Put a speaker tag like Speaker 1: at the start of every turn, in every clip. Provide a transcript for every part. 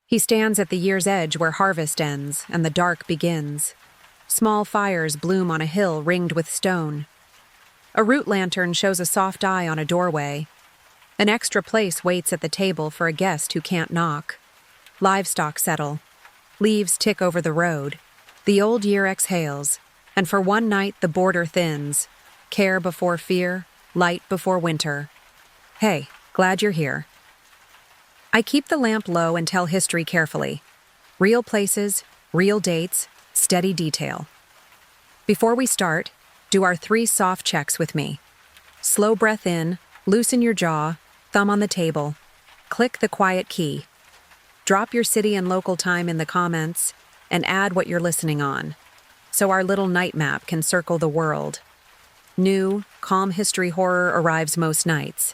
Speaker 1: He stands at the year's edge where harvest ends and the dark begins. Small fires bloom on a hill ringed with stone. A root lantern shows a soft eye on a doorway. An extra place waits at the table for a guest who can't knock. Livestock settle. Leaves tick over the road. The old year exhales, and for one night the border thins. Care before fear, light before winter. Hey, glad you're here. I keep the lamp low and tell history carefully. Real places, real dates, steady detail. Before we start, do our 3 soft checks with me. Slow breath in, loosen your jaw, thumb on the table. Click the quiet key. Drop your city and local time in the comments and add what you're listening on, so our little night map can circle the world. New, calm history horror arrives most nights.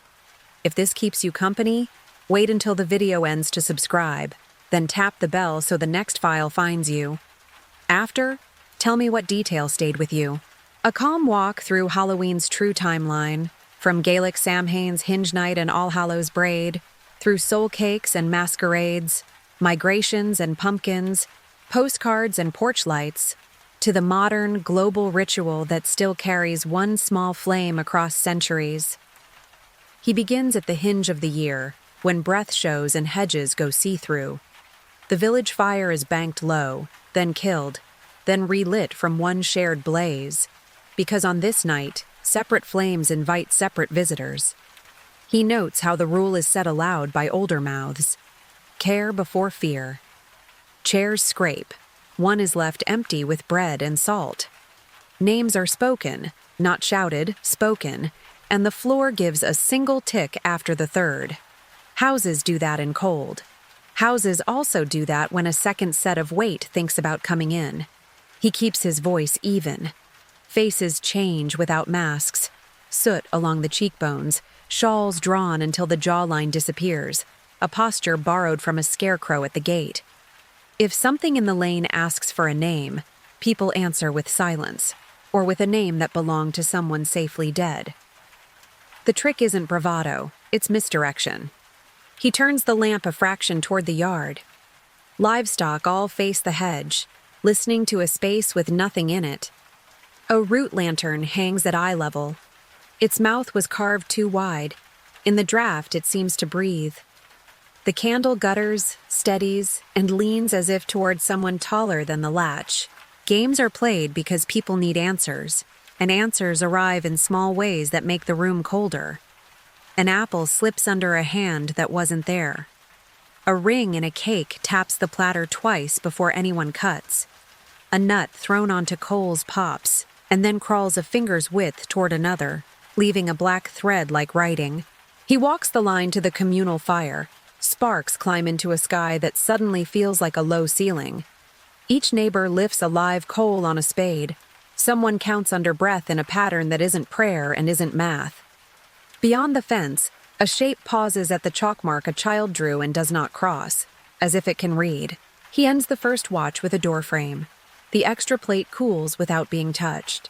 Speaker 1: If this keeps you company, wait until the video ends to subscribe, then tap the bell so the next file finds you. After, tell me what detail stayed with you. A calm walk through Halloween's true timeline, from Gaelic Samhain's Hinge Night and All Hallows Braid, through soul cakes and masquerades, migrations and pumpkins, postcards and porch lights, to the modern, global ritual that still carries one small flame across centuries. He begins at the hinge of the year, when breath shows and hedges go see-through. The village fire is banked low, then killed, then relit from one shared blaze, because on this night, separate flames invite separate visitors. He notes how the rule is said aloud by older mouths. Care before fear. Chairs scrape. One is left empty with bread and salt. Names are spoken, not shouted, spoken, and the floor gives a single tick after the third. Houses do that in cold. Houses also do that when a second set of weight thinks about coming in. He keeps his voice even. Faces change without masks. Soot along the cheekbones, shawls drawn until the jawline disappears, a posture borrowed from a scarecrow at the gate. If something in the lane asks for a name, people answer with silence, or with a name that belonged to someone safely dead. The trick isn't bravado, it's misdirection. He turns the lamp a fraction toward the yard. Livestock all face the hedge, listening to a space with nothing in it. A root lantern hangs at eye level. Its mouth was carved too wide. In the draft, it seems to breathe. The candle gutters, steadies, and leans as if toward someone taller than the latch. Games are played because people need answers, and answers arrive in small ways that make the room colder. An apple slips under a hand that wasn't there. A ring in a cake taps the platter twice before anyone cuts. A nut thrown onto coals pops, and then crawls a finger's width toward another, leaving a black thread like writing. He walks the line to the communal fire. Sparks climb into a sky that suddenly feels like a low ceiling. Each neighbor lifts a live coal on a spade. Someone counts under breath in a pattern that isn't prayer and isn't math. Beyond the fence, a shape pauses at the chalk mark a child drew and does not cross, as if it can read. He ends the first watch with a doorframe. The extra plate cools without being touched.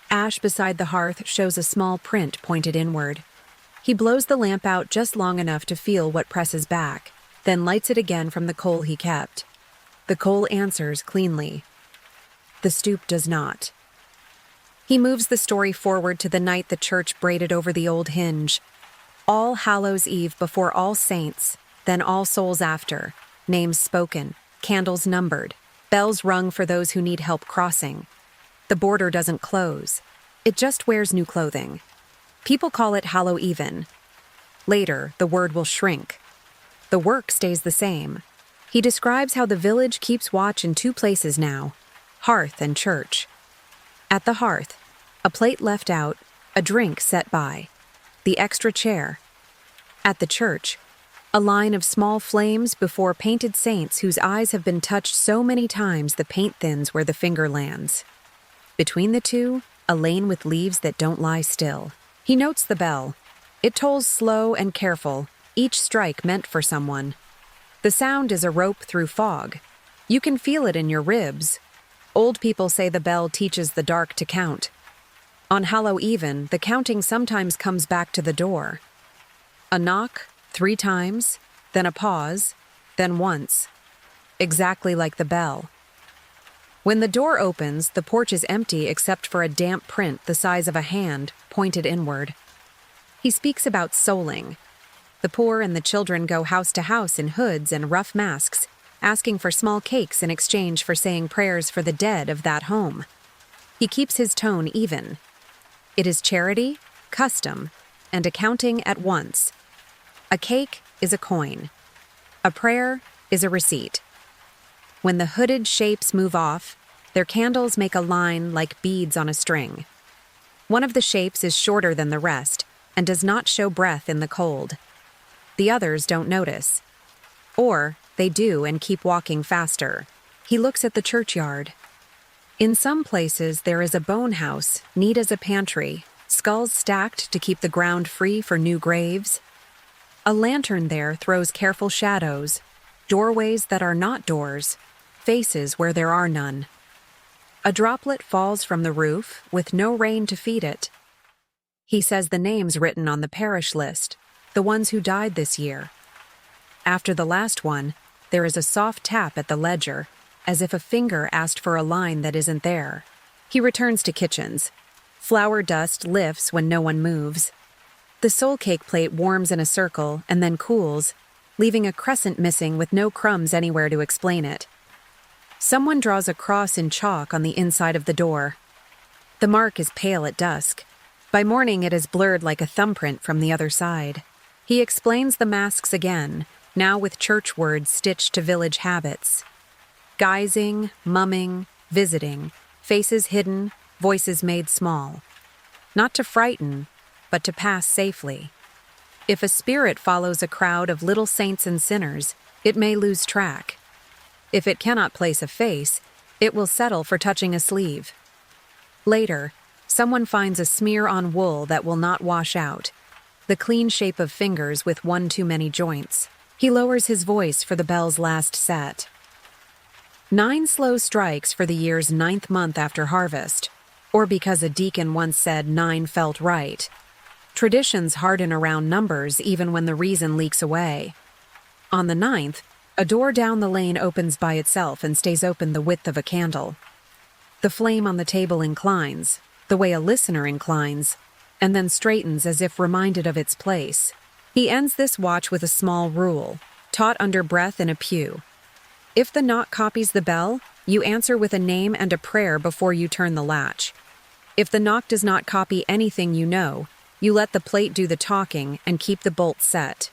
Speaker 1: Ash beside the hearth shows a small print pointed inward. He blows the lamp out just long enough to feel what presses back, then lights it again from the coal he kept. The coal answers cleanly. The stoop does not. He moves the story forward to the night the church braided over the old hinge. All Hallows Eve before All Saints, then All Souls after. Names spoken, candles numbered, bells rung for those who need help crossing. The border doesn't close. It just wears new clothing. People call it Hallow Even. Later, the word will shrink. The work stays the same. He describes how the village keeps watch in 2 places now, hearth and church. At the hearth, a plate left out, a drink set by. The extra chair. At the church, a line of small flames before painted saints whose eyes have been touched so many times the paint thins where the finger lands. Between the two, a lane with leaves that don't lie still. He notes the bell. It tolls slow and careful, each strike meant for someone. The sound is a rope through fog. You can feel it in your ribs. Old people say the bell teaches the dark to count. On Hallow Even, the counting sometimes comes back to the door. A knock, 3 times, then a pause, then once, exactly like the bell. When the door opens, the porch is empty except for a damp print the size of a hand pointed inward. He speaks about souling. The poor and the children go house to house in hoods and rough masks, asking for small cakes in exchange for saying prayers for the dead of that home. He keeps his tone even. It is charity, custom, and accounting at once. A cake is a coin. A prayer is a receipt. When the hooded shapes move off, their candles make a line like beads on a string. One of the shapes is shorter than the rest and does not show breath in the cold. The others don't notice. Or they do and keep walking faster. He looks at the churchyard. In some places there is a bone house, neat as a pantry, skulls stacked to keep the ground free for new graves. A lantern there throws careful shadows, doorways that are not doors, faces where there are none. A droplet falls from the roof with no rain to feed it. He says the names written on the parish list, the ones who died this year. After the last one, there is a soft tap at the ledger, as if a finger asked for a line that isn't there. He returns to kitchens. Flour dust lifts when no one moves. The soul cake plate warms in a circle and then cools, leaving a crescent missing with no crumbs anywhere to explain it. Someone draws a cross in chalk on the inside of the door. The mark is pale at dusk. By morning it is blurred like a thumbprint from the other side. He explains the masks again, now with church words stitched to village habits. Guising, mumming, visiting, faces hidden, voices made small. Not to frighten, but to pass safely. If a spirit follows a crowd of little saints and sinners, it may lose track. If it cannot place a face, it will settle for touching a sleeve. Later, someone finds a smear on wool that will not wash out, the clean shape of fingers with one too many joints. He lowers his voice for the bell's last set. 9 slow strikes for the year's 9th month after harvest, or because a deacon once said 9 felt right. Traditions harden around numbers even when the reason leaks away. On the 9th, a door down the lane opens by itself and stays open the width of a candle. The flame on the table inclines, the way a listener inclines, and then straightens as if reminded of its place. He ends this watch with a small rule, taught under breath in a pew. If the knock copies the bell, you answer with a name and a prayer before you turn the latch. If the knock does not copy anything you know, you let the plate do the talking and keep the bolt set.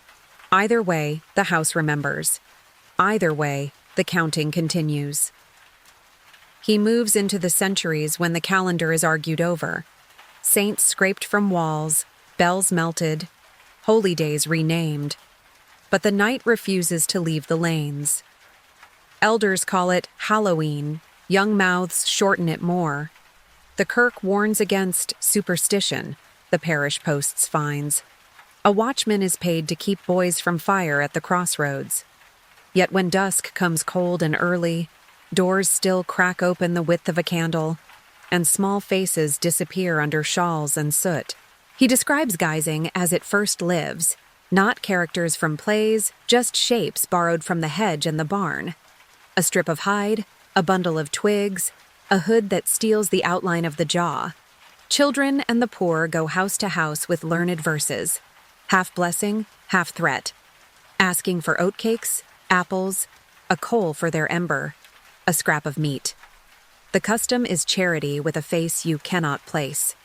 Speaker 1: Either way, the house remembers. Either way, the counting continues. He moves into the centuries when the calendar is argued over. Saints scraped from walls, bells melted, holy days renamed. But the night refuses to leave the lanes. Elders call it Halloween, young mouths shorten it more. The kirk warns against superstition, the parish posts finds. A watchman is paid to keep boys from fire at the crossroads. Yet when dusk comes cold and early, doors still crack open the width of a candle, and small faces disappear under shawls and soot. He describes guising as it first lives, not characters from plays, just shapes borrowed from the hedge and the barn. A strip of hide, a bundle of twigs, a hood that steals the outline of the jaw. Children and the poor go house to house with learned verses, half blessing, half threat, asking for oatcakes, apples, a coal for their ember, a scrap of meat. The custom is charity with a face you cannot place.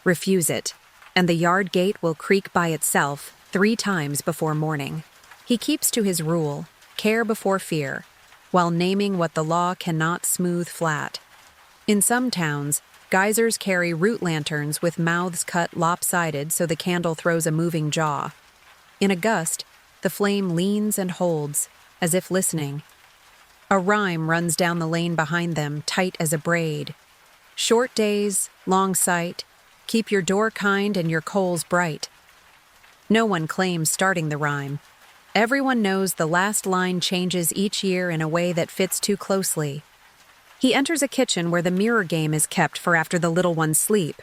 Speaker 1: Refuse it, and the yard gate will creak by itself 3 times before morning. He keeps to his rule, care before fear, while naming what the law cannot smooth flat. In some towns, geysers carry root lanterns with mouths cut lopsided so the candle throws a moving jaw. In a gust, the flame leans and holds, as if listening. A rhyme runs down the lane behind them, tight as a braid. Short days, long sight, keep your door kind and your coals bright. No one claims starting the rhyme. Everyone knows the last line changes each year in a way that fits too closely. He enters a kitchen where the mirror game is kept for after the little ones sleep.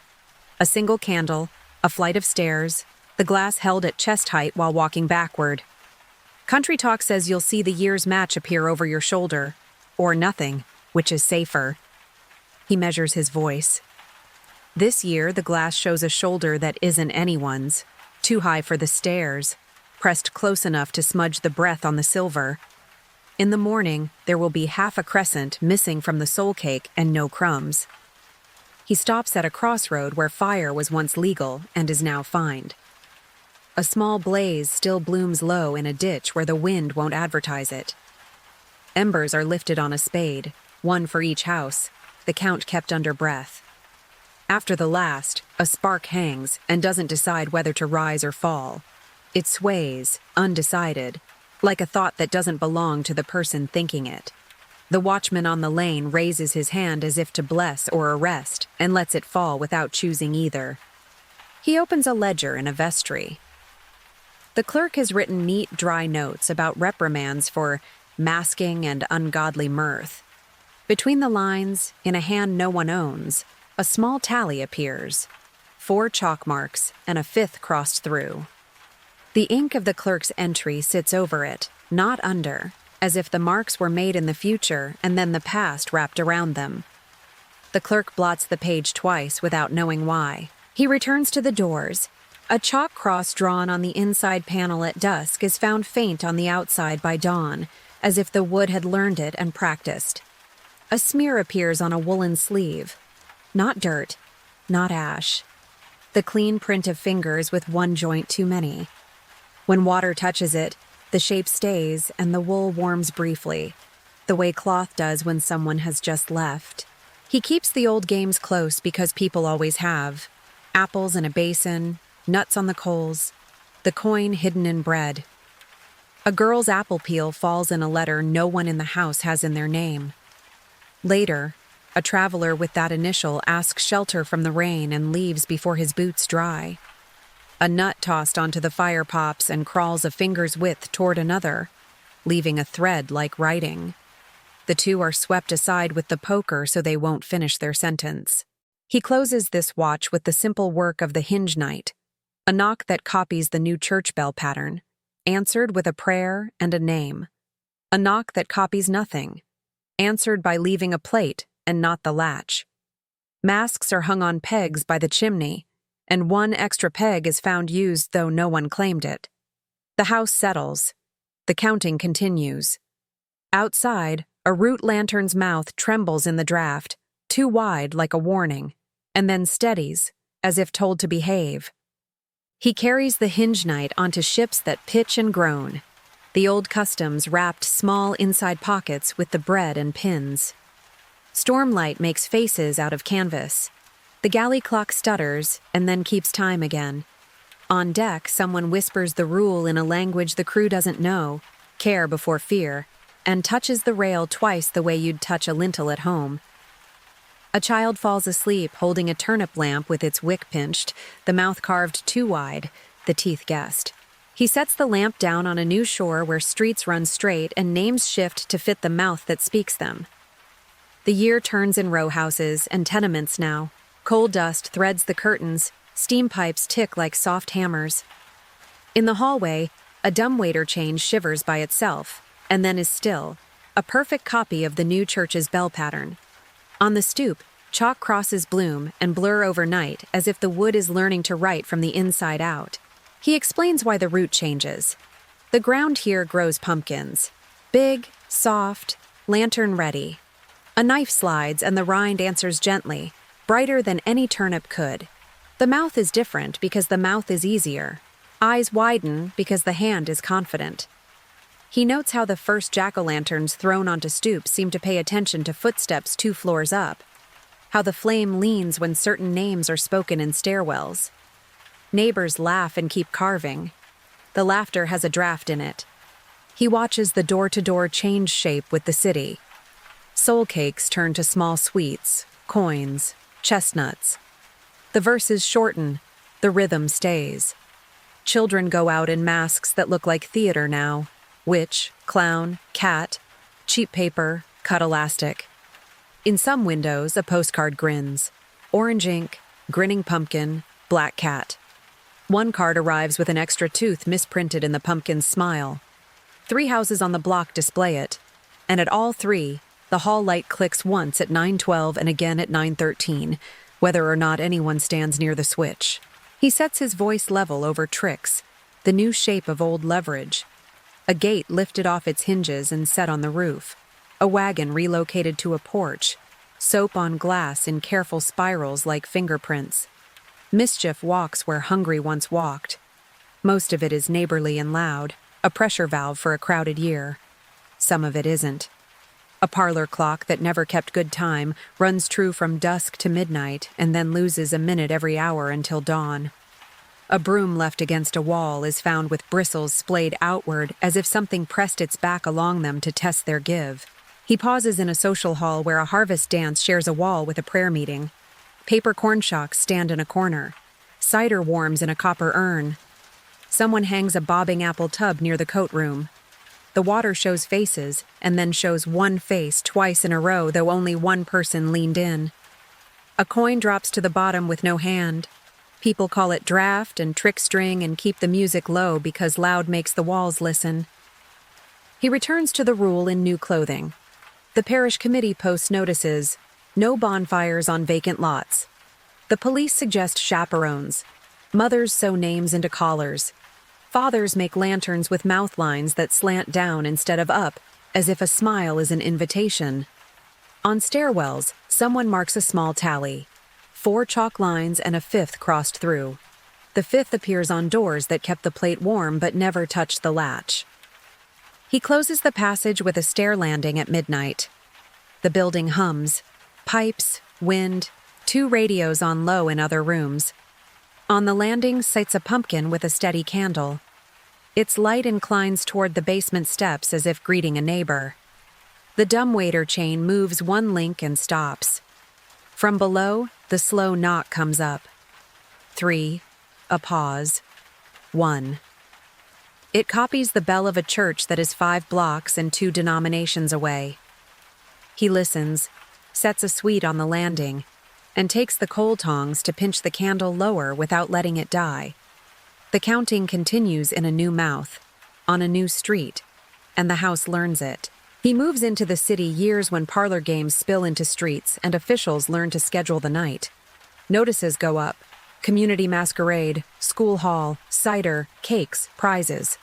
Speaker 1: A single candle, a flight of stairs, the glass held at chest height while walking backward. Country Talk says you'll see the year's match appear over your shoulder, or nothing, which is safer. He measures his voice. This year, the glass shows a shoulder that isn't anyone's, too high for the stairs, pressed close enough to smudge the breath on the silver. In the morning, there will be half a crescent missing from the soul cake and no crumbs. He stops at a crossroad where fire was once legal and is now fined. A small blaze still blooms low in a ditch where the wind won't advertise it. Embers are lifted on a spade, one for each house, the count kept under breath. After the last, a spark hangs and doesn't decide whether to rise or fall. It sways, undecided, like a thought that doesn't belong to the person thinking it. The watchman on the lane raises his hand as if to bless or arrest and lets it fall without choosing either. He opens a ledger in a vestry. The clerk has written neat, dry notes about reprimands for masking and ungodly mirth. Between the lines, in a hand no one owns, a small tally appears. 4 chalk marks and a 5th crossed through. The ink of the clerk's entry sits over it, not under, as if the marks were made in the future and then the past wrapped around them. The clerk blots the page twice without knowing why. He returns to the doors. A chalk cross drawn on the inside panel at dusk is found faint on the outside by dawn, as if the wood had learned it and practiced. A smear appears on a woolen sleeve. Not dirt, not ash. The clean print of fingers with one joint too many. When water touches it, the shape stays and the wool warms briefly, the way cloth does when someone has just left. He keeps the old games close because people always have. Apples in a basin, nuts on the coals, the coin hidden in bread. A girl's apple peel falls in a letter no one in the house has in their name. Later, a traveler with that initial asks shelter from the rain and leaves before his boots dry. A nut tossed onto the fire pops and crawls a finger's width toward another, leaving a thread like writing. The two are swept aside with the poker so they won't finish their sentence. He closes this watch with the simple work of the hinge night, a knock that copies the new church bell pattern, answered with a prayer and a name. A knock that copies nothing, answered by leaving a plate and not the latch. Masks are hung on pegs by the chimney, and one extra peg is found used though no one claimed it. The house settles. The counting continues. Outside, a root lantern's mouth trembles in the draft, too wide like a warning, and then steadies, as if told to behave. He carries the hinge night onto ships that pitch and groan. The old customs wrapped small inside pockets with the bread and pins. Stormlight makes faces out of canvas. The galley clock stutters and then keeps time again. On deck, someone whispers the rule in a language the crew doesn't know, care before fear, and touches the rail twice the way you'd touch a lintel at home. A child falls asleep holding a turnip lamp with its wick pinched, the mouth carved too wide, the teeth guessed. He sets the lamp down on a new shore where streets run straight and names shift to fit the mouth that speaks them. The year turns in row houses and tenements now. Coal dust threads the curtains, steam pipes tick like soft hammers. In the hallway, a dumbwaiter chain shivers by itself, and then is still, a perfect copy of the new church's bell pattern. On the stoop, chalk crosses bloom and blur overnight as if the wood is learning to write from the inside out. He explains why the route changes. The ground here grows pumpkins. Big, soft, lantern-ready. A knife slides and the rind answers gently, brighter than any turnip could. The mouth is different because the mouth is easier. Eyes widen because the hand is confident. He notes how the first jack-o'-lanterns thrown onto stoops seem to pay attention to footsteps 2 floors up, how the flame leans when certain names are spoken in stairwells. Neighbors laugh and keep carving. The laughter has a draft in it. He watches the door-to-door change shape with the city. Soul cakes turn to small sweets, coins, chestnuts. The verses shorten, the rhythm stays. Children go out in masks that look like theater now. Witch, clown, cat, cheap paper, cut elastic. In some windows, a postcard grins. Orange ink, grinning pumpkin, black cat. One card arrives with an extra tooth misprinted in the pumpkin's smile. 3 houses on the block display it, and at all 3, the hall light clicks once at 9:12 and again at 9:13, whether or not anyone stands near the switch. He sets his voice level over tricks, the new shape of old leverage. A gate lifted off its hinges and set on the roof. A wagon relocated to a porch. Soap on glass in careful spirals like fingerprints. Mischief walks where hungry once walked. Most of it is neighborly and loud, a pressure valve for a crowded year. Some of it isn't. A parlor clock that never kept good time runs true from dusk to midnight and then loses a minute every hour until dawn. A broom left against a wall is found with bristles splayed outward as if something pressed its back along them to test their give. He pauses in a social hall where a harvest dance shares a wall with a prayer meeting. Paper corn shocks stand in a corner. Cider warms in a copper urn. Someone hangs a bobbing apple tub near the coat room. The water shows faces, and then shows one face twice in a row, though only one person leaned in. A coin drops to the bottom with no hand. People call it draft and trick string and keep the music low because loud makes the walls listen. He returns to the rule in new clothing. The parish committee posts notices, no bonfires on vacant lots. The police suggest chaperones. Mothers sew names into collars. Fathers make lanterns with mouth lines that slant down instead of up, as if a smile is an invitation. On stairwells, someone marks a small tally. 4 chalk lines and a 5th crossed through. The 5th appears on doors that kept the plate warm but never touched the latch. He closes the passage with a stair landing at midnight. The building hums. Pipes, wind, 2 radios on low in other rooms. On the landing sights a pumpkin with a steady candle. Its light inclines toward the basement steps as if greeting a neighbor. The dumbwaiter chain moves 1 link and stops. From below, the slow knock comes up. 3, a pause. 1. It copies the bell of a church that is 5 blocks and 2 denominations away. He listens, sets a sweet on the landing, and takes the coal tongs to pinch the candle lower without letting it die. The counting continues in a new mouth, on a new street, and the house learns it. He moves into the city years when parlor games spill into streets and officials learn to schedule the night. Notices go up. Community masquerade, school hall, cider, cakes, prizes.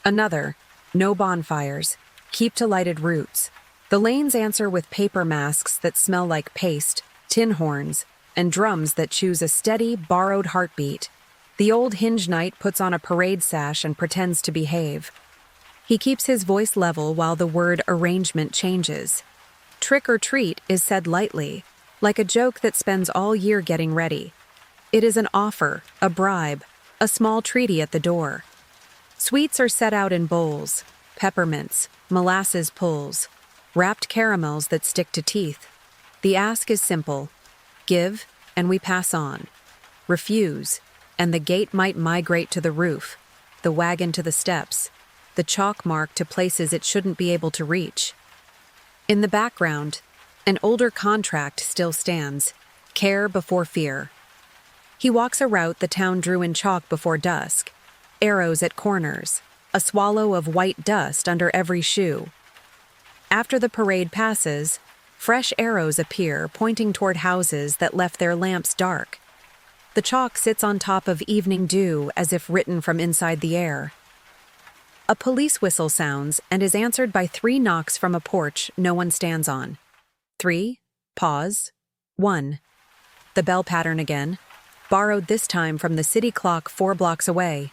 Speaker 1: Another, no bonfires, keep to lighted routes. The lanes answer with paper masks that smell like paste, tin horns, and drums that choose a steady, borrowed heartbeat. The old hinge knight puts on a parade sash and pretends to behave. He keeps his voice level while the word arrangement changes. Trick or treat is said lightly, like a joke that spends all year getting ready. It is an offer, a bribe, a small treaty at the door. Sweets are set out in bowls, peppermints, molasses pulls, wrapped caramels that stick to teeth. The ask is simple. Give, and we pass on. Refuse, and the gate might migrate to the roof, the wagon to the steps, the chalk mark to places it shouldn't be able to reach. In the background, an older contract still stands, care before fear. He walks a route the town drew in chalk before dusk, arrows at corners, a swallow of white dust under every shoe. After the parade passes, fresh arrows appear pointing toward houses that left their lamps dark. The chalk sits on top of evening dew as if written from inside the air. A police whistle sounds and is answered by 3 knocks from a porch no one stands on. 3, pause, 1. The bell pattern again, borrowed this time from the city clock 4 blocks away.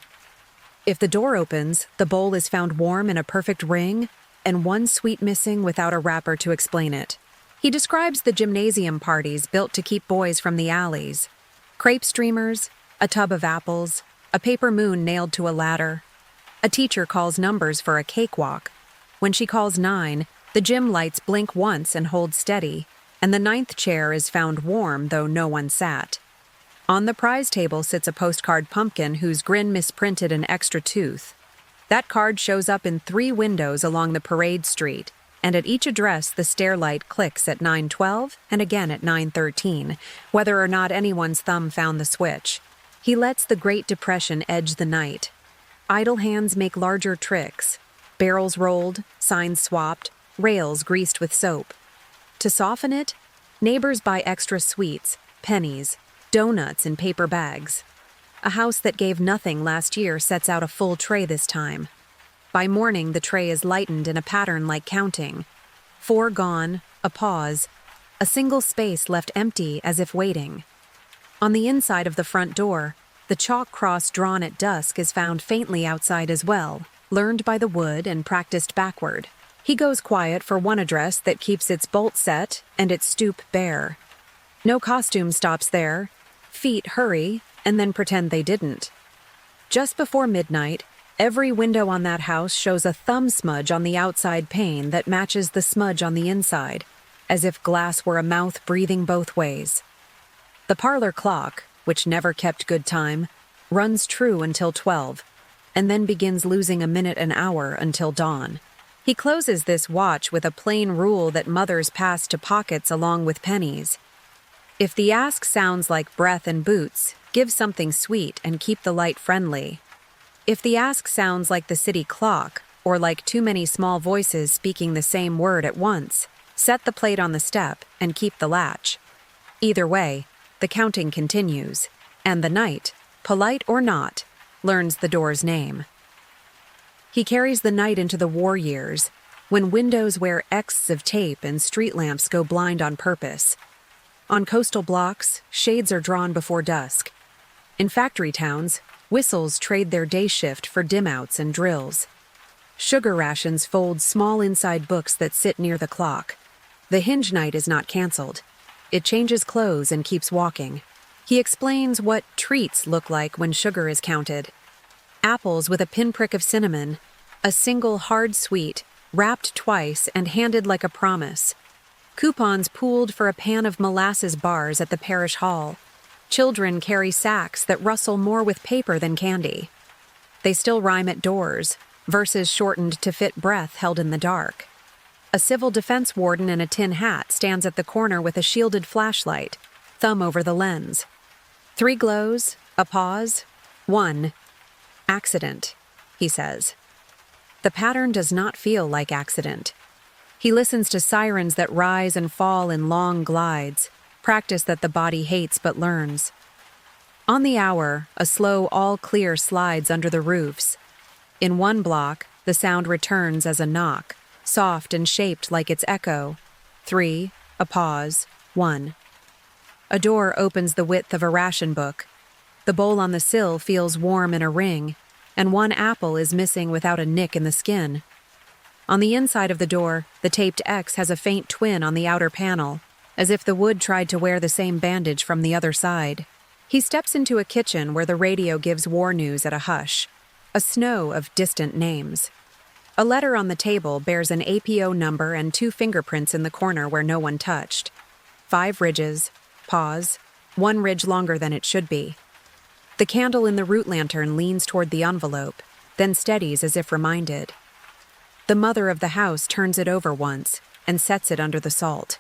Speaker 1: If the door opens, the bowl is found warm in a perfect ring, and 1 sweet missing without a wrapper to explain it. He describes the gymnasium parties built to keep boys from the alleys. Crepe streamers, a tub of apples, a paper moon nailed to a ladder. A teacher calls numbers for a cakewalk. When she calls 9, the gym lights blink once and hold steady, and the 9th chair is found warm though no one sat. On the prize table sits a postcard pumpkin whose grin misprinted an extra tooth. That card shows up in 3 windows along the parade street, and at each address the stair light clicks at 9:12 and again at 9:13, whether or not anyone's thumb found the switch. He lets the Great Depression edge the night. Idle hands make larger tricks. Barrels rolled, signs swapped, rails greased with soap. To soften it, neighbors buy extra sweets, pennies, donuts in paper bags. A house that gave nothing last year sets out a full tray this time. By morning, the tray is lightened in a pattern like counting. 4 gone, a pause, a single space left empty as if waiting. On the inside of the front door, the chalk cross drawn at dusk is found faintly outside as well, learned by the wood and practiced backward. He goes quiet for one address that keeps its bolt set and its stoop bare. No costume stops there. Feet hurry and then pretend they didn't. Just before midnight, every window on that house shows a thumb smudge on the outside pane that matches the smudge on the inside, as if glass were a mouth breathing both ways. The parlor clock, which never kept good time, runs true until 12, and then begins losing a minute an hour until dawn. He closes this watch with a plain rule that mothers pass to pockets along with pennies. If the ask sounds like breath and boots, give something sweet and keep the light friendly. If the ask sounds like the city clock, or like too many small voices speaking the same word at once, set the plate on the step and keep the latch. Either way, the counting continues, and the knight, polite or not, learns the door's name. He carries the night into the war years, when windows wear X's of tape and street lamps go blind on purpose. On coastal blocks, shades are drawn before dusk. In factory towns, whistles trade their day shift for dim-outs and drills. Sugar rations fold small inside books that sit near the clock. The hinge night is not canceled. It changes clothes and keeps walking. He explains what treats look like when sugar is counted. Apples with a pinprick of cinnamon, a single hard sweet, wrapped twice and handed like a promise. Coupons pooled for a pan of molasses bars at the parish hall. Children carry sacks that rustle more with paper than candy. They still rhyme at doors, verses shortened to fit breath held in the dark. A civil defense warden in a tin hat stands at the corner with a shielded flashlight, thumb over the lens. 3 glows, a pause, 1. Accident, he says. The pattern does not feel like accident. He listens to sirens that rise and fall in long glides, practice that the body hates but learns. On the hour, a slow all-clear slides under the roofs. In one block, the sound returns as a knock, soft and shaped like its echo. 3, a pause, 1. A door opens the width of a ration book. The bowl on the sill feels warm in a ring, and 1 apple is missing without a nick in the skin. On the inside of the door, the taped X has a faint twin on the outer panel, as if the wood tried to wear the same bandage from the other side. He steps into a kitchen where the radio gives war news at a hush, a snow of distant names. A letter on the table bears an APO number and 2 fingerprints in the corner where no one touched. 5 ridges, pause, 1 ridge longer than it should be. The candle in the root lantern leans toward the envelope, then steadies as if reminded. The mother of the house turns it over once and sets it under the salt.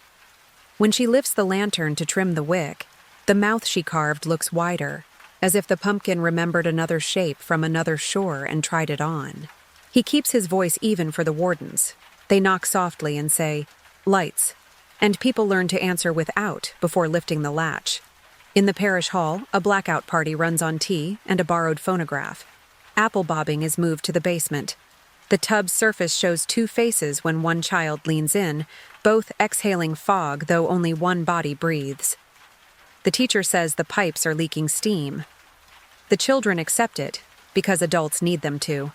Speaker 1: When she lifts the lantern to trim the wick, the mouth she carved looks wider, as if the pumpkin remembered another shape from another shore and tried it on. He keeps his voice even for the wardens. They knock softly and say, "Lights," and people learn to answer with "out" before lifting the latch. In the parish hall, a blackout party runs on tea and a borrowed phonograph. Apple bobbing is moved to the basement. The tub's surface shows 2 faces when 1 child leans in, both exhaling fog, though only 1 body breathes. The teacher says the pipes are leaking steam. The children accept it, because adults need them to.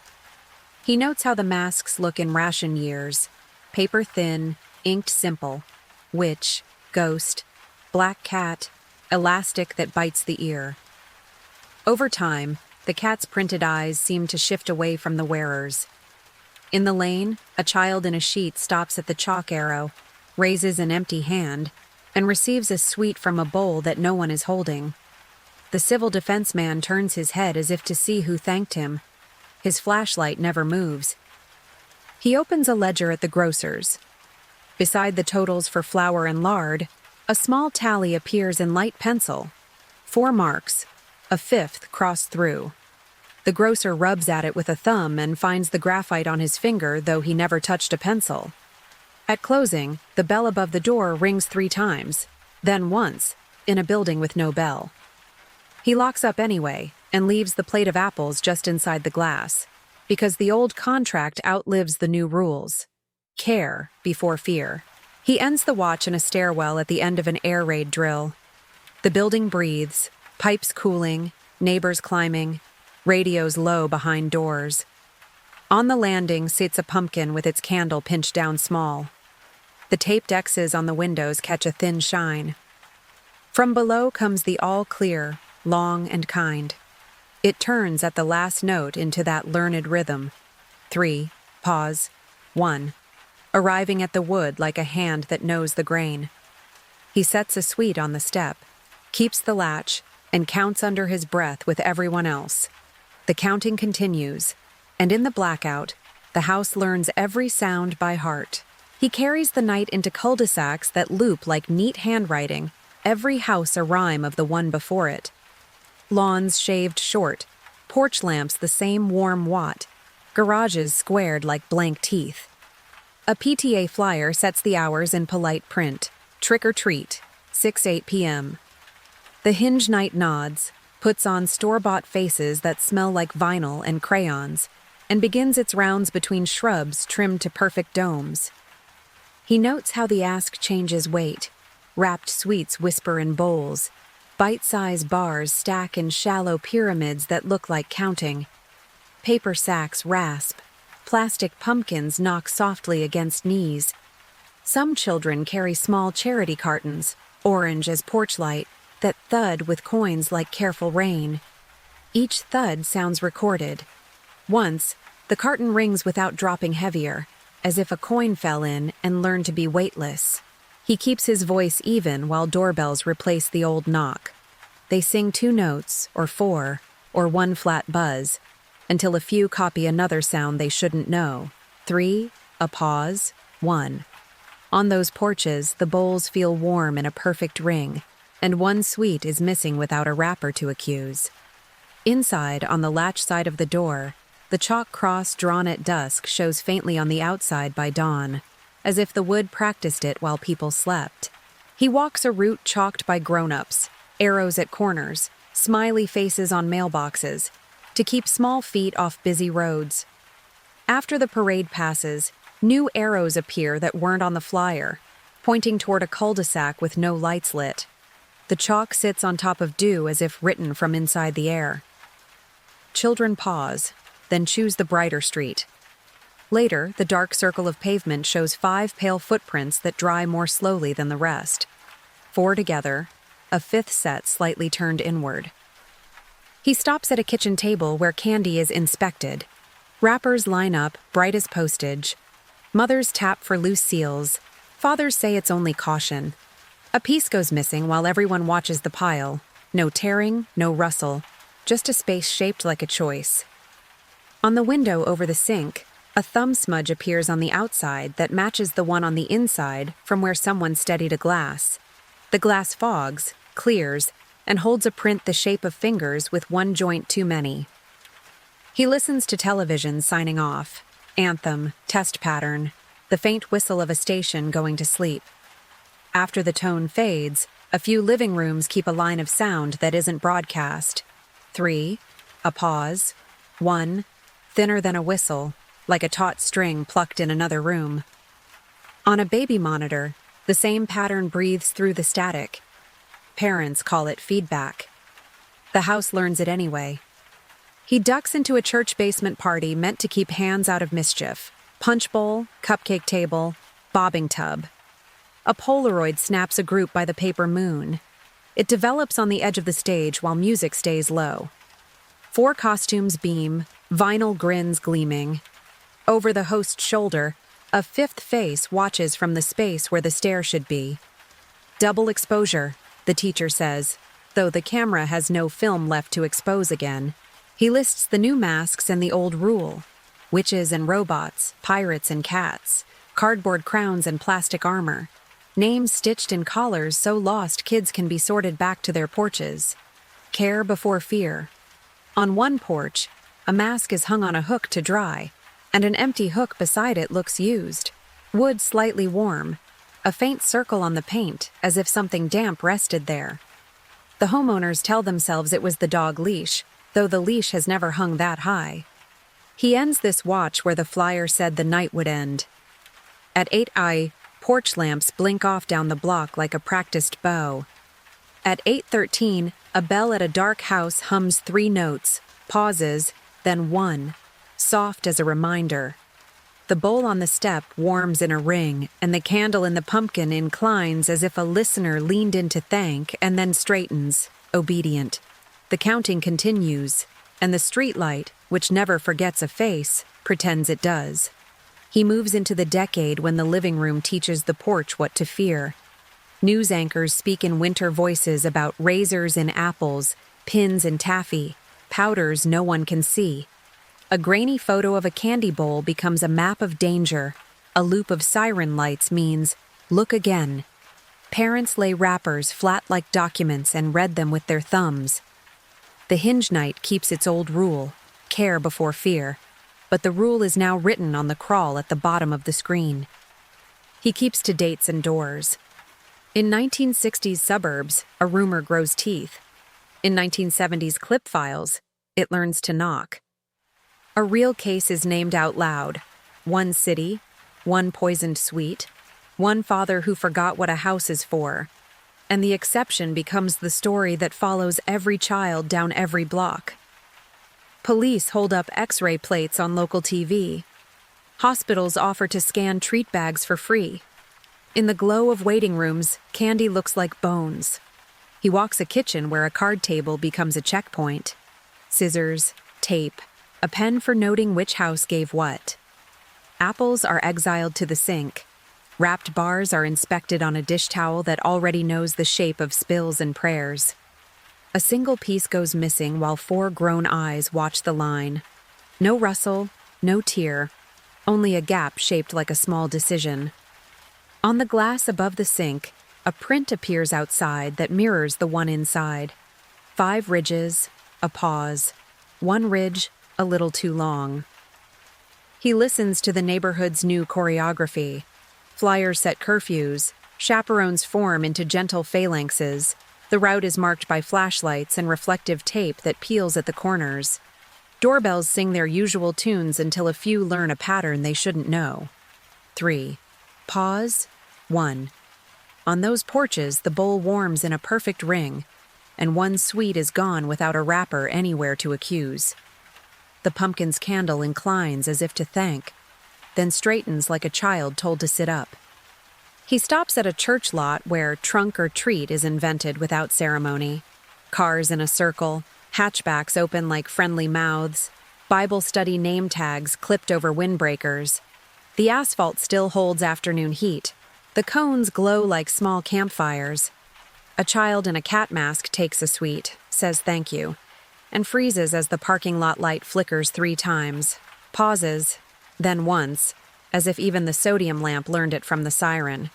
Speaker 1: He notes how the masks look in ration years: paper thin, inked simple, witch, ghost, black cat, elastic that bites the ear. Over time, the cat's printed eyes seem to shift away from the wearers. In the lane, a child in a sheet stops at the chalk arrow, raises an empty hand, and receives a sweet from a bowl that no one is holding. The civil defense man turns his head as if to see who thanked him. His flashlight never moves. He opens a ledger at the grocer's. Beside the totals for flour and lard, a small tally appears in light pencil. 4 marks, a 5th crossed through. The grocer rubs at it with a thumb and finds the graphite on his finger, though he never touched a pencil. At closing, the bell above the door rings 3 times, then once, in a building with no bell. He locks up anyway and leaves the plate of apples just inside the glass, because the old contract outlives the new rules. Care before fear. He ends the watch in a stairwell at the end of an air raid drill. The building breathes, pipes cooling, neighbors climbing, radios low behind doors. On the landing sits a pumpkin with its candle pinched down small. The taped X's on the windows catch a thin shine. From below comes the all-clear, long and kind. It turns at the last note into that learned rhythm. 3, pause, 1. Arriving at the wood like a hand that knows the grain. He sets a sweet on the step, keeps the latch, and counts under his breath with everyone else. The counting continues, and in the blackout, the house learns every sound by heart. He carries the night into cul-de-sacs that loop like neat handwriting, every house a rhyme of the one before it. Lawns shaved short, porch lamps the same warm watt, garages squared like blank teeth. A PTA flyer sets the hours in polite print. Trick or treat, 6:08 p.m. The hinge night nods, puts on store-bought faces that smell like vinyl and crayons, and begins its rounds between shrubs trimmed to perfect domes. He notes how the ask changes weight. Wrapped sweets whisper in bowls. Bite-sized bars stack in shallow pyramids that look like counting. Paper sacks rasp. Plastic pumpkins knock softly against knees. Some children carry small charity cartons, orange as porch light, that thud with coins like careful rain. Each thud sounds recorded. Once, the carton rings without dropping heavier, as if a coin fell in and learned to be weightless. He keeps his voice even while doorbells replace the old knock. They sing 2 notes, or 4, or 1 flat buzz, until a few copy another sound they shouldn't know. 3, a pause, 1. On those porches, the bowls feel warm in a perfect ring, and 1 sweet is missing without a wrapper to accuse. Inside, on the latch side of the door, the chalk cross drawn at dusk shows faintly on the outside by dawn, as if the wood practiced it while people slept. He walks a route chalked by grown-ups, arrows at corners, smiley faces on mailboxes, to keep small feet off busy roads. After the parade passes, new arrows appear that weren't on the flyer, pointing toward a cul-de-sac with no lights lit. The chalk sits on top of dew as if written from inside the air. Children pause, then choose the brighter street. Later, the dark circle of pavement shows 5 pale footprints that dry more slowly than the rest. 4 together, a 5th set slightly turned inward. He stops at a kitchen table where candy is inspected. Wrappers line up, bright as postage. Mothers tap for loose seals. Fathers say it's only caution. A piece goes missing while everyone watches the pile. No tearing, no rustle, just a space shaped like a choice. On the window over the sink, a thumb smudge appears on the outside that matches the one on the inside from where someone steadied a glass. The glass fogs, clears, and holds a print the shape of fingers with 1 joint too many. He listens to television signing off, anthem, test pattern, the faint whistle of a station going to sleep. After the tone fades, a few living rooms keep a line of sound that isn't broadcast. 3, a pause, 1, thinner than a whistle, like a taut string plucked in another room. On a baby monitor, the same pattern breathes through the static. Parents call it feedback. The house learns it anyway. He ducks into a church basement party meant to keep hands out of mischief. Punch bowl, cupcake table, bobbing tub. A Polaroid snaps a group by the paper moon. It develops on the edge of the stage while music stays low. 4 costumes beam, vinyl grins gleaming. Over the host's shoulder, a 5th face watches from the space where the stair should be. Double exposure, the teacher says, though the camera has no film left to expose again. He lists the new masks and the old rule. Witches and robots, pirates and cats, cardboard crowns and plastic armor. Names stitched in collars so lost kids can be sorted back to their porches. Care before fear. On one porch, A mask is hung on a hook to dry, and an empty hook beside it looks used. Wood slightly warm, a faint circle on the paint, as if something damp rested there. The homeowners tell themselves it was the dog leash, though the leash has never hung that high. He ends this watch where the flyer said the night would end. At 8 porch lamps blink off down the block like a practiced bow. At 8:13, a bell at a dark house hums 3 notes, pauses, then 1, soft as a reminder. The bowl on the step warms in a ring, and the candle in the pumpkin inclines as if a listener leaned in to thank and then straightens, obedient. The counting continues, and the streetlight, which never forgets a face, pretends it does. He moves into the decade when the living room teaches the porch what to fear. News anchors speak in winter voices about razors in apples, pins in taffy, powders no one can see. A grainy photo of a candy bowl becomes a map of danger. A loop of siren lights means, look again. Parents lay wrappers flat like documents and read them with their thumbs. The hinge night keeps its old rule, care before fear, but the rule is now written on the crawl at the bottom of the screen. He keeps to dates and doors. In 1960s suburbs, a rumor grows teeth. In 1970s clip files, it learns to knock. A real case is named out loud. 1 city, 1 poisoned sweet, 1 father who forgot what a house is for. And the exception becomes the story that follows every child down every block. Police hold up X-ray plates on local TV. Hospitals offer to scan treat bags for free. In the glow of waiting rooms, candy looks like bones. He walks a kitchen where a card table becomes a checkpoint. Scissors, tape, a pen for noting which house gave what. Apples are exiled to the sink. Wrapped bars are inspected on a dish towel that already knows the shape of spills and prayers. A single piece goes missing while 4 grown eyes watch the line. No rustle, no tear, only a gap shaped like a small decision. On the glass above the sink, a print appears outside that mirrors the one inside. 5 ridges, a pause, 1 ridge, a little too long. He listens to the neighborhood's new choreography. Flyers set curfews, chaperones form into gentle phalanxes. The route is marked by flashlights and reflective tape that peels at the corners. Doorbells sing their usual tunes until a few learn a pattern they shouldn't know. 3. Pause. 1. On those porches, the bowl warms in a perfect ring, and 1 sweet is gone without a wrapper anywhere to accuse. The pumpkin's candle inclines as if to thank, then straightens like a child told to sit up. He stops at a church lot where trunk or treat is invented without ceremony. Cars in a circle, hatchbacks open like friendly mouths, Bible study name tags clipped over windbreakers. The asphalt still holds afternoon heat. The cones glow like small campfires. A child in a cat mask takes a sweet, says thank you, and freezes as the parking lot light flickers 3 times, pauses, then once, as if even the sodium lamp learned it from the siren.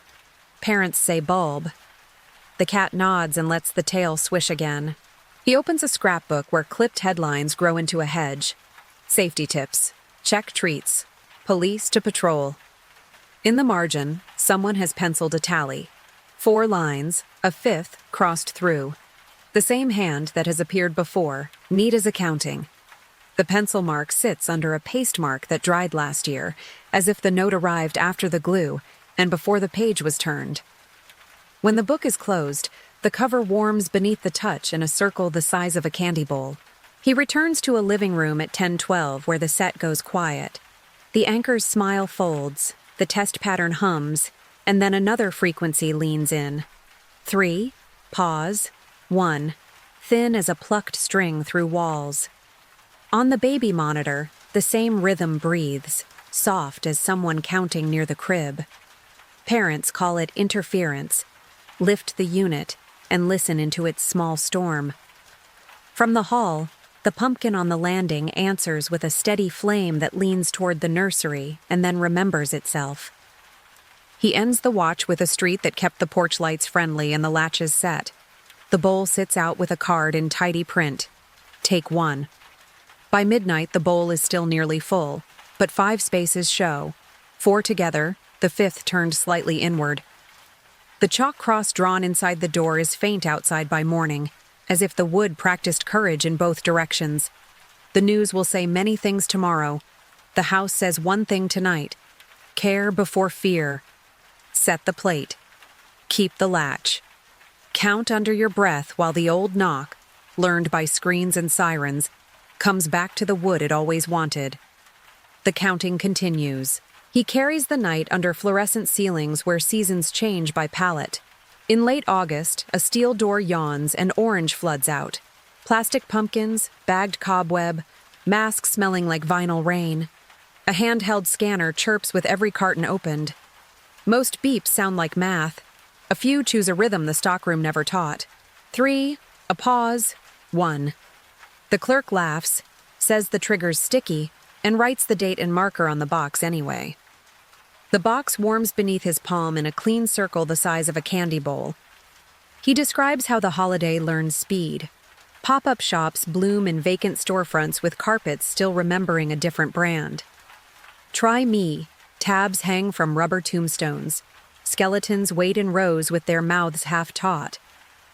Speaker 1: Parents say bulb. The cat nods and lets the tail swish again. He opens a scrapbook where clipped headlines grow into a hedge. Safety tips. Check treats. Police to patrol. In the margin, someone has penciled a tally. 4 lines, a 5th crossed through. The same hand that has appeared before, neat as accounting. The pencil mark sits under a paste mark that dried last year, as if the note arrived after the glue and before the page was turned. When the book is closed, the cover warms beneath the touch in a circle the size of a candy bowl. He returns to a living room at 10:12 where the set goes quiet. The anchor's smile folds, the test pattern hums, and then another frequency leans in. 3, pause, 1, thin as a plucked string through walls. On the baby monitor, the same rhythm breathes, soft as someone counting near the crib. Parents call it interference, lift the unit, and listen into its small storm. From the hall, the pumpkin on the landing answers with a steady flame that leans toward the nursery and then remembers itself. He ends the watch with a street that kept the porch lights friendly and the latches set. The bowl sits out with a card in tidy print. Take 1. By midnight, the bowl is still nearly full, but 5 spaces show. 4 together, the 5th turned slightly inward. The chalk cross drawn inside the door is faint outside by morning, as if the wood practiced courage in both directions. The news will say many things tomorrow. The house says one thing tonight: care before fear. Set the plate. Keep the latch. Count under your breath while the old knock, learned by screens and sirens, comes back to the wood it always wanted. The counting continues. He carries the night under fluorescent ceilings where seasons change by palette. In late August, a steel door yawns and orange floods out. Plastic pumpkins, bagged cobweb, masks smelling like vinyl rain. A handheld scanner chirps with every carton opened. Most beeps sound like math. A few choose a rhythm the stockroom never taught. 3, a pause, 1. The clerk laughs, says the trigger's sticky, and writes the date and marker on the box anyway. The box warms beneath his palm in a clean circle the size of a candy bowl. He describes how the holiday learns speed. Pop-up shops bloom in vacant storefronts with carpets still remembering a different brand. Try me. Tabs hang from rubber tombstones. Skeletons wait in rows with their mouths half taut.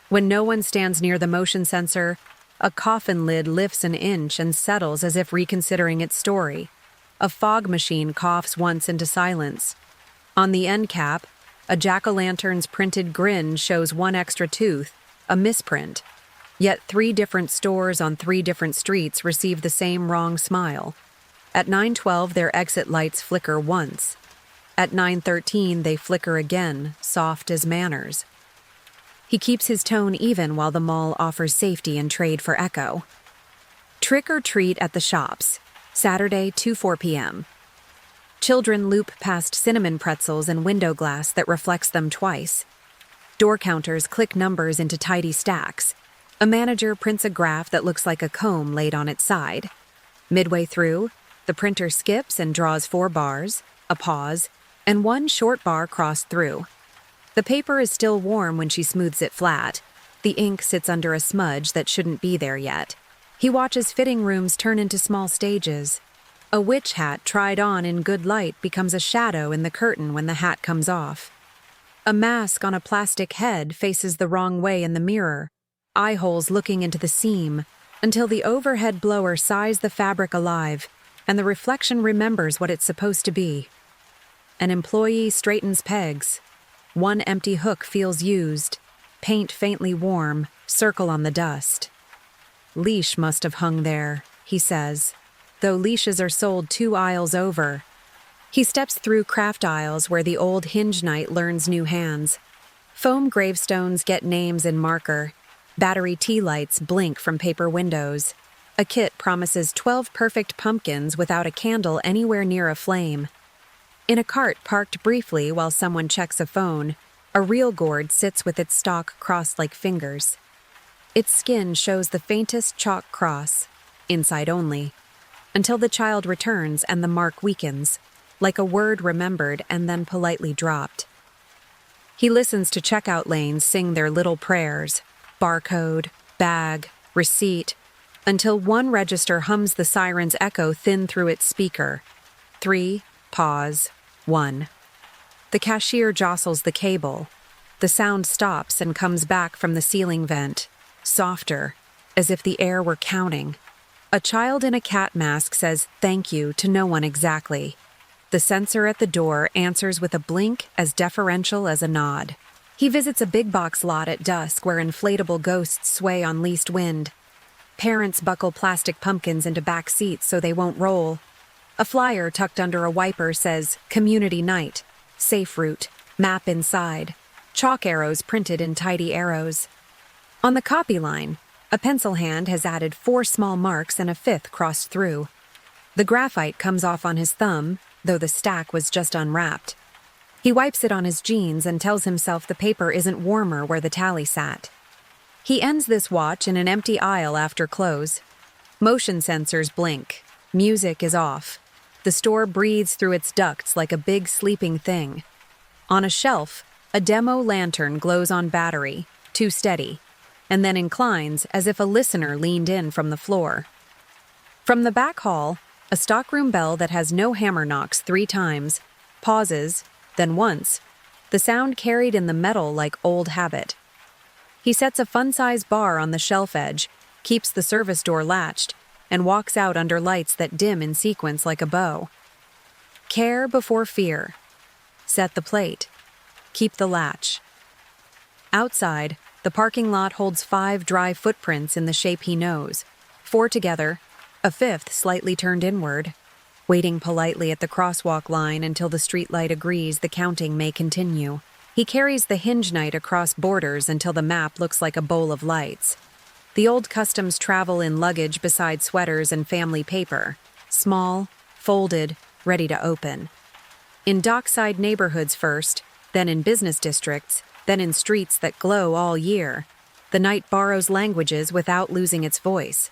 Speaker 1: When no one stands near the motion sensor, a coffin lid lifts an inch and settles as if reconsidering its story. A fog machine coughs once into silence. On the end cap, a jack-o'-lantern's printed grin shows one extra tooth, a misprint. Yet 3 different stores on 3 different streets receive the same wrong smile. At 9:12, their exit lights flicker once. At 9:13, they flicker again, soft as manners. He keeps his tone even while the mall offers safety and trade for echo. Trick or treat at the shops. Saturday, 2:04 p.m. Children loop past cinnamon pretzels and window glass that reflects them twice. Door counters click numbers into tidy stacks. A manager prints a graph that looks like a comb laid on its side. Midway through, the printer skips and draws 4 bars, a pause, and 1 short bar crossed through. The paper is still warm when she smooths it flat. The ink sits under a smudge that shouldn't be there yet. He watches fitting rooms turn into small stages. A witch hat tried on in good light becomes a shadow in the curtain when the hat comes off. A mask on a plastic head faces the wrong way in the mirror, eye holes looking into the seam, until the overhead blower sighs the fabric alive, and the reflection remembers what it's supposed to be. An employee straightens pegs. 1 empty hook feels used, paint faintly warm, circle on the dust. Leash must have hung there, he says, though leashes are sold 2 aisles over. He steps through craft aisles where the old hinge knight learns new hands. Foam gravestones get names in marker. Battery tea lights blink from paper windows. A kit promises 12 perfect pumpkins without a candle anywhere near a flame. In a cart parked briefly while someone checks a phone, a real gourd sits with its stalk crossed like fingers. Its skin shows the faintest chalk cross, inside only, until the child returns and the mark weakens, like a word remembered and then politely dropped. He listens to checkout lanes sing their little prayers, barcode, bag, receipt, until one register hums the siren's echo thin through its speaker. 3, pause, 1. The cashier jostles the cable. The sound stops and comes back from the ceiling vent, softer, as if the air were counting. A child in a cat mask says thank you to no one exactly. The sensor at the door answers with a blink as deferential as a nod. He visits a big box lot at dusk where inflatable ghosts sway on least wind. Parents buckle plastic pumpkins into back seats so they won't roll. A flyer tucked under a wiper says, Community Night, Safe Route, Map inside, chalk arrows printed in tidy arrows. On the copy line, a pencil hand has added 4 small marks and a 5th crossed through. The graphite comes off on his thumb, though the stack was just unwrapped. He wipes it on his jeans and tells himself the paper isn't warmer where the tally sat. He ends this watch in an empty aisle after close. Motion sensors blink. Music is off. The store breathes through its ducts like a big sleeping thing. On a shelf, a demo lantern glows on battery, too steady, and then inclines as if a listener leaned in from the floor. From the back hall, a stockroom bell that has no hammer knocks 3 times, pauses, then once, the sound carried in the metal like old habit. He sets a fun-sized bar on the shelf edge, keeps the service door latched, and walks out under lights that dim in sequence like a bow. Care before fear. Set the plate. Keep the latch. Outside, the parking lot holds 5 dry footprints in the shape he knows, 4 together, a 5th slightly turned inward, waiting politely at the crosswalk line until the streetlight agrees the counting may continue. He carries the hinge knight across borders until the map looks like a bowl of lights. The old customs travel in luggage beside sweaters and family paper, small, folded, ready to open. In dockside neighborhoods first, then in business districts, then in streets that glow all year, the knight borrows languages without losing its voice.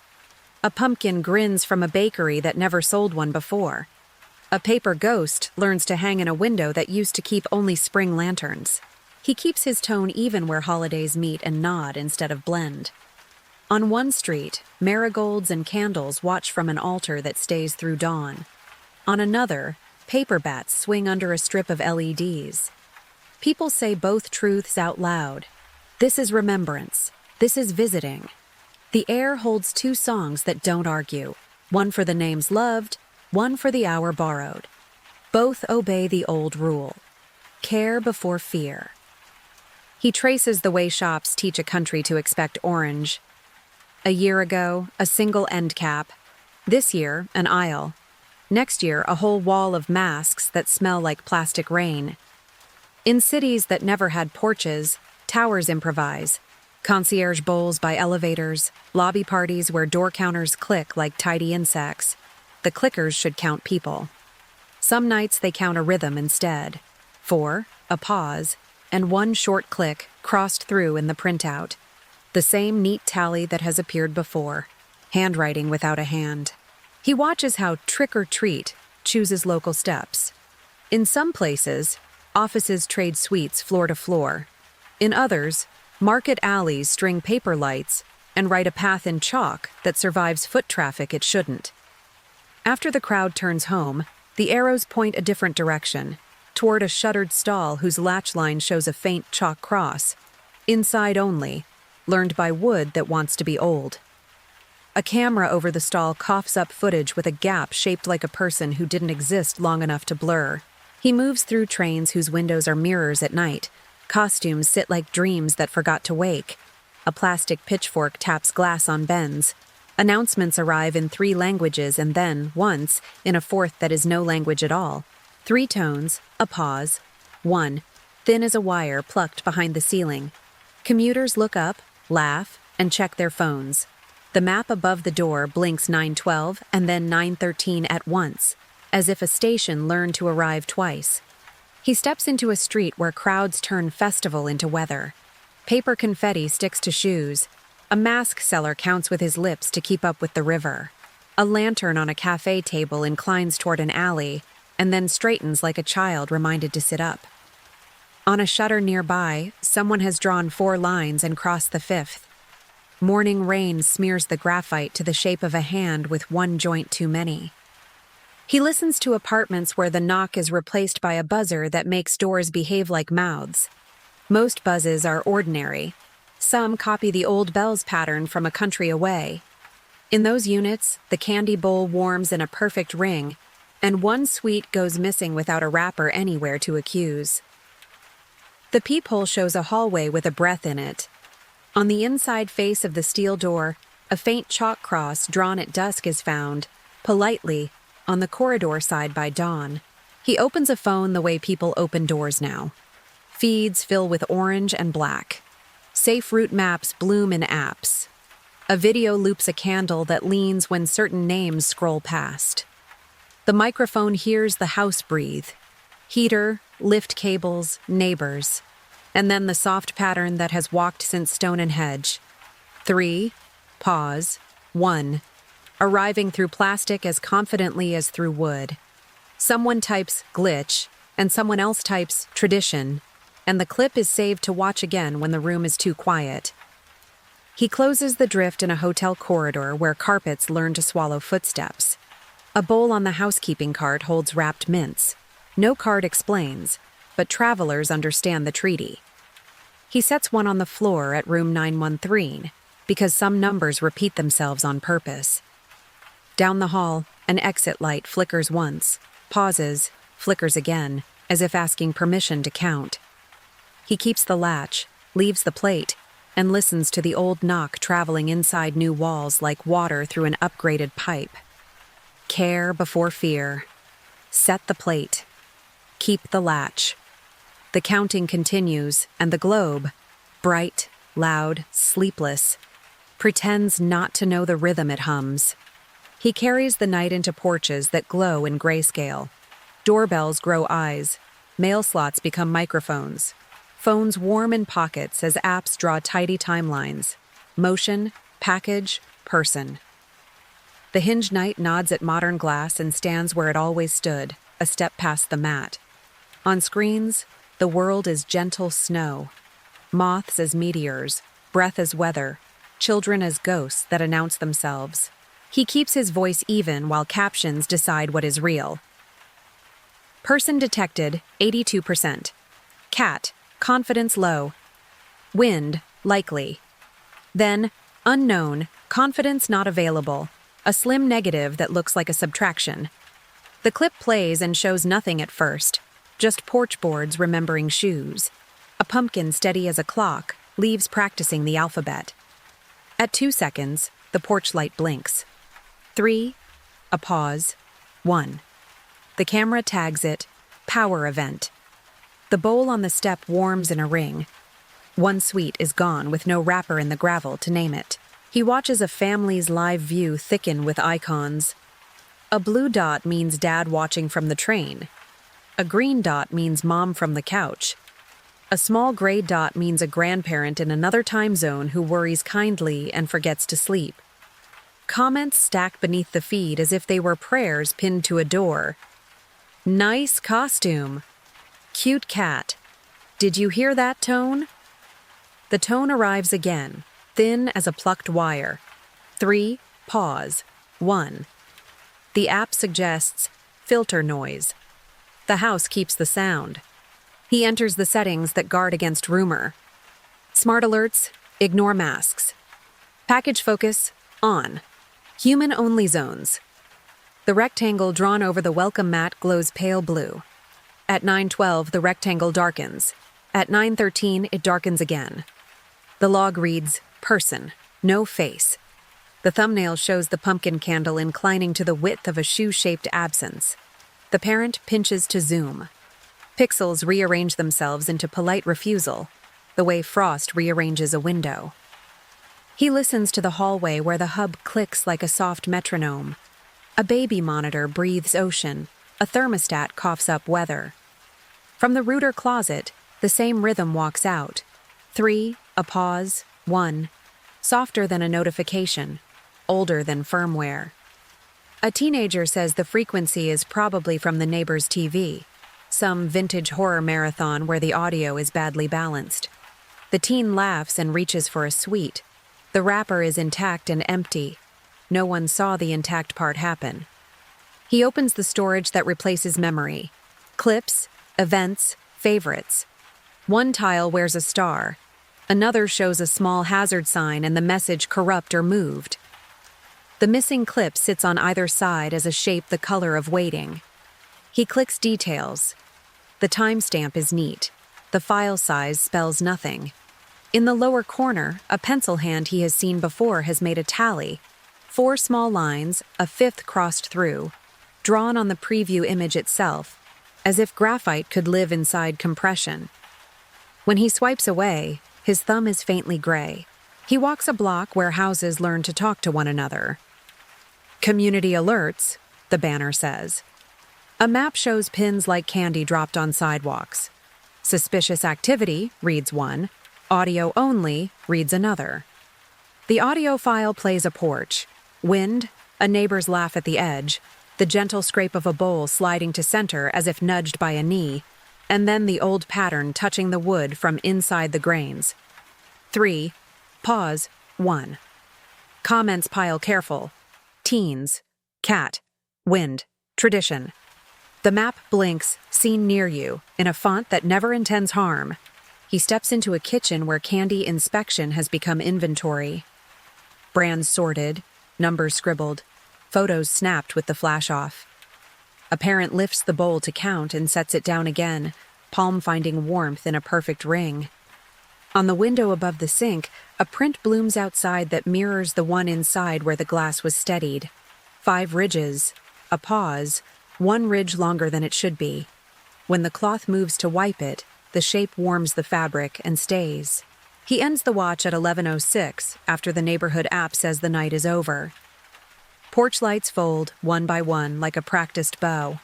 Speaker 1: A pumpkin grins from a bakery that never sold one before. A paper ghost learns to hang in a window that used to keep only spring lanterns. He keeps his tone even where holidays meet and nod instead of blend. On one street, marigolds and candles watch from an altar that stays through dawn. On another, paper bats swing under a strip of LEDs. People say both truths out loud. This is remembrance. This is visiting. The air holds 2 songs that don't argue, one for the names loved, one for the hour borrowed. Both obey the old rule. Care before fear. He traces the way shops teach a country to expect orange. A year ago, a single end cap. This year, an aisle. Next year, a whole wall of masks that smell like plastic rain. In cities that never had porches, towers improvise. Concierge bowls by elevators, lobby parties where door counters click like tidy insects. The clickers should count people. Some nights they count a rhythm instead. 4, a pause, and 1 short click crossed through in the printout. The same neat tally that has appeared before. Handwriting without a hand. He watches how Trick or Treat chooses local steps. In some places, offices trade sweets floor to floor. In others, market alleys string paper lights and write a path in chalk that survives foot traffic it shouldn't. After the crowd turns home, the arrows point a different direction, toward a shuttered stall whose latch line shows a faint chalk cross. Inside only, learned by wood that wants to be old. A camera over the stall coughs up footage with a gap shaped like a person who didn't exist long enough to blur. He moves through trains whose windows are mirrors at night. Costumes sit like dreams that forgot to wake. A plastic pitchfork taps glass on bends. Announcements arrive in 3 languages and then, once, in a 4th that is no language at all. 3 tones, a pause. 1, thin as a wire plucked behind the ceiling. Commuters look up, laugh, and check their phones. The map above the door blinks 9:12 and then 9:13 at once, as if a station learned to arrive twice. He steps into a street where crowds turn festival into weather. Paper confetti sticks to shoes. A mask seller counts with his lips to keep up with the river. A lantern on a cafe table inclines toward an alley, and then straightens like a child reminded to sit up. On a shutter nearby, someone has drawn 4 lines and crossed the 5th. Morning rain smears the graphite to the shape of a hand with 1 joint too many. He listens to apartments where the knock is replaced by a buzzer that makes doors behave like mouths. Most buzzes are ordinary. Some copy the old bells pattern from a country away. In those units, the candy bowl warms in a perfect ring, and 1 sweet goes missing without a wrapper anywhere to accuse. The peephole shows a hallway with a breath in it. On the inside face of the steel door, a faint chalk cross drawn at dusk is found, politely, on the corridor side by dawn. He opens a phone the way people open doors now. Feeds fill with orange and black. Safe route maps bloom in apps. A video loops a candle that leans when certain names scroll past. The microphone hears the house breathe. Heater, lift cables, neighbors. And then the soft pattern that has walked since stone and hedge. 3, pause, 1. Arriving through plastic as confidently as through wood. Someone types glitch, and someone else types tradition, and the clip is saved to watch again when the room is too quiet. He closes the drift in a hotel corridor where carpets learn to swallow footsteps. A bowl on the housekeeping cart holds wrapped mints. No card explains, but travelers understand the treaty. He sets one on the floor at room 913, because some numbers repeat themselves on purpose. Down the hall, an exit light flickers once, pauses, flickers again, as if asking permission to count. He keeps the latch, leaves the plate, and listens to the old knock traveling inside new walls like water through an upgraded pipe. Care before fear. Set the plate. Keep the latch. The counting continues, and the globe, bright, loud, sleepless, pretends not to know the rhythm it hums. He carries the night into porches that glow in grayscale. Doorbells grow eyes. Mail slots become microphones. Phones warm in pockets as apps draw tidy timelines. Motion, package, person. The hinged knight nods at modern glass and stands where it always stood, a step past the mat. On screens, the world is gentle snow. Moths as meteors, breath as weather, children as ghosts that announce themselves. He keeps his voice even while captions decide what is real. Person detected, 82%. Cat, confidence low. Wind, likely. Then, unknown, confidence not available. A slim negative that looks like a subtraction. The clip plays and shows nothing at first. Just porch boards remembering shoes. A pumpkin steady as a clock, leaves practicing the alphabet. At 2 seconds, the porch light blinks. 3, a pause, 1. The camera tags it, power event. The bowl on the step warms in a ring. One sweet is gone with no wrapper in the gravel to name it. He watches a family's live view thicken with icons. A blue dot means dad watching from the train. A green dot means mom from the couch. A small gray dot means a grandparent in another time zone who worries kindly and forgets to sleep. Comments stack beneath the feed as if they were prayers pinned to a door. Nice costume. Cute cat. Did you hear that tone? The tone arrives again, thin as a plucked wire. 3, pause, 1. The app suggests filter noise. The house keeps the sound. He enters the settings that guard against rumor. Smart alerts, ignore masks. Package focus, on. Human-only zones. The rectangle drawn over the welcome mat glows pale blue. At 9:12, the rectangle darkens. At 9:13, it darkens again. The log reads, person, no face. The thumbnail shows the pumpkin candle inclining to the width of a shoe-shaped absence. The parent pinches to zoom. Pixels rearrange themselves into polite refusal, the way frost rearranges a window. He listens to the hallway where the hub clicks like a soft metronome. A baby monitor breathes ocean. A thermostat coughs up weather. From the router closet, the same rhythm walks out. 3, a pause, 1. Softer than a notification. Older than firmware. A teenager says the frequency is probably from the neighbor's TV. Some vintage horror marathon where the audio is badly balanced. The teen laughs and reaches for a sweet. The wrapper is intact and empty. No one saw the intact part happen. He opens the storage that replaces memory. Clips, events, favorites. One tile wears a star. Another shows a small hazard sign and the message corrupt or moved. The missing clip sits on either side as a shape the color of waiting. He clicks details. The timestamp is neat. The file size spells nothing. In the lower corner, a pencil hand he has seen before has made a tally. 4 small lines, a 5th crossed through, drawn on the preview image itself, as if graphite could live inside compression. When he swipes away, his thumb is faintly gray. He walks a block where houses learn to talk to one another. Community alerts, the banner says. A map shows pins like candy dropped on sidewalks. Suspicious activity, reads one. Audio only, reads another. The audio file plays a porch. Wind, a neighbor's laugh at the edge, the gentle scrape of a bowl sliding to center as if nudged by a knee, and then the old pattern touching the wood from inside the grains. 3, pause, 1. Comments pile careful. Teens. Cat. Wind. Tradition. The map blinks, seen near you, in a font that never intends harm. He steps into a kitchen where candy inspection has become inventory. Brands sorted, numbers scribbled, photos snapped with the flash off. A parent lifts the bowl to count and sets it down again, palm finding warmth in a perfect ring. On the window above the sink, a print blooms outside that mirrors the one inside where the glass was steadied. 5 ridges, a pause, one ridge longer than it should be. When the cloth moves to wipe it, the shape warms the fabric and stays. He ends the watch at 11:06 after the neighborhood app says the night is over. Porch lights fold, one by one, like a practiced bow.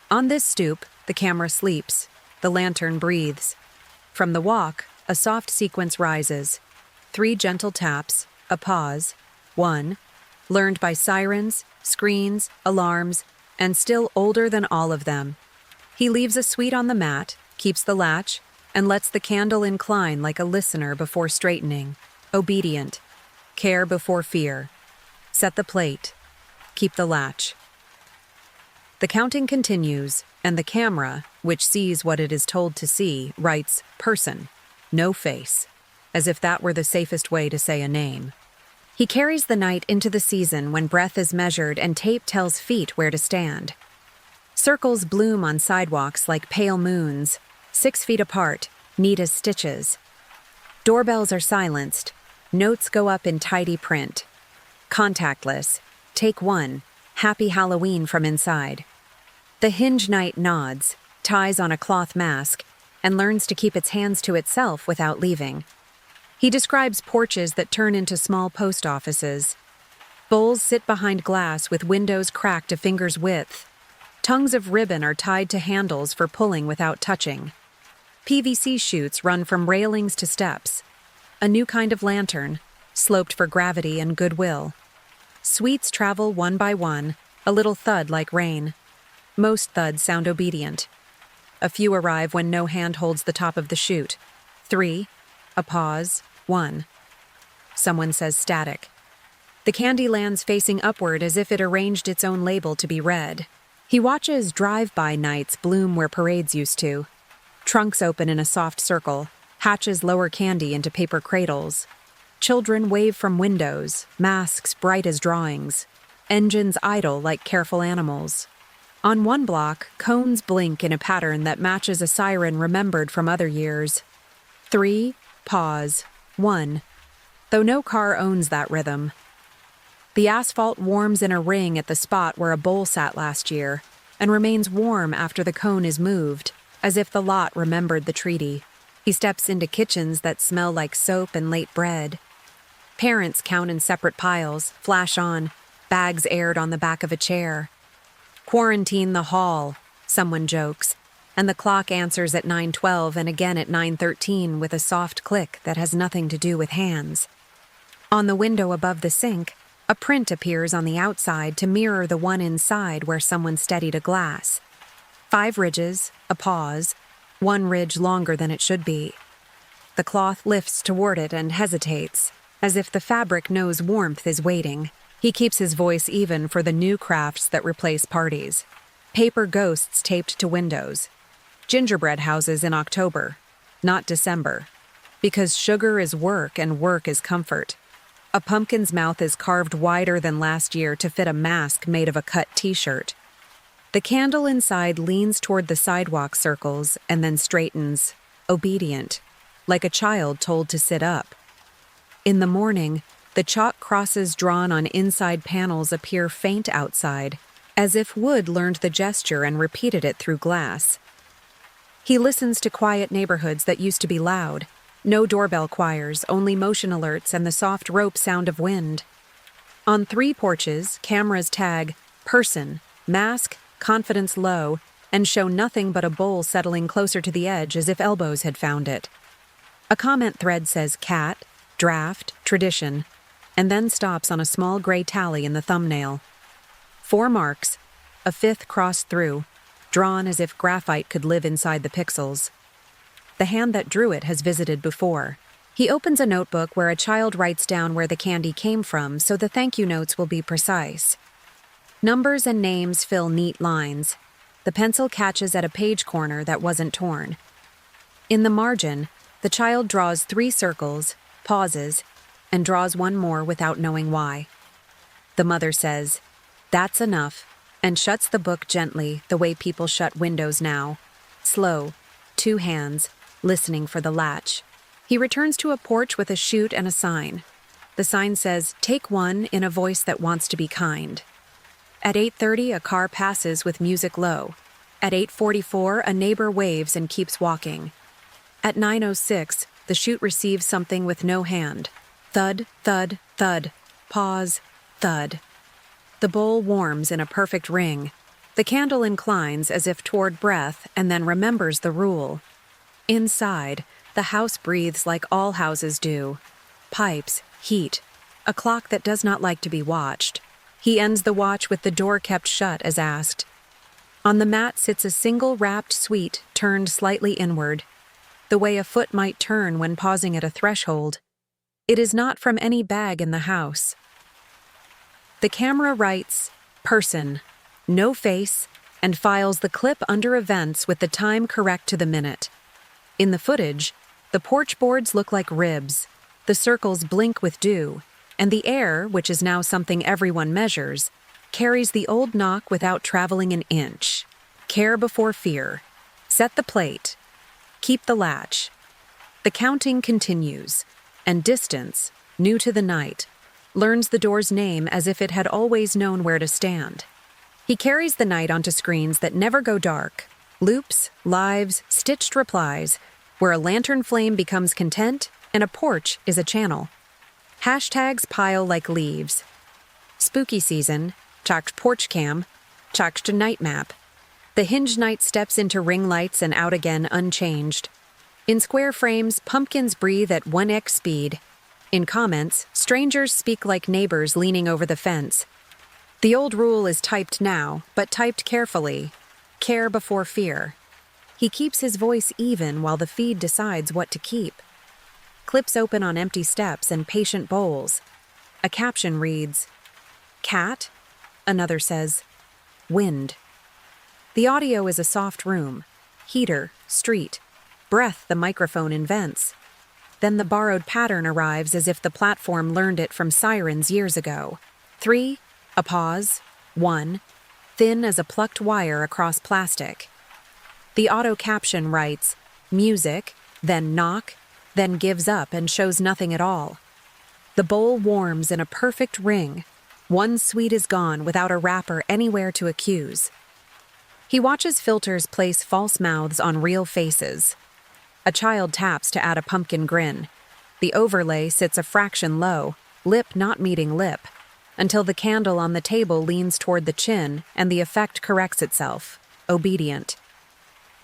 Speaker 1: On this stoop, the camera sleeps. The lantern breathes. From the walk, a soft sequence rises. 3 gentle taps, a pause. 1. Learned by sirens, screens, alarms, and still older than all of them. He leaves a sweet on the mat, keeps the latch, and lets the candle incline like a listener before straightening. Obedient. Care before fear. Set the plate. Keep the latch. The counting continues, and the camera, which sees what it is told to see, writes person, no face, as if that were the safest way to say a name. He carries the night into the season when breath is measured and tape tells feet where to stand. Circles bloom on sidewalks like pale moons, 6 feet apart, neat as stitches. Doorbells are silenced. Notes go up in tidy print. Contactless. Take 1. Happy Halloween from inside. The hinge knight nods, ties on a cloth mask, and learns to keep its hands to itself without leaving. He describes porches that turn into small post offices. Bowls sit behind glass with windows cracked a finger's width. Tongues of ribbon are tied to handles for pulling without touching. PVC chutes run from railings to steps. A new kind of lantern, sloped for gravity and goodwill. Sweets travel one by one, a little thud like rain. Most thuds sound obedient. A few arrive when no hand holds the top of the chute. 3. A pause. 1. Someone says static. The candy lands facing upward as if it arranged its own label to be read. He watches drive-by nights bloom where parades used to. Trunks open in a soft circle, hatches lower candy into paper cradles. Children wave from windows, masks bright as drawings. Engines idle like careful animals. On one block, cones blink in a pattern that matches a siren remembered from other years. 3. Pause. 1. Though no car owns that rhythm. The asphalt warms in a ring at the spot where a bowl sat last year, and remains warm after the cone is moved, as if the lot remembered the treaty. He steps into kitchens that smell like soap and late bread. Parents count in separate piles, flash on, bags aired on the back of a chair. Quarantine the hall, someone jokes, and the clock answers at 9:12 and again at 9:13 with a soft click that has nothing to do with hands. On the window above the sink, a print appears on the outside to mirror the one inside where someone steadied a glass. 5 ridges, a pause, 1 ridge longer than it should be. The cloth lifts toward it and hesitates, as if the fabric knows warmth is waiting. He keeps his voice even for the new crafts that replace parties. Paper ghosts taped to windows. Gingerbread houses in October, not December. Because sugar is work and work is comfort. A pumpkin's mouth is carved wider than last year to fit a mask made of a cut t-shirt. The candle inside leans toward the sidewalk circles and then straightens, obedient, like a child told to sit up. In the morning, the chalk crosses drawn on inside panels appear faint outside, as if wood learned the gesture and repeated it through glass. He listens to quiet neighborhoods that used to be loud. No doorbell choirs, only motion alerts and the soft rope sound of wind. On 3 porches, cameras tag person, mask, confidence low, and show nothing but a bowl settling closer to the edge as if elbows had found it. A comment thread says cat, draft, tradition, and then stops on a small gray tally in the thumbnail. 4 marks, a 5th crossed through, drawn as if graphite could live inside the pixels. The hand that drew it has visited before. He opens a notebook where a child writes down where the candy came from so the thank you notes will be precise. Numbers and names fill neat lines. The pencil catches at a page corner that wasn't torn. In the margin, the child draws 3 circles, pauses, and draws one more without knowing why. The mother says, "That's enough," and shuts the book gently, the way people shut windows now. Slow, 2 hands, listening for the latch. He returns to a porch with a chute and a sign. The sign says, "Take one," in a voice that wants to be kind. At 8:30, a car passes with music low. At 8:44, a neighbor waves and keeps walking. At 9:06, the chute receives something with no hand. Thud, thud, thud. Pause, thud. The bowl warms in a perfect ring. The candle inclines as if toward breath and then remembers the rule. Inside, the house breathes like all houses do. Pipes, heat, a clock that does not like to be watched. He ends the watch with the door kept shut as asked. On the mat sits a single wrapped sweet turned slightly inward, the way a foot might turn when pausing at a threshold. It is not from any bag in the house. The camera writes, "Person," no face, and files the clip under events with the time correct to the minute. In the footage, the porch boards look like ribs, the circles blink with dew, and the air, which is now something everyone measures, carries the old knock without traveling an inch. Care before fear. Set the plate. Keep the latch. The counting continues, and distance, new to the night, learns the door's name as if it had always known where to stand. He carries the night onto screens that never go dark, loops, lives, stitched replies, where a lantern flame becomes content and a porch is a channel. Hashtags pile like leaves. Spooky season, chacht porch cam, chacht night map. The hinge night steps into ring lights and out again unchanged. In square frames, pumpkins breathe at 1x speed. In comments, strangers speak like neighbors leaning over the fence. The old rule is typed now, but typed carefully. Care before fear. He keeps his voice even while the feed decides what to keep. Clips open on empty steps and patient bowls. A caption reads, "Cat?" Another says, "Wind." The audio is a soft room. Heater, street. Breath the microphone invents. Then the borrowed pattern arrives as if the platform learned it from sirens years ago. 3, a pause, 1, thin as a plucked wire across plastic. The auto caption writes, "Music," then knock, then gives up and shows nothing at all. The bowl warms in a perfect ring. One sweet is gone without a wrapper anywhere to accuse. He watches filters place false mouths on real faces. A child taps to add a pumpkin grin. The overlay sits a fraction low, lip not meeting lip, until the candle on the table leans toward the chin and the effect corrects itself, obedient.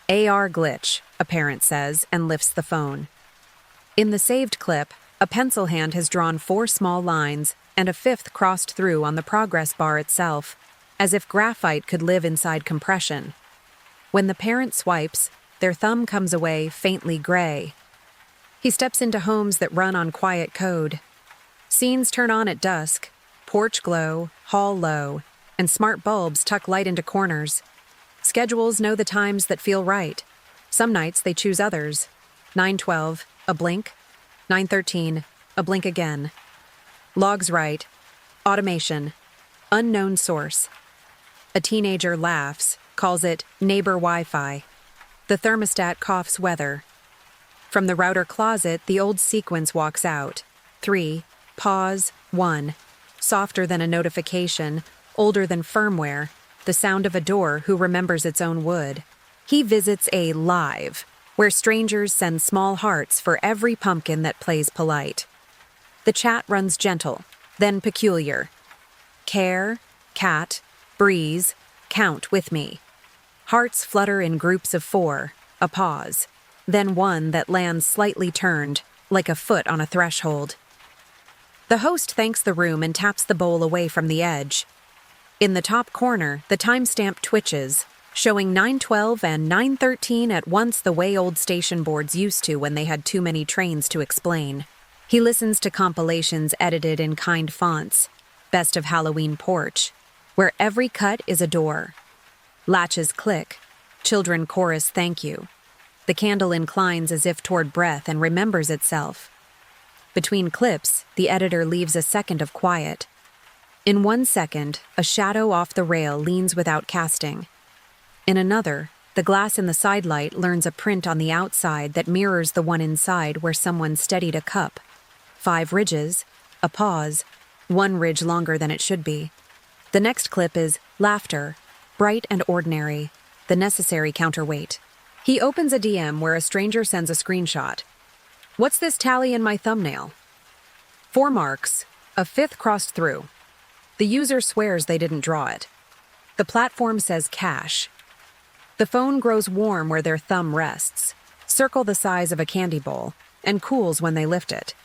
Speaker 1: "AR glitch," a parent says and lifts the phone. In the saved clip, a pencil hand has drawn 4 small lines and a 5th crossed through on the progress bar itself, as if graphite could live inside compression. When the parent swipes, their thumb comes away faintly gray. He steps into homes that run on quiet code. Scenes turn on at dusk, porch glow, hall low, and smart bulbs tuck light into corners. Schedules know the times that feel right. Some nights they choose others. 9:12, a blink. 9:13, a blink again. Logs write, automation, unknown source. A teenager laughs, calls it neighbor Wi-Fi. The thermostat coughs weather. From the router closet, the old sequence walks out. 3, pause, 1. Softer than a notification, older than firmware, the sound of a door who remembers its own wood. He visits a live, where strangers send small hearts for every pumpkin that plays polite. The chat runs gentle, then peculiar. Care, cat, breeze, count with me. Hearts flutter in groups of 4, a pause, then one that lands slightly turned, like a foot on a threshold. The host thanks the room and taps the bowl away from the edge. In the top corner, the timestamp twitches, showing 912 and 913 at once the way old station boards used to when they had too many trains to explain. He listens to compilations edited in kind fonts, Best of Halloween Porch, where every cut is a door. Latches click, children chorus thank you. The candle inclines as if toward breath and remembers itself. Between clips, the editor leaves a second of quiet. In 1 second, a shadow off the rail leans without casting. In another, the glass in the sidelight learns a print on the outside that mirrors the one inside where someone steadied a cup. 5 ridges, a pause, 1 ridge longer than it should be. The next clip is laughter, bright and ordinary, the necessary counterweight. He opens a DM where a stranger sends a screenshot. What's this tally in my thumbnail? 4 marks, a 5th crossed through. The user swears they didn't draw it. The platform says cash. The phone grows warm where their thumb rests, circle the size of a candy bowl, and cools when they lift it.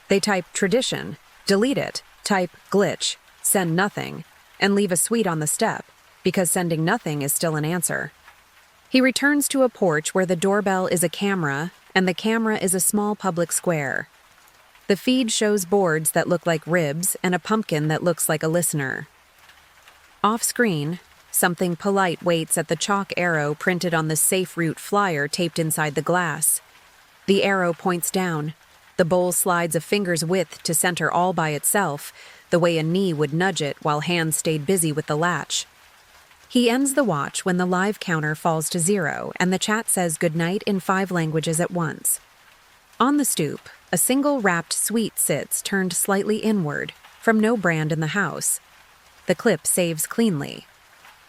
Speaker 1: They type tradition, delete it, type glitch, send nothing, and leave a sweet on the step, because sending nothing is still an answer. He returns to a porch where the doorbell is a camera, and the camera is a small public square. The feed shows boards that look like ribs and a pumpkin that looks like a listener. Off-screen, something polite waits at the chalk arrow printed on the Safe Route flyer taped inside the glass. The arrow points down. The bowl slides a finger's width to center all by itself, the way a knee would nudge it while hands stayed busy with the latch. He ends the watch when the live counter falls to 0 and the chat says goodnight in 5 languages at once. On the stoop, a single wrapped sweet sits turned slightly inward, from no brand in the house. The clip saves cleanly.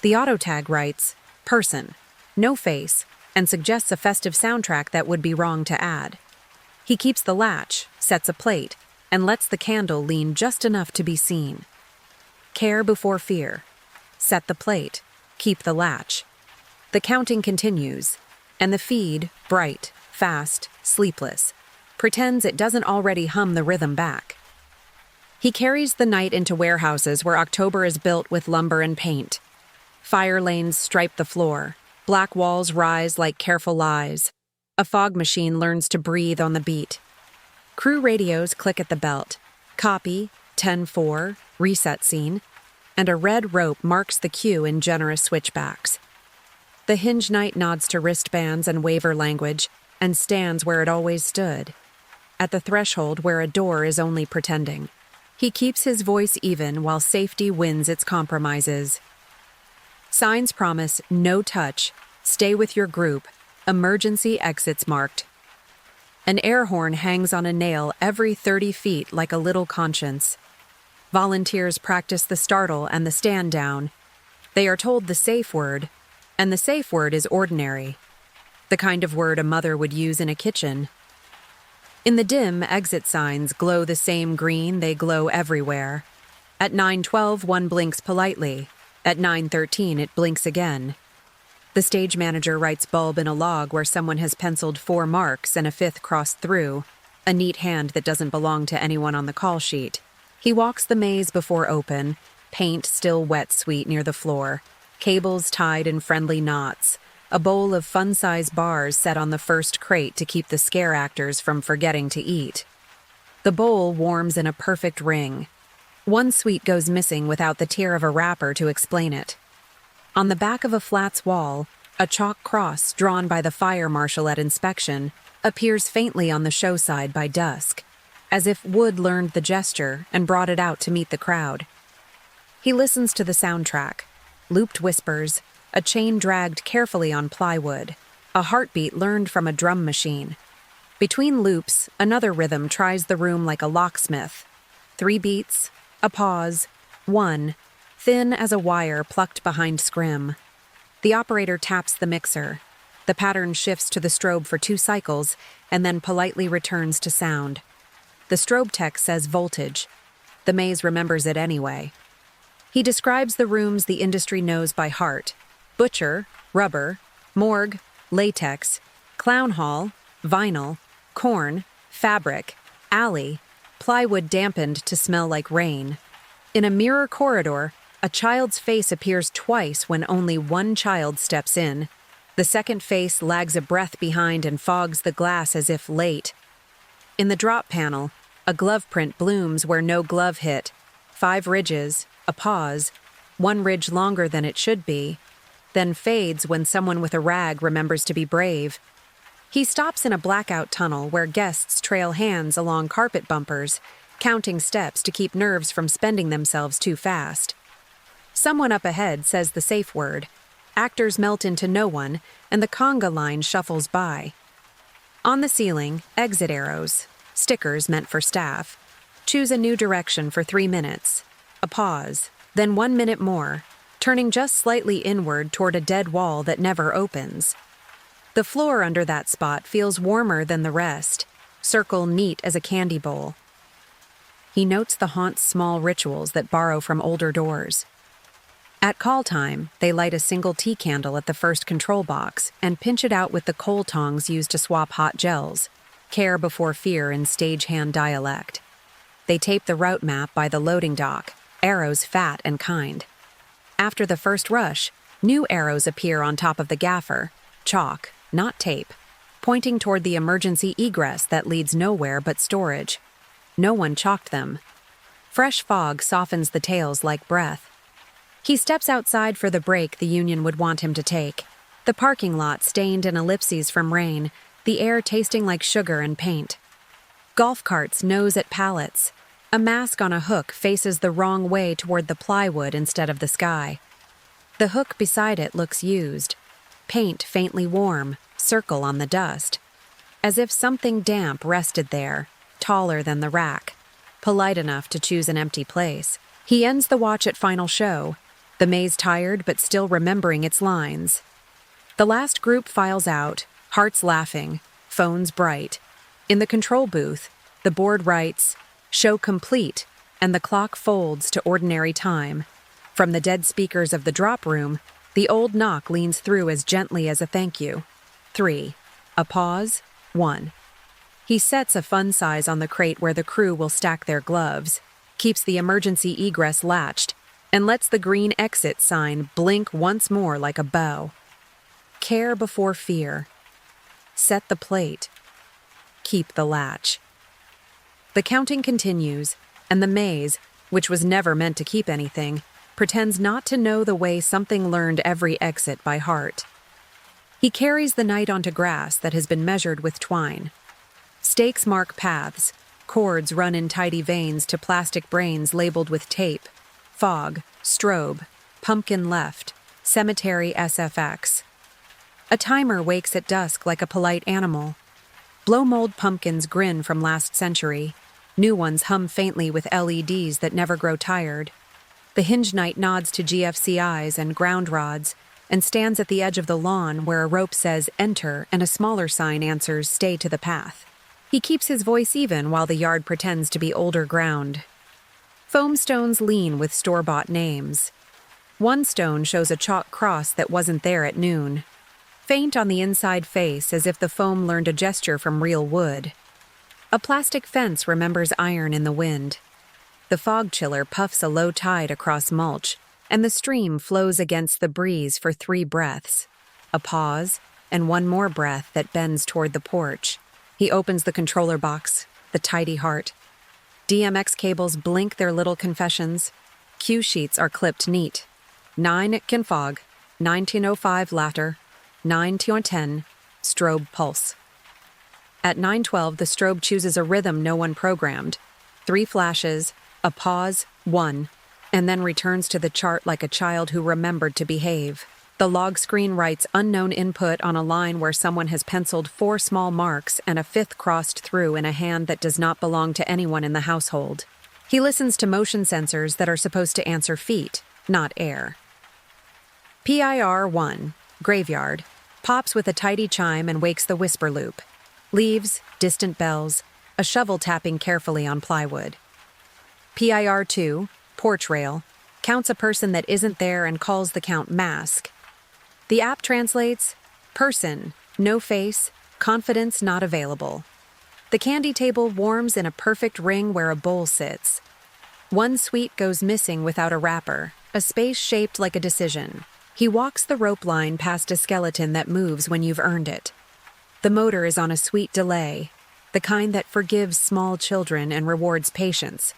Speaker 1: The auto tag writes, person, no face, and suggests a festive soundtrack that would be wrong to add. He keeps the latch, sets a plate, and lets the candle lean just enough to be seen. Care before fear. Set the plate, keep the latch. The counting continues, and the feed, bright, fast, sleepless, pretends it doesn't already hum the rhythm back. He carries the night into warehouses where October is built with lumber and paint. Fire lanes stripe the floor. Black walls rise like careful lies. A fog machine learns to breathe on the beat. Crew radios click at the belt. Copy, 10-4, reset scene, and a red rope marks the cue in generous switchbacks. The hinge knight nods to wristbands and waiver language and stands where it always stood, at the threshold where a door is only pretending. He keeps his voice even while safety wins its compromises. Signs promise no touch, stay with your group, emergency exits marked. An air horn hangs on a nail every 30 feet like a little conscience. Volunteers practice the startle and the stand down. They are told the safe word, and the safe word is ordinary, the kind of word a mother would use in a kitchen. In the dim, exit signs glow the same green they glow everywhere. At 9:12, one blinks politely. At 9:13, it blinks again. The stage manager writes bulb in a log where someone has penciled 4 marks and a 5th crossed through, a neat hand that doesn't belong to anyone on the call sheet. He walks the maze before open, paint still wet sweet near the floor, cables tied in friendly knots, a bowl of fun-size bars set on the first crate to keep the scare actors from forgetting to eat. The bowl warms in a perfect ring. One sweet goes missing without the tear of a wrapper to explain it. On the back of a flat's wall, a chalk cross drawn by the fire marshal at inspection appears faintly on the show side by dusk, as if Wood learned the gesture and brought it out to meet the crowd. He listens to the soundtrack, looped whispers, a chain dragged carefully on plywood, a heartbeat learned from a drum machine. Between loops, another rhythm tries the room like a locksmith. 3 beats, a pause, 1, thin as a wire plucked behind scrim. The operator taps the mixer. The pattern shifts to the strobe for 2 cycles and then politely returns to sound. The strobe tech says voltage. The maze remembers it anyway. He describes the rooms the industry knows by heart: butcher, rubber, morgue, latex, clown hall, vinyl, corn, fabric, alley, plywood dampened to smell like rain. In a mirror corridor, a child's face appears twice when only one child steps in. The second face lags a breath behind and fogs the glass as if late. In the drop panel, a glove print blooms where no glove hit. 5 ridges, a pause, one ridge longer than it should be, then fades when someone with a rag remembers to be brave. He stops in a blackout tunnel where guests trail hands along carpet bumpers, counting steps to keep nerves from spending themselves too fast. Someone up ahead says the safe word. Actors melt into no one, and the conga line shuffles by. On the ceiling, exit arrows, stickers meant for staff. Choose a new direction for 3 minutes. A pause, then 1 minute more, turning just slightly inward toward a dead wall that never opens. The floor under that spot feels warmer than the rest, circle neat as a candy bowl. He notes the haunt's small rituals that borrow from older doors. At call time, they light a single tea candle at the first control box and pinch it out with the coal tongs used to swap hot gels, care before fear in stagehand dialect. They tape the route map by the loading dock, arrows fat and kind. After the first rush, new arrows appear on top of the gaffer, chalk, not tape, pointing toward the emergency egress that leads nowhere but storage. No one chalked them. Fresh fog softens the tails like breath. He steps outside for the break the union would want him to take. The parking lot stained in ellipses from rain, the air tasting like sugar and paint. Golf carts nose at pallets. A mask on a hook faces the wrong way toward the plywood instead of the sky. The hook beside it looks used. Paint faintly warm, circle on the dust. As if something damp rested there, taller than the rack. Polite enough to choose an empty place. He ends the watch at final show, the maze tired but still remembering its lines. The last group files out, hearts laughing, phones bright. In the control booth, the board writes, "Show complete," and the clock folds to ordinary time. From the dead speakers of the drop room, the old knock leans through as gently as a thank you. 3. A pause. 1. He sets a fun size on the crate where the crew will stack their gloves, keeps the emergency egress latched, and lets the green exit sign blink once more like a bow. Care before fear. Set the plate. Keep the latch. The counting continues, and the maze, which was never meant to keep anything, pretends not to know the way something learned every exit by heart. He carries the night onto grass that has been measured with twine. Stakes mark paths, cords run in tidy veins to plastic brains labeled with tape. Fog, strobe, pumpkin left, cemetery SFX. A timer wakes at dusk like a polite animal. Blow mold pumpkins grin from last century. New ones hum faintly with LEDs that never grow tired. The hinge knight nods to GFCIs and ground rods and stands at the edge of the lawn where a rope says enter and a smaller sign answers stay to the path. He keeps his voice even while the yard pretends to be older ground. Foam stones lean with store-bought names. One stone shows a chalk cross that wasn't there at noon. Faint on the inside face as if the foam learned a gesture from real wood. A plastic fence remembers iron in the wind. The fog chiller puffs a low tide across mulch, and the stream flows against the breeze for 3 breaths. A pause, and 1 more breath that bends toward the porch. He opens the controller box, the tidy heart. DMX cables blink their little confessions. Cue sheets are clipped neat. 9 can fog, 1905 laughter, 9 to 10, strobe pulse. At 9:12, the strobe chooses a rhythm no one programmed. 3 flashes, a pause, 1, and then returns to the chart like a child who remembered to behave. The log screen writes unknown input on a line where someone has penciled 4 small marks and a 5th crossed through in a hand that does not belong to anyone in the household. He listens to motion sensors that are supposed to answer feet, not air. PIR 1, graveyard, pops with a tidy chime and wakes the whisper loop. Leaves, distant bells, a shovel tapping carefully on plywood. PIR 2, porch rail, counts a person that isn't there and calls the count mask. The app translates, person, no face, confidence not available. The candy table warms in a perfect ring where a bowl sits. 1 sweet goes missing without a wrapper. A space shaped like a decision. He walks the rope line past a skeleton that moves when you've earned it. The motor is on a sweet delay, the kind that forgives small children and rewards patience.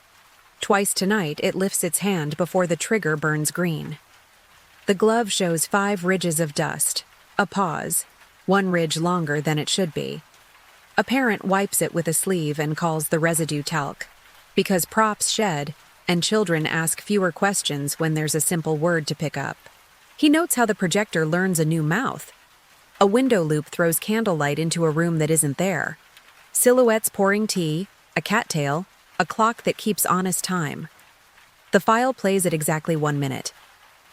Speaker 1: Twice tonight, it lifts its hand before the trigger burns green. The glove shows 5 ridges of dust, a pause, one ridge longer than it should be. A parent wipes it with a sleeve and calls the residue talc, because props shed and children ask fewer questions when there's a simple word to pick up. He notes how the projector learns a new mouth. A window loop throws candlelight into a room that isn't there. Silhouettes pouring tea, a cattail, a clock that keeps honest time. The file plays at exactly 1 minute.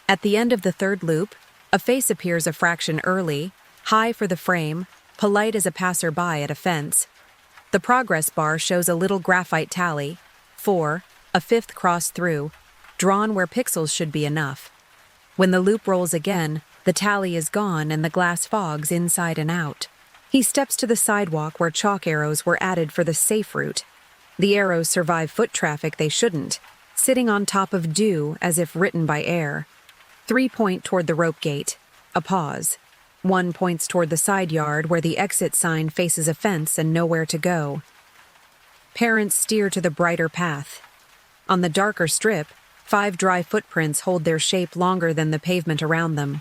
Speaker 1: At the end of the 3rd loop, a face appears a fraction early, high for the frame, polite as a passerby at a fence. The progress bar shows a little graphite tally, 4, a 5th cross through, drawn where pixels should be enough. When the loop rolls again, the tally is gone and the glass fogs inside and out. He steps to the sidewalk where chalk arrows were added for the safe route. The arrows survive foot traffic they shouldn't, sitting on top of dew as if written by air. 3 point toward the rope gate, a pause. 1 points toward the side yard where the exit sign faces a fence and nowhere to go. Parents steer to the brighter path. On the darker strip, 5 dry footprints hold their shape longer than the pavement around them.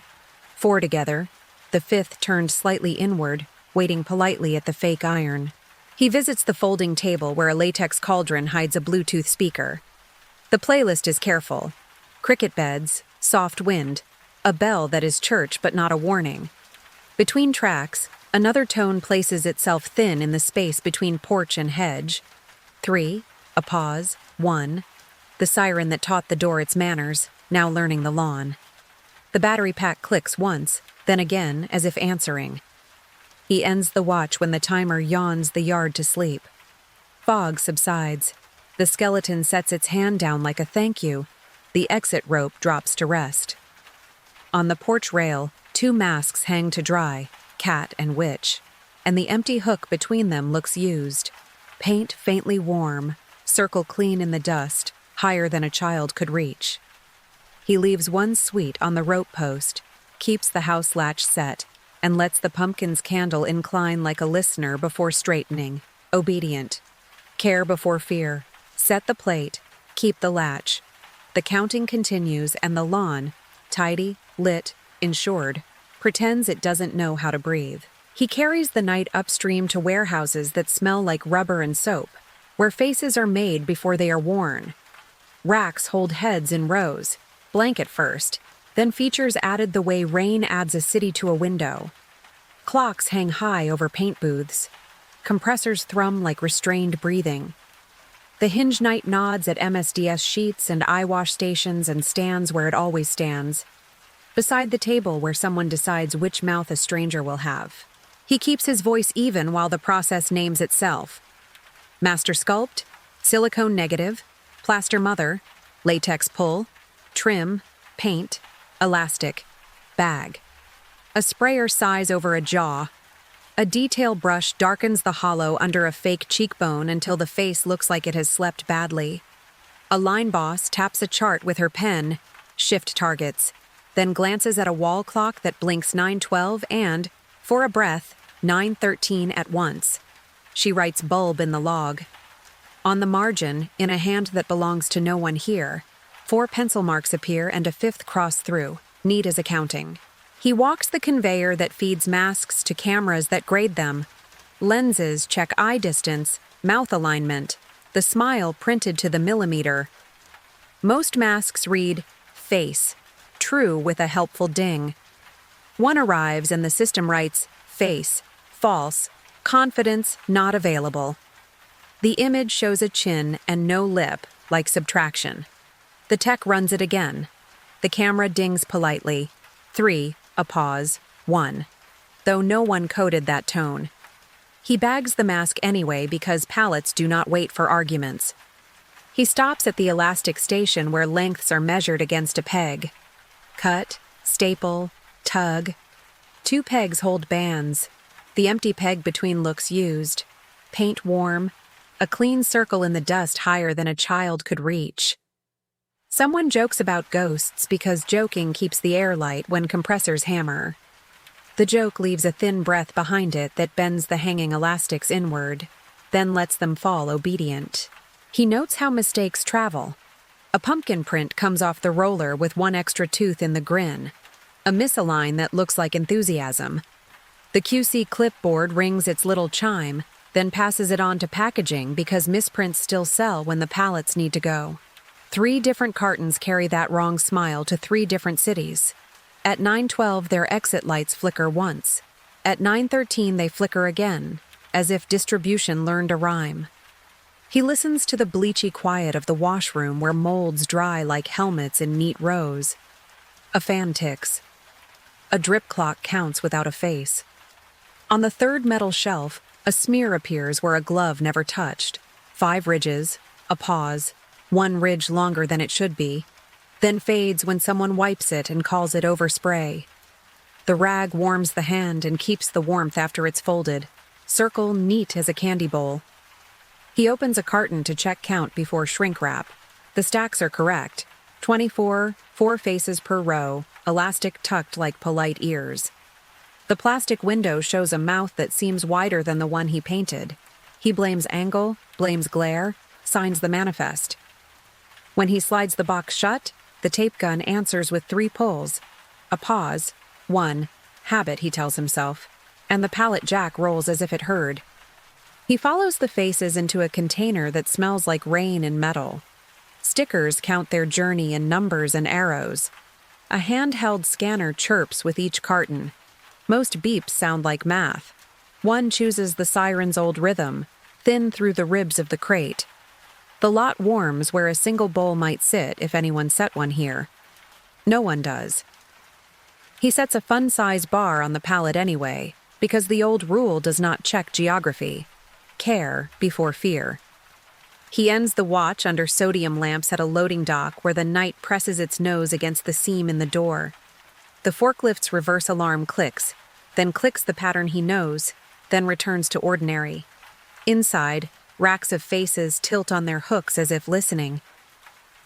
Speaker 1: 4 together, the 5th turned slightly inward, waiting politely at the fake iron. He visits the folding table where a latex cauldron hides a Bluetooth speaker. The playlist is careful. Cricket beds, soft wind, a bell that is church but not a warning. Between tracks, another tone places itself thin in the space between porch and hedge. 3, a pause, 1, the siren that taught the door its manners, now learning the lawn. The battery pack clicks once, then again, as if answering. He ends the watch when the timer yawns the yard to sleep. Fog subsides. The skeleton sets its hand down like a thank you. The exit rope drops to rest. On the porch rail, 2 masks hang to dry, cat and witch, and the empty hook between them looks used. Paint faintly warm, circle clean in the dust, higher than a child could reach. He leaves 1 sweet on the rope post, keeps the house latch set, and lets the pumpkin's candle incline like a listener before straightening, obedient. Care before fear. Set the plate, keep the latch. The counting continues and the lawn, tidy, lit, insured, pretends it doesn't know how to breathe. He carries the night upstream to warehouses that smell like rubber and soap, where faces are made before they are worn. Racks hold heads in rows, blanket first, then features added the way rain adds a city to a window. Clocks hang high over paint booths. Compressors thrum like restrained breathing. The hinge night nods at MSDS sheets and eyewash stations and stands where it always stands, beside the table where someone decides which mouth a stranger will have. He keeps his voice even while the process names itself. Master sculpt, silicone negative, plaster mother, latex pull, trim, paint, elastic, bag. A sprayer sighs over a jaw. A detail brush darkens the hollow under a fake cheekbone until the face looks like it has slept badly. A line boss taps a chart with her pen, shift targets, then glances at a wall clock that blinks 9:12 and, for a breath, 9:13 at once. She writes bulb in the log. On the margin, in a hand that belongs to no one here, 4 pencil marks appear and a 5th cross through, neat as accounting. He walks the conveyor that feeds masks to cameras that grade them. Lenses check eye distance, mouth alignment, the smile printed to the millimeter. Most masks read, face, true with a helpful ding. One arrives and the system writes, face, false, confidence not available. The image shows a chin and no lip, like subtraction. The tech runs it again. The camera dings politely. 3, a pause, 1. Though no one coded that tone. He bags the mask anyway because pallets do not wait for arguments. He stops at the elastic station where lengths are measured against a peg. Cut, staple, tug. 2 pegs hold bands. The empty peg between looks used. Paint warm. A clean circle in the dust higher than a child could reach. Someone jokes about ghosts because joking keeps the air light when compressors hammer. The joke leaves a thin breath behind it that bends the hanging elastics inward, then lets them fall obedient. He notes how mistakes travel. A pumpkin print comes off the roller with one extra tooth in the grin, a misalign that looks like enthusiasm. The QC clipboard rings its little chime, then passes it on to packaging because misprints still sell when the pallets need to go. 3 different cartons carry that wrong smile to 3 different cities. At 9:12, their exit lights flicker once. At 9:13, they flicker again, as if distribution learned a rhyme. He listens to the bleachy quiet of the washroom where molds dry like helmets in neat rows. A fan ticks. A drip clock counts without a face. On the 3rd metal shelf, a smear appears where a glove never touched. 5 ridges, a pause, 1 ridge longer than it should be, then fades when someone wipes it and calls it overspray. The rag warms the hand and keeps the warmth after it's folded, circle neat as a candy bowl. He opens a carton to check count before shrink wrap. The stacks are correct. 24, 4 faces per row, elastic tucked like polite ears. The plastic window shows a mouth that seems wider than the one he painted. He blames angle, blames glare, signs the manifest. When he slides the box shut, the tape gun answers with 3 pulls. A pause, 1, habit, he tells himself, and the pallet jack rolls as if it heard. He follows the faces into a container that smells like rain and metal. Stickers count their journey in numbers and arrows. A handheld scanner chirps with each carton. Most beeps sound like math. One chooses the siren's old rhythm, thin through the ribs of the crate. The lot warms where a single bowl might sit if anyone set one here. No one does. He sets a fun-size bar on the pallet anyway, because the old rule does not check geography. Care before fear. He ends the watch under sodium lamps at a loading dock where the night presses its nose against the seam in the door. The forklift's reverse alarm clicks, then clicks the pattern he knows, then returns to ordinary. Inside, racks of faces tilt on their hooks as if listening.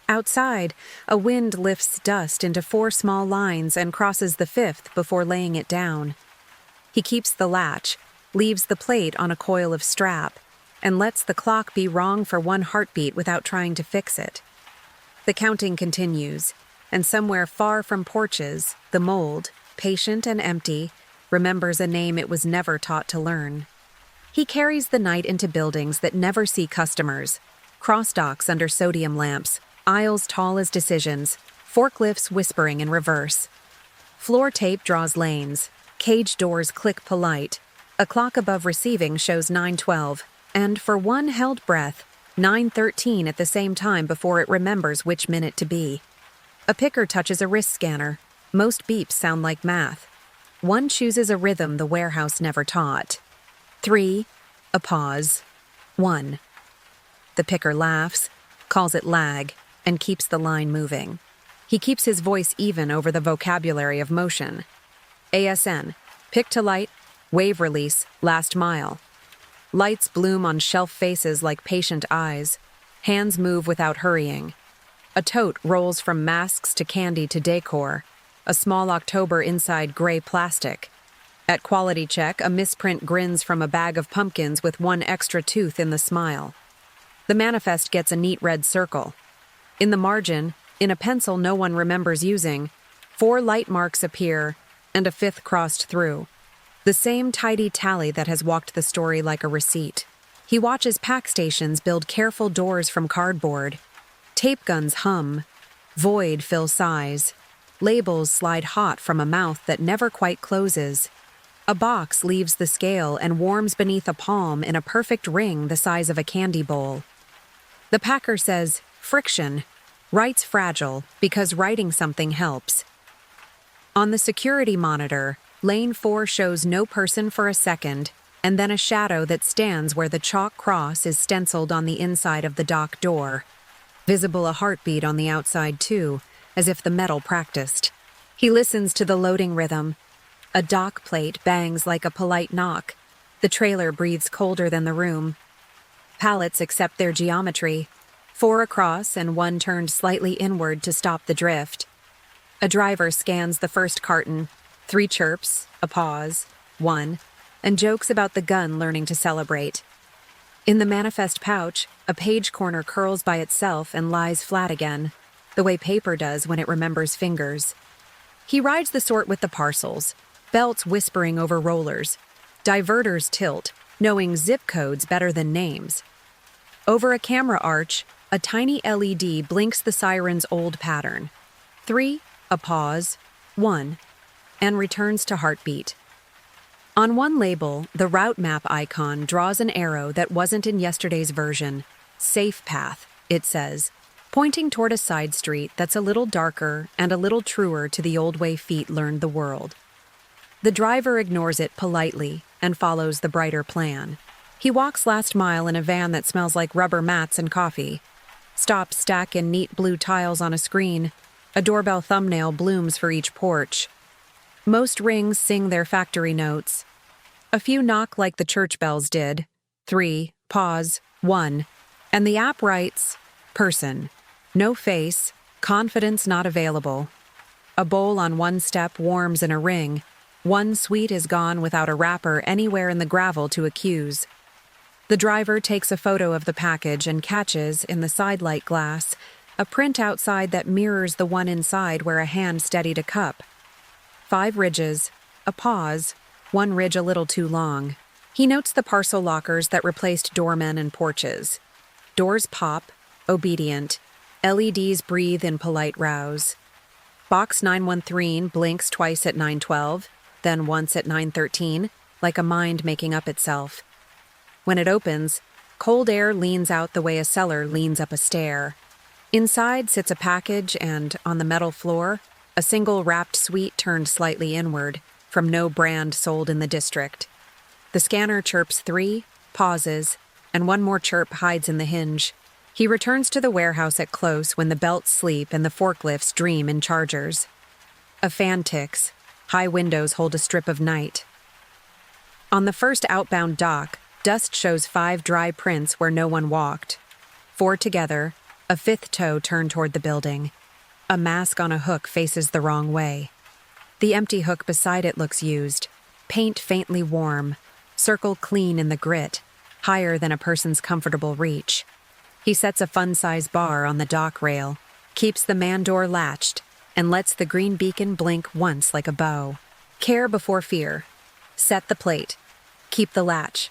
Speaker 1: Outside, a wind lifts dust into 4 small lines and crosses the 5th before laying it down. He keeps the latch, leaves the plate on a coil of strap, and lets the clock be wrong for 1 heartbeat without trying to fix it. The counting continues, and somewhere far from porches, the mold, patient and empty, remembers a name it was never taught to learn. He carries the night into buildings that never see customers, cross docks under sodium lamps, aisles tall as decisions, forklifts whispering in reverse. Floor tape draws lanes, cage doors click polite, a clock above receiving shows 9:12, and for one held breath, 9:13 at the same time before it remembers which minute to be. A picker touches a wrist scanner. Most beeps sound like math. One chooses a rhythm the warehouse never taught. 3, a pause, 1. The picker laughs, calls it lag, and keeps the line moving. He keeps his voice even over the vocabulary of motion. ASN, pick to light, wave release, last mile. Lights bloom on shelf faces like patient eyes. Hands move without hurrying. A tote rolls from masks to candy to decor. A small October inside gray plastic. At quality check, a misprint grins from a bag of pumpkins with 1 extra tooth in the smile. The manifest gets a neat red circle. In the margin, in a pencil no one remembers using, 4 light marks appear, and a 5th crossed through. The same tidy tally that has walked the story like a receipt. He watches pack stations build careful doors from cardboard. Tape guns hum. Void fills size. Labels slide hot from a mouth that never quite closes. A box leaves the scale and warms beneath a palm in a perfect ring the size of a candy bowl. The packer says, friction. Writes fragile because writing something helps. On the security monitor, lane 4 shows no person for a second, and then a shadow that stands where the chalk cross is stenciled on the inside of the dock door. Visible a heartbeat on the outside too, as if the metal practiced. He listens to the loading rhythm. A dock plate bangs like a polite knock. The trailer breathes colder than the room. Pallets accept their geometry. 4 across and 1 turned slightly inward to stop the drift. A driver scans the first carton, 3 chirps, a pause, 1, and jokes about the gun learning to celebrate. In the manifest pouch, a page corner curls by itself and lies flat again, the way paper does when it remembers fingers. He rides the sort with the parcels, belts whispering over rollers, diverters tilt, knowing zip codes better than names. Over a camera arch, a tiny LED blinks the siren's old pattern. 3, a pause, 1, and returns to heartbeat. On one label, the route map icon draws an arrow that wasn't in yesterday's version. Safe path, it says, pointing toward a side street that's a little darker and a little truer to the old way feet learned the world. The driver ignores it politely and follows the brighter plan. He walks last mile in a van that smells like rubber mats and coffee. Stops stack in neat blue tiles on a screen. A doorbell thumbnail blooms for each porch. Most rings sing their factory notes. A few knock like the church bells did. 3, pause, 1. And the app writes, person. No face, confidence not available. A bowl on one step warms in a ring. One sweet is gone without a wrapper anywhere in the gravel to accuse. The driver takes a photo of the package and catches, in the sidelight glass, a print outside that mirrors the one inside where a hand steadied a cup. 5 ridges, a pause, 1 ridge a little too long. He notes the parcel lockers that replaced doormen and porches. Doors pop, obedient. LEDs breathe in polite rouse. Box 913 blinks twice at 9:12, then once at 9:13, like a mind making up itself. When it opens, cold air leans out the way a cellar leans up a stair. Inside sits a package and, on the metal floor, a single wrapped sweet turned slightly inward, from no brand sold in the district. The scanner chirps 3, pauses, and 1 more chirp hides in the hinge. He returns to the warehouse at close when the belts sleep and the forklifts dream in chargers. A fan ticks. High windows hold a strip of night. On the first outbound dock, dust shows 5 dry prints where no one walked. 4 together, a 5th toe turned toward the building. A mask on a hook faces the wrong way. The empty hook beside it looks used. Paint faintly warm. Circle clean in the grit. Higher than a person's comfortable reach. He sets a fun-size bar on the dock rail, keeps the man door latched, and lets the green beacon blink once like a bow. Care before fear. Set the plate. Keep the latch.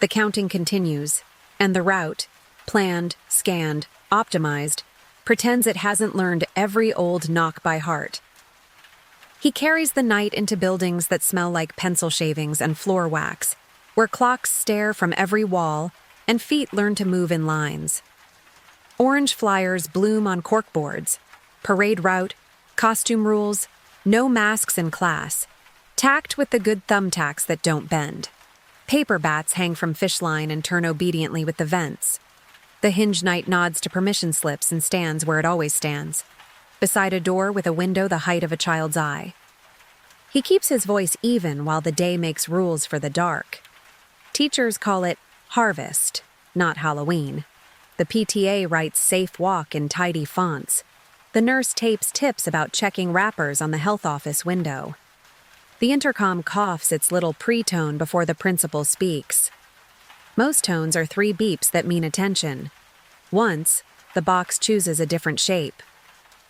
Speaker 1: The counting continues, and the route, planned, scanned, optimized, pretends it hasn't learned every old knock by heart. He carries the night into buildings that smell like pencil shavings and floor wax, where clocks stare from every wall and feet learn to move in lines. Orange flyers bloom on corkboards. Parade route, costume rules, no masks in class, tacked with the good thumbtacks that don't bend. Paper bats hang from fish line and turn obediently with the vents. The hinge knight nods to permission slips and stands where it always stands, beside a door with a window the height of a child's eye. He keeps his voice even while the day makes rules for the dark. Teachers call it harvest, not Halloween. The PTA writes safe walk in tidy fonts. The nurse tapes tips about checking wrappers on the health office window. The intercom coughs its little pre-tone before the principal speaks. Most tones are 3 beeps that mean attention. Once, the box chooses a different shape.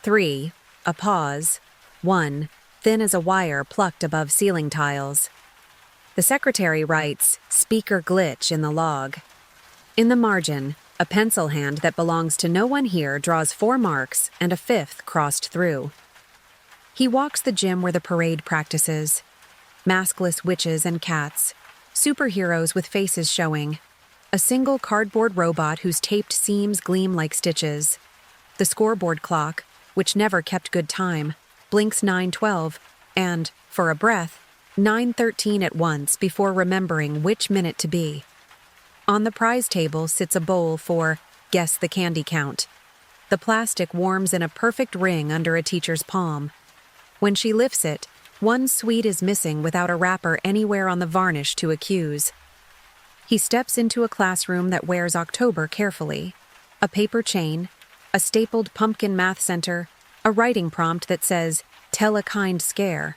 Speaker 1: 3, a pause. 1, thin as a wire plucked above ceiling tiles. The secretary writes, speaker glitch in the log. In the margin, a pencil hand that belongs to no one here draws 4 marks and a 5th crossed through. He walks the gym where the parade practices. Maskless witches and cats, superheroes with faces showing, a single cardboard robot whose taped seams gleam like stitches. The scoreboard clock, which never kept good time, blinks 9:12 and, for a breath, 9:13 at once before remembering which minute to be. On the prize table sits a bowl for guess the candy count. The plastic warms in a perfect ring under a teacher's palm. When she lifts it, 1 sweet is missing without a wrapper anywhere on the varnish to accuse. He steps into a classroom that wears October carefully. a paper chain, a stapled pumpkin math center, a writing prompt that says, "Tell a kind scare."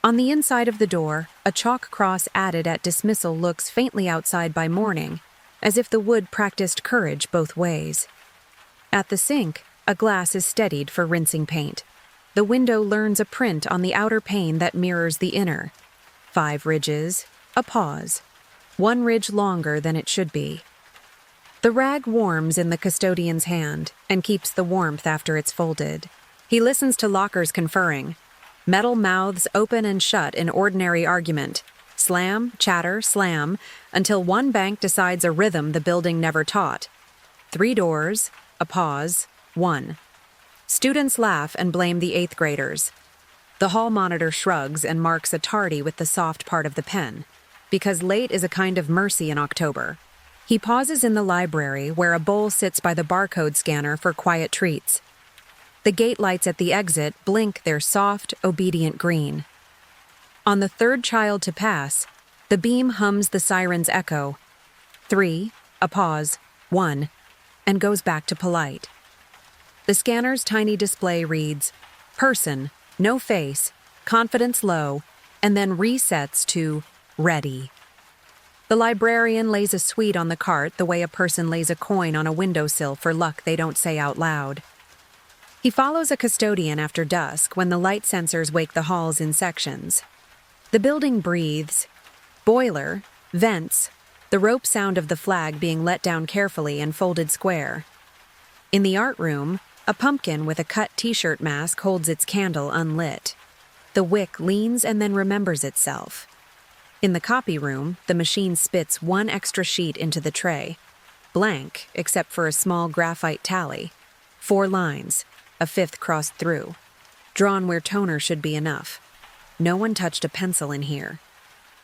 Speaker 1: On the inside of the door, a chalk cross added at dismissal looks faintly outside by morning, as if the wood practiced courage both ways. At the sink, a glass is steadied for rinsing paint. The window learns a print on the outer pane that mirrors the inner. 5 ridges, a pause. 1 ridge longer than it should be. The rag warms in the custodian's hand and keeps the warmth after it's folded. He listens to lockers conferring. Metal mouths open and shut in ordinary argument. Slam, chatter, slam, until one bank decides a rhythm the building never taught. 3 doors, a pause, 1. Students laugh and blame the 8th graders. The hall monitor shrugs and marks a tardy with the soft part of the pen, because late is a kind of mercy in October. He pauses in the library where a bowl sits by the barcode scanner for quiet treats. The gate lights at the exit blink their soft, obedient green. On the 3rd child to pass, the beam hums the siren's echo. 3, a pause, 1, and goes back to polite. The scanner's tiny display reads, "Person, no face, confidence low," and then resets to "ready." The librarian lays a sweet on the cart the way a person lays a coin on a windowsill for luck they don't say out loud. He follows a custodian after dusk when the light sensors wake the halls in sections. The building breathes. Boiler, vents, the rope sound of the flag being let down carefully and folded square. In the art room, a pumpkin with a cut t-shirt mask holds its candle unlit. The wick leans and then remembers itself. In the copy room, the machine spits 1 extra sheet into the tray. Blank, except for a small graphite tally. 4 lines, a 5th crossed through. Drawn where toner should be enough. No one touched a pencil in here.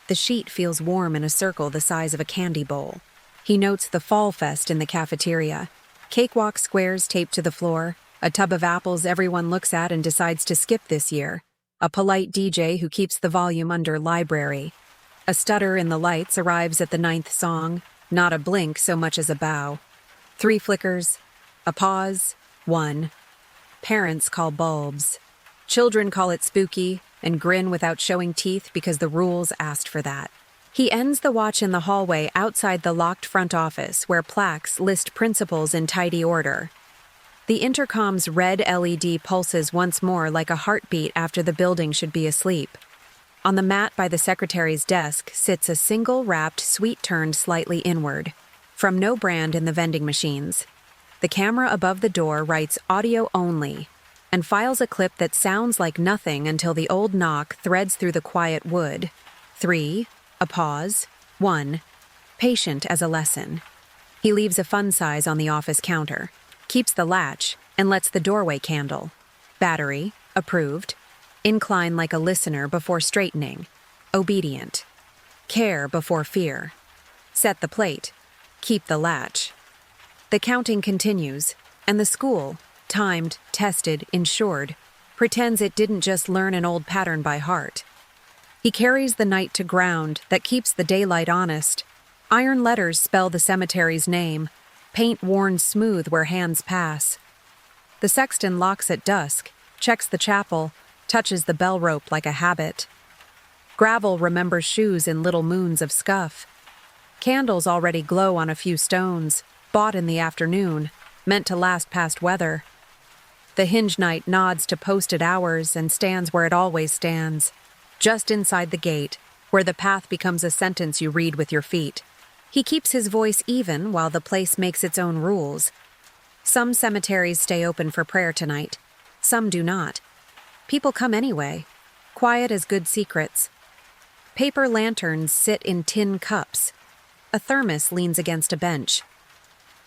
Speaker 1: The sheet feels warm in a circle the size of a candy bowl. He notes the fall fest in the cafeteria. Cakewalk squares taped to the floor, a tub of apples everyone looks at and decides to skip this year, a polite DJ who keeps the volume under library. A stutter in the lights arrives at the 9th song, not a blink so much as a bow. 3 flickers, a pause, 1. Parents call bulbs. Children call it spooky and grin without showing teeth because the rules asked for that. He ends the watch in the hallway outside the locked front office where plaques list principals in tidy order. The intercom's red LED pulses once more like a heartbeat after the building should be asleep. On the mat by the secretary's desk sits a single wrapped sweet turned slightly inward, from no brand in the vending machines. The camera above the door writes "audio only" and files a clip that sounds like nothing until the old knock threads through the quiet wood. 3, a pause, 1, patient as a lesson. He leaves a fun size on the office counter, keeps the latch, and lets the doorway candle. Battery, approved. Incline like a listener before straightening. Obedient. Care before fear. Set the plate. Keep the latch. The counting continues, and the school, timed, tested, insured, pretends it didn't just learn an old pattern by heart. He carries the night to ground that keeps the daylight honest. Iron letters spell the cemetery's name, paint worn smooth where hands pass. The sexton locks at dusk, checks the chapel, touches the bell rope like a habit. Gravel remembers shoes in little moons of scuff. Candles already glow on a few stones, bought in the afternoon, meant to last past weather. The hinge knight nods to posted hours and stands where it always stands, just inside the gate, where the path becomes a sentence you read with your feet. He keeps his voice even while the place makes its own rules. Some cemeteries stay open for prayer tonight. Some do not. People come anyway, quiet as good secrets. Paper lanterns sit in tin cups. A thermos leans against a bench.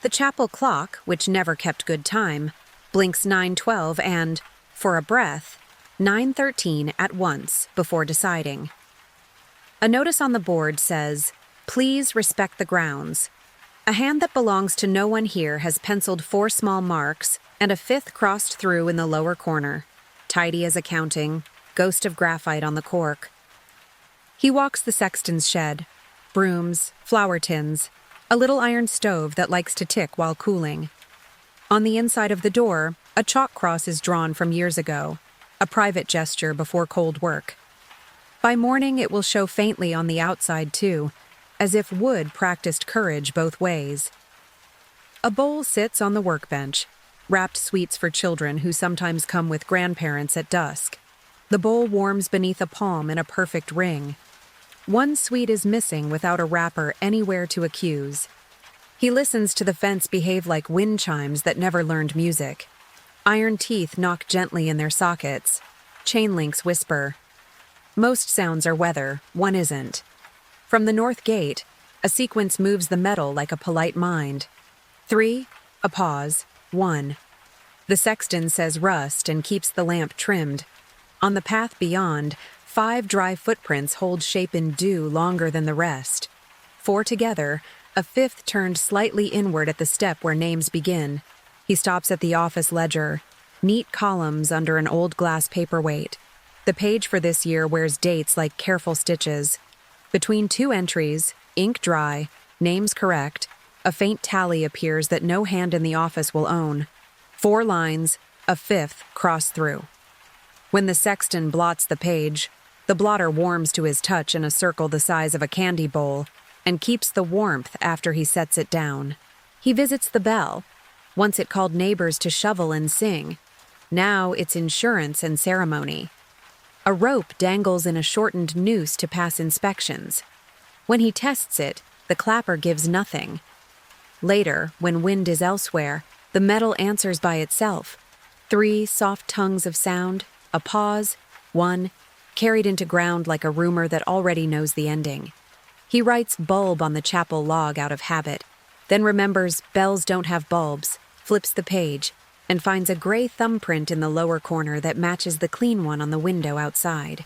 Speaker 1: The chapel clock, which never kept good time, blinks 9:12 and, for a breath, 9:13 at once before deciding. A notice on the board says, "Please respect the grounds." A hand that belongs to no one here has penciled 4 small marks and a 5th crossed through in the lower corner. Tidy as accounting, ghost of graphite on the cork. He walks the sexton's shed. Brooms, flower tins, a little iron stove that likes to tick while cooling. On the inside of the door, a chalk cross is drawn from years ago, a private gesture before cold work. By morning, it will show faintly on the outside, too, as if wood practiced courage both ways. A bowl sits on the workbench, wrapped sweets for children who sometimes come with grandparents at dusk. The bowl warms beneath a palm in a perfect ring. One sweet is missing without a wrapper anywhere to accuse. He listens to the fence behave like wind chimes that never learned music. Iron teeth knock gently in their sockets. Chain links whisper. Most sounds are weather, one isn't. From the north gate, a sequence moves the metal like a polite mind. 3, a pause, 1. The sexton says rust and keeps the lamp trimmed. On the path beyond, 5 dry footprints hold shape in dew longer than the rest. 4 together, a 5th turned slightly inward at the step where names begin. He stops at the office ledger, neat columns under an old glass paperweight. The page for this year wears dates like careful stitches. Between 2 entries, ink dry, names correct, a faint tally appears that no hand in the office will own. 4 lines, a 5th cross through. When the sexton blots the page, the blotter warms to his touch in a circle the size of a candy bowl and keeps the warmth after he sets it down. He visits the bell. Once it called neighbors to shovel and sing. Now it's insurance and ceremony. A rope dangles in a shortened noose to pass inspections. When he tests it, the clapper gives nothing. Later, when wind is elsewhere, the metal answers by itself. 3 soft tongues of sound, a pause, 1, carried into ground like a rumor that already knows the ending. He writes bulb on the chapel log out of habit, then remembers bells don't have bulbs, flips the page, and finds a gray thumbprint in the lower corner that matches the clean one on the window outside.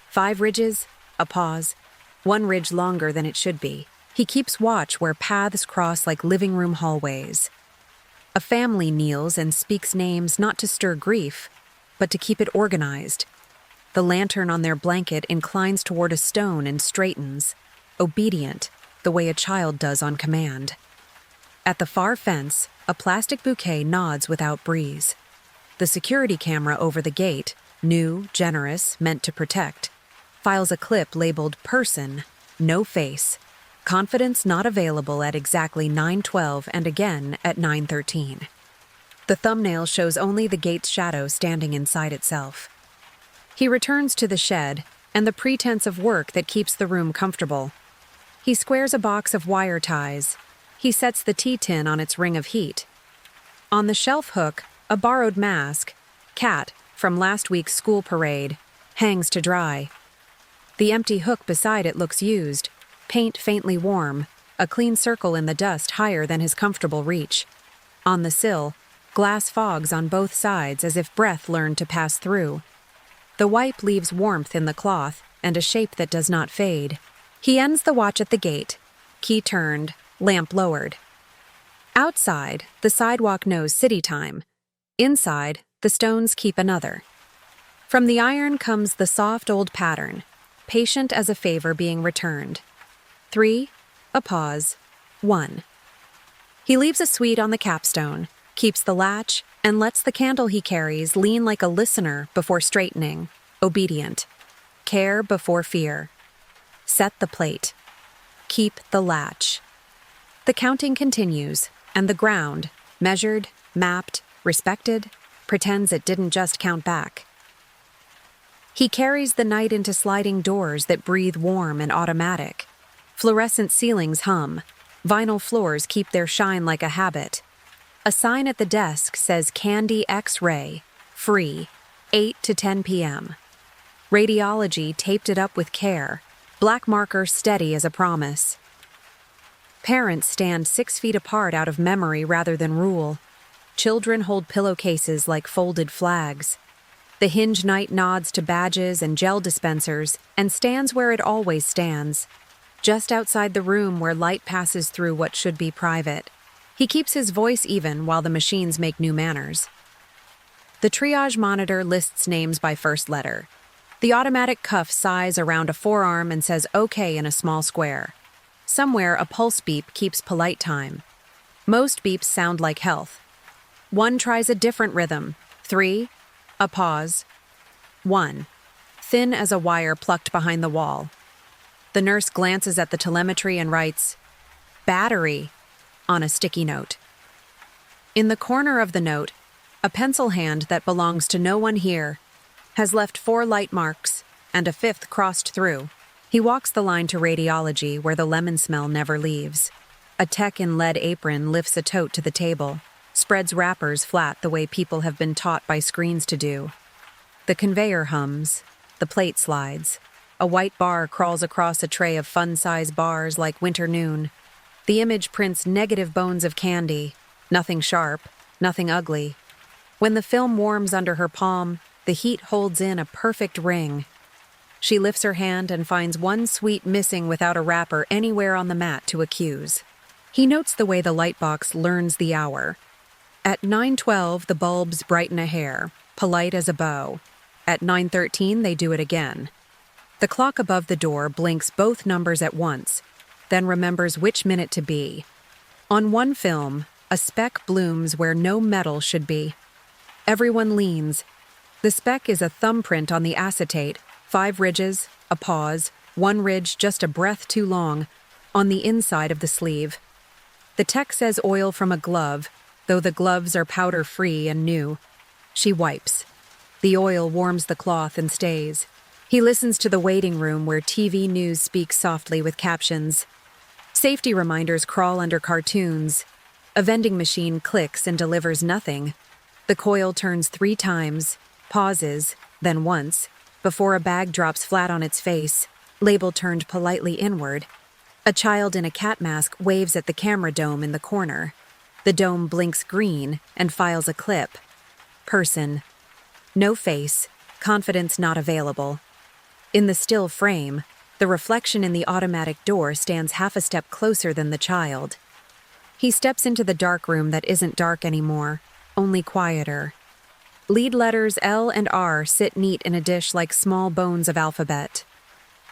Speaker 1: 5 ridges, a pause, 1 ridge longer than it should be. He keeps watch where paths cross like living room hallways. A family kneels and speaks names not to stir grief, but to keep it organized. The lantern on their blanket inclines toward a stone and straightens, obedient, the way a child does on command. At the far fence, a plastic bouquet nods without breeze. The security camera over the gate, new, generous, meant to protect, files a clip labeled person, no face, confidence not available at exactly 9:12 and again at 9:13. The thumbnail shows only the gate's shadow standing inside itself. He returns to the shed and the pretense of work that keeps the room comfortable. He squares a box of wire ties. He sets the tea tin on its ring of heat. On the shelf hook, a borrowed mask, cat, from last week's school parade, hangs to dry. The empty hook beside it looks used, paint faintly warm, a clean circle in the dust higher than his comfortable reach. On the sill, glass fogs on both sides as if breath learned to pass through. The wipe leaves warmth in the cloth and a shape that does not fade. He ends the watch at the gate, key turned, lamp lowered. Outside, the sidewalk knows city time. Inside, the stones keep another. From the iron comes the soft old pattern, patient as a favor being returned. 3, a pause, 1. He leaves a sweet on the capstone, keeps the latch, and lets the candle he carries lean like a listener before straightening, obedient. Care before fear. Set the plate. Keep the latch. The counting continues, and the ground, measured, mapped, respected, pretends it didn't just count back. He carries the night into sliding doors that breathe warm and automatic. Fluorescent ceilings hum. Vinyl floors keep their shine like a habit. A sign at the desk says Candy X-ray, free, 8 to 10 p.m. Radiology taped it up with care, black marker steady as a promise. Parents stand 6 feet apart out of memory rather than rule. Children hold pillowcases like folded flags. The hinge knight nods to badges and gel dispensers and stands where it always stands, just outside the room where light passes through what should be private. He keeps his voice even while the machines make new manners. The triage monitor lists names by first letter. The automatic cuff sighs around a forearm and says OK in a small square. Somewhere a pulse beep keeps polite time. Most beeps sound like health. 1 tries a different rhythm. 3, a pause. 1, thin as a wire plucked behind the wall. The nurse glances at the telemetry and writes, "Battery," on a sticky note. In the corner of the note, a pencil hand that belongs to no one here has left 4 light marks and a 5th crossed through. He walks the line to radiology, where the lemon smell never leaves. A tech in lead apron lifts a tote to the table, spreads wrappers flat the way people have been taught by screens to do. The conveyor hums, the plate slides. A white bar crawls across a tray of fun-size bars like winter noon. The image prints negative bones of candy, nothing sharp, nothing ugly. When the film warms under her palm, the heat holds in a perfect ring. She lifts her hand and finds 1 sweet missing without a wrapper anywhere on the mat to accuse. He notes the way the lightbox learns the hour. At 9:12, the bulbs brighten a hair, polite as a bow. At 9:13, they do it again. The clock above the door blinks both numbers at once, then remembers which minute to be. On one film, a speck blooms where no metal should be. Everyone leans. The speck is a thumbprint on the acetate, 5 ridges, a pause, 1 ridge just a breath too long, on the inside of the sleeve. The tech says oil from a glove, though the gloves are powder-free and new. She wipes. The oil warms the cloth and stays. He listens to the waiting room where TV news speaks softly with captions. Safety reminders crawl under cartoons. A vending machine clicks and delivers nothing. The coil turns 3 times, pauses, then once, before a bag drops flat on its face, label turned politely inward. A child in a cat mask waves at the camera dome in the corner. The dome blinks green and files a clip. Person. No face, confidence not available. In the still frame, the reflection in the automatic door stands half a step closer than the child. He steps into the dark room that isn't dark anymore, only quieter. Lead letters L and R sit neat in a dish like small bones of alphabet.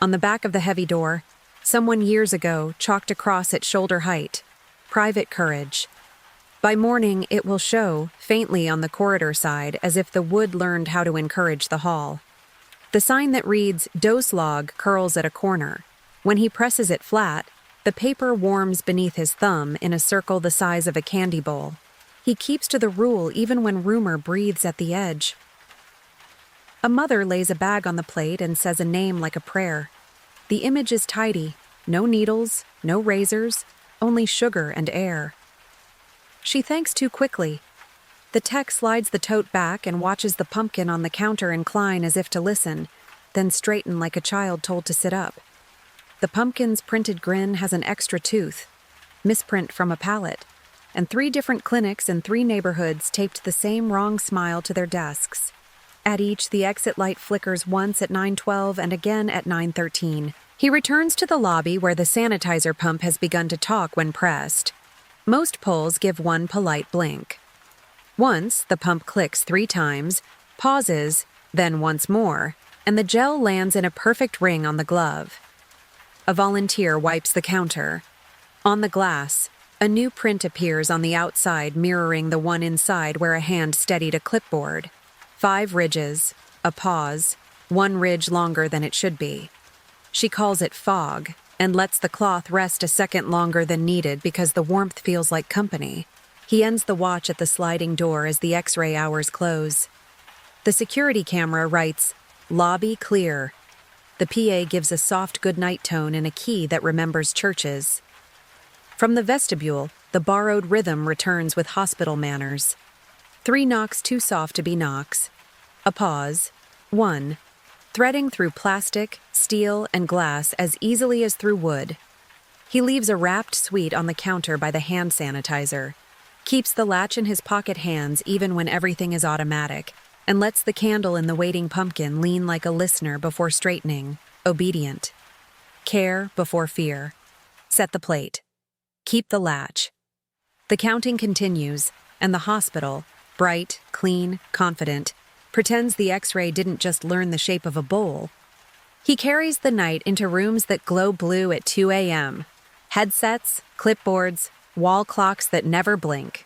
Speaker 1: On the back of the heavy door, someone years ago chalked across at shoulder height, "Private Courage." By morning, it will show, faintly on the corridor side, as if the wood learned how to encourage the hall. The sign that reads "Dose Log" curls at a corner. When he presses it flat, the paper warms beneath his thumb in a circle the size of a candy bowl. He keeps to the rule even when rumor breathes at the edge. A mother lays a bag on the plate and says a name like a prayer. The image is tidy. No needles, no razors, only sugar and air. She thanks too quickly. The tech slides the tote back and watches the pumpkin on the counter incline as if to listen, then straighten like a child told to sit up. The pumpkin's printed grin has an extra tooth, misprint from a pallet, and 3 different clinics in 3 neighborhoods taped the same wrong smile to their desks. At each, the exit light flickers once at 9:12 and again at 9:13. He returns to the lobby where the sanitizer pump has begun to talk when pressed. Most pulls give 1 polite blink. Once, the pump clicks 3 times, pauses, then once more, and the gel lands in a perfect ring on the glove. A volunteer wipes the counter. On the glass, a new print appears on the outside, mirroring the one inside where a hand steadied a clipboard. 5 ridges, a pause, 1 ridge longer than it should be. She calls it fog, and lets the cloth rest a second longer than needed because the warmth feels like company. He ends the watch at the sliding door as the X-ray hours close. The security camera writes, "Lobby clear." The PA gives a soft goodnight tone in a key that remembers churches. From the vestibule, the borrowed rhythm returns with hospital manners. 3 knocks too soft to be knocks. A pause. 1. Threading through plastic, steel, and glass as easily as through wood. He leaves a wrapped sweet on the counter by the hand sanitizer, keeps the latch in his pocket hands even when everything is automatic, and lets the candle in the waiting pumpkin lean like a listener before straightening, obedient. Care before fear. Set the plate. Keep the latch. The counting continues, and the hospital, bright, clean, confident, pretends the X-ray didn't just learn the shape of a bowl. He carries the night into rooms that glow blue at 2 a.m. Headsets, clipboards, wall clocks that never blink.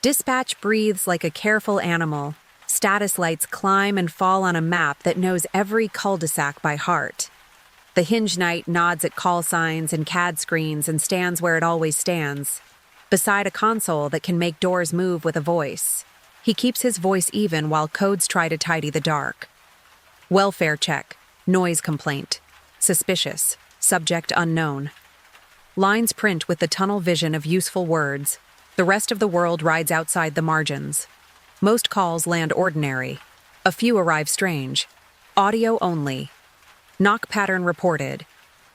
Speaker 1: Dispatch breathes like a careful animal. Status lights climb and fall on a map that knows every cul-de-sac by heart. The hinge knight nods at call signs and CAD screens and stands where it always stands, beside a console that can make doors move with a voice. He keeps his voice even while codes try to tidy the dark. Welfare check, noise complaint, suspicious, subject unknown. Lines print with the tunnel vision of useful words. The rest of the world rides outside the margins. Most calls land ordinary. A few arrive strange. Audio only. Knock pattern reported.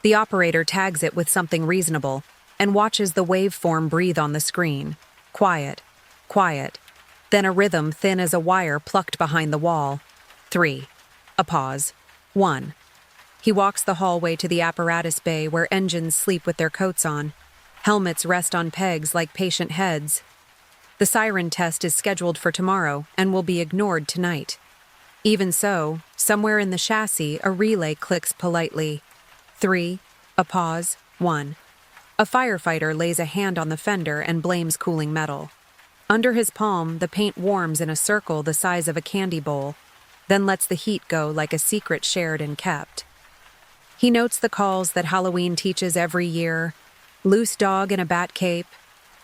Speaker 1: The operator tags it with something reasonable and watches the waveform breathe on the screen. Quiet. Quiet. Then a rhythm thin as a wire plucked behind the wall. 3. A pause. 1. He walks the hallway to the apparatus bay where engines sleep with their coats on. Helmets rest on pegs like patient heads. The siren test is scheduled for tomorrow and will be ignored tonight. Even so, somewhere in the chassis, a relay clicks politely. 3. A pause. 1. A firefighter lays a hand on the fender and blames cooling metal. Under his palm, the paint warms in a circle the size of a candy bowl, then lets the heat go like a secret shared and kept. He notes the calls that Halloween teaches every year: loose dog in a bat cape,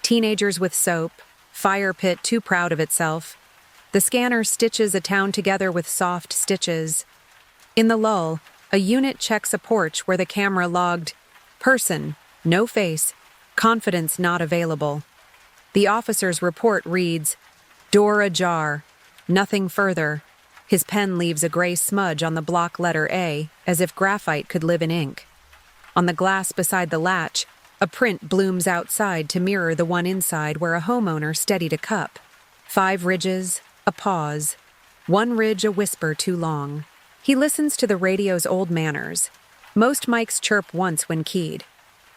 Speaker 1: teenagers with soap, fire pit too proud of itself. The scanner stitches a town together with soft stitches. In the lull, a unit checks a porch where the camera logged, person, no face, confidence not available. The officer's report reads, door ajar, nothing further. His pen leaves a gray smudge on the block letter A, as if graphite could live in ink. On the glass beside the latch, a print blooms outside to mirror the one inside where a homeowner steadied a cup. 5 ridges, a pause. 1 ridge a whisper too long. He listens to the radio's old manners. Most mics chirp once when keyed.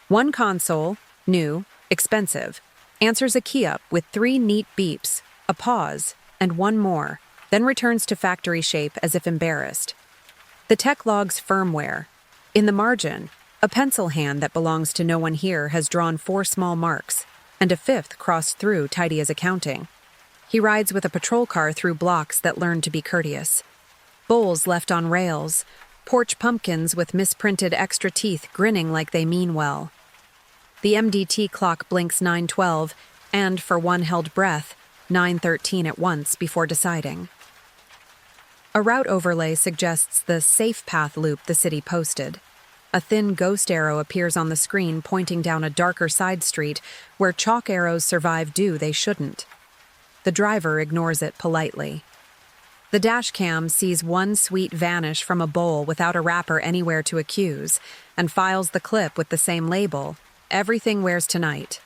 Speaker 1: One console, new, expensive, answers a key-up with 3 neat beeps, a pause, and 1 more, then returns to factory shape as if embarrassed. The tech log's firmware. In the margin, a pencil hand that belongs to no one here has drawn 4 small marks, and a 5th crossed through tidy as accounting. He rides with a patrol car through blocks that learn to be courteous. Bowls left on rails, porch pumpkins with misprinted extra teeth grinning like they mean well. The MDT clock blinks 9:12, and, for one held breath, 9:13 at once before deciding. A route overlay suggests the safe path loop the city posted. A thin ghost arrow appears on the screen pointing down a darker side street where chalk arrows survive due they shouldn't. The driver ignores it politely. The dashcam sees one sweet vanish from a bowl without a wrapper anywhere to accuse, and files the clip with the same label, everything wears tonight.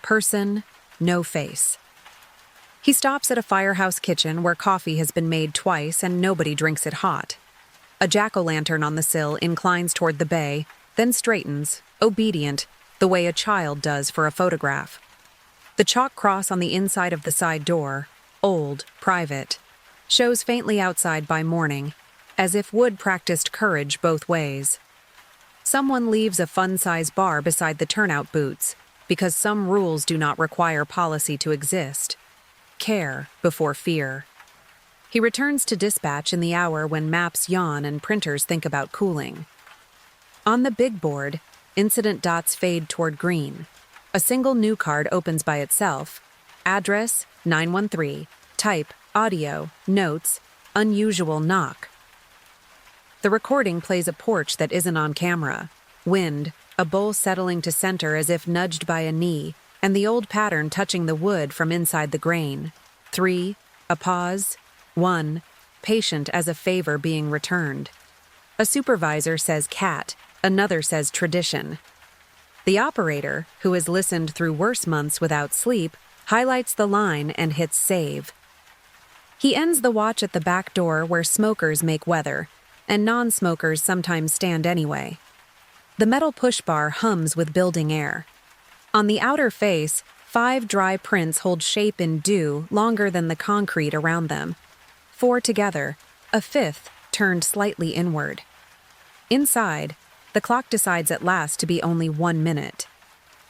Speaker 1: Person, no face. He stops at a firehouse kitchen where coffee has been made twice and nobody drinks it hot. A jack-o'-lantern on the sill inclines toward the bay, then straightens, obedient, the way a child does for a photograph. The chalk cross on the inside of the side door, old, private, shows faintly outside by morning, as if wood practiced courage both ways. Someone leaves a fun-size bar beside the turnout boots, because some rules do not require policy to exist. Care before fear. He returns to dispatch in the hour when maps yawn and printers think about cooling. On the big board, incident dots fade toward green. A single new card opens by itself. Address, 913. Type, audio, notes, unusual knock. The recording plays a porch that isn't on camera. Wind, a bowl settling to center as if nudged by a knee, and the old pattern touching the wood from inside the grain. 3. A pause. 1. Patient as a favor being returned. A supervisor says cat, another says tradition. The operator, who has listened through worse months without sleep, highlights the line and hits save. He ends the watch at the back door where smokers make weather, and non-smokers sometimes stand anyway. The metal push bar hums with building air. On the outer face, 5 dry prints hold shape in dew longer than the concrete around them. 4 together, a 5th turned slightly inward. Inside, the clock decides at last to be only 1 minute.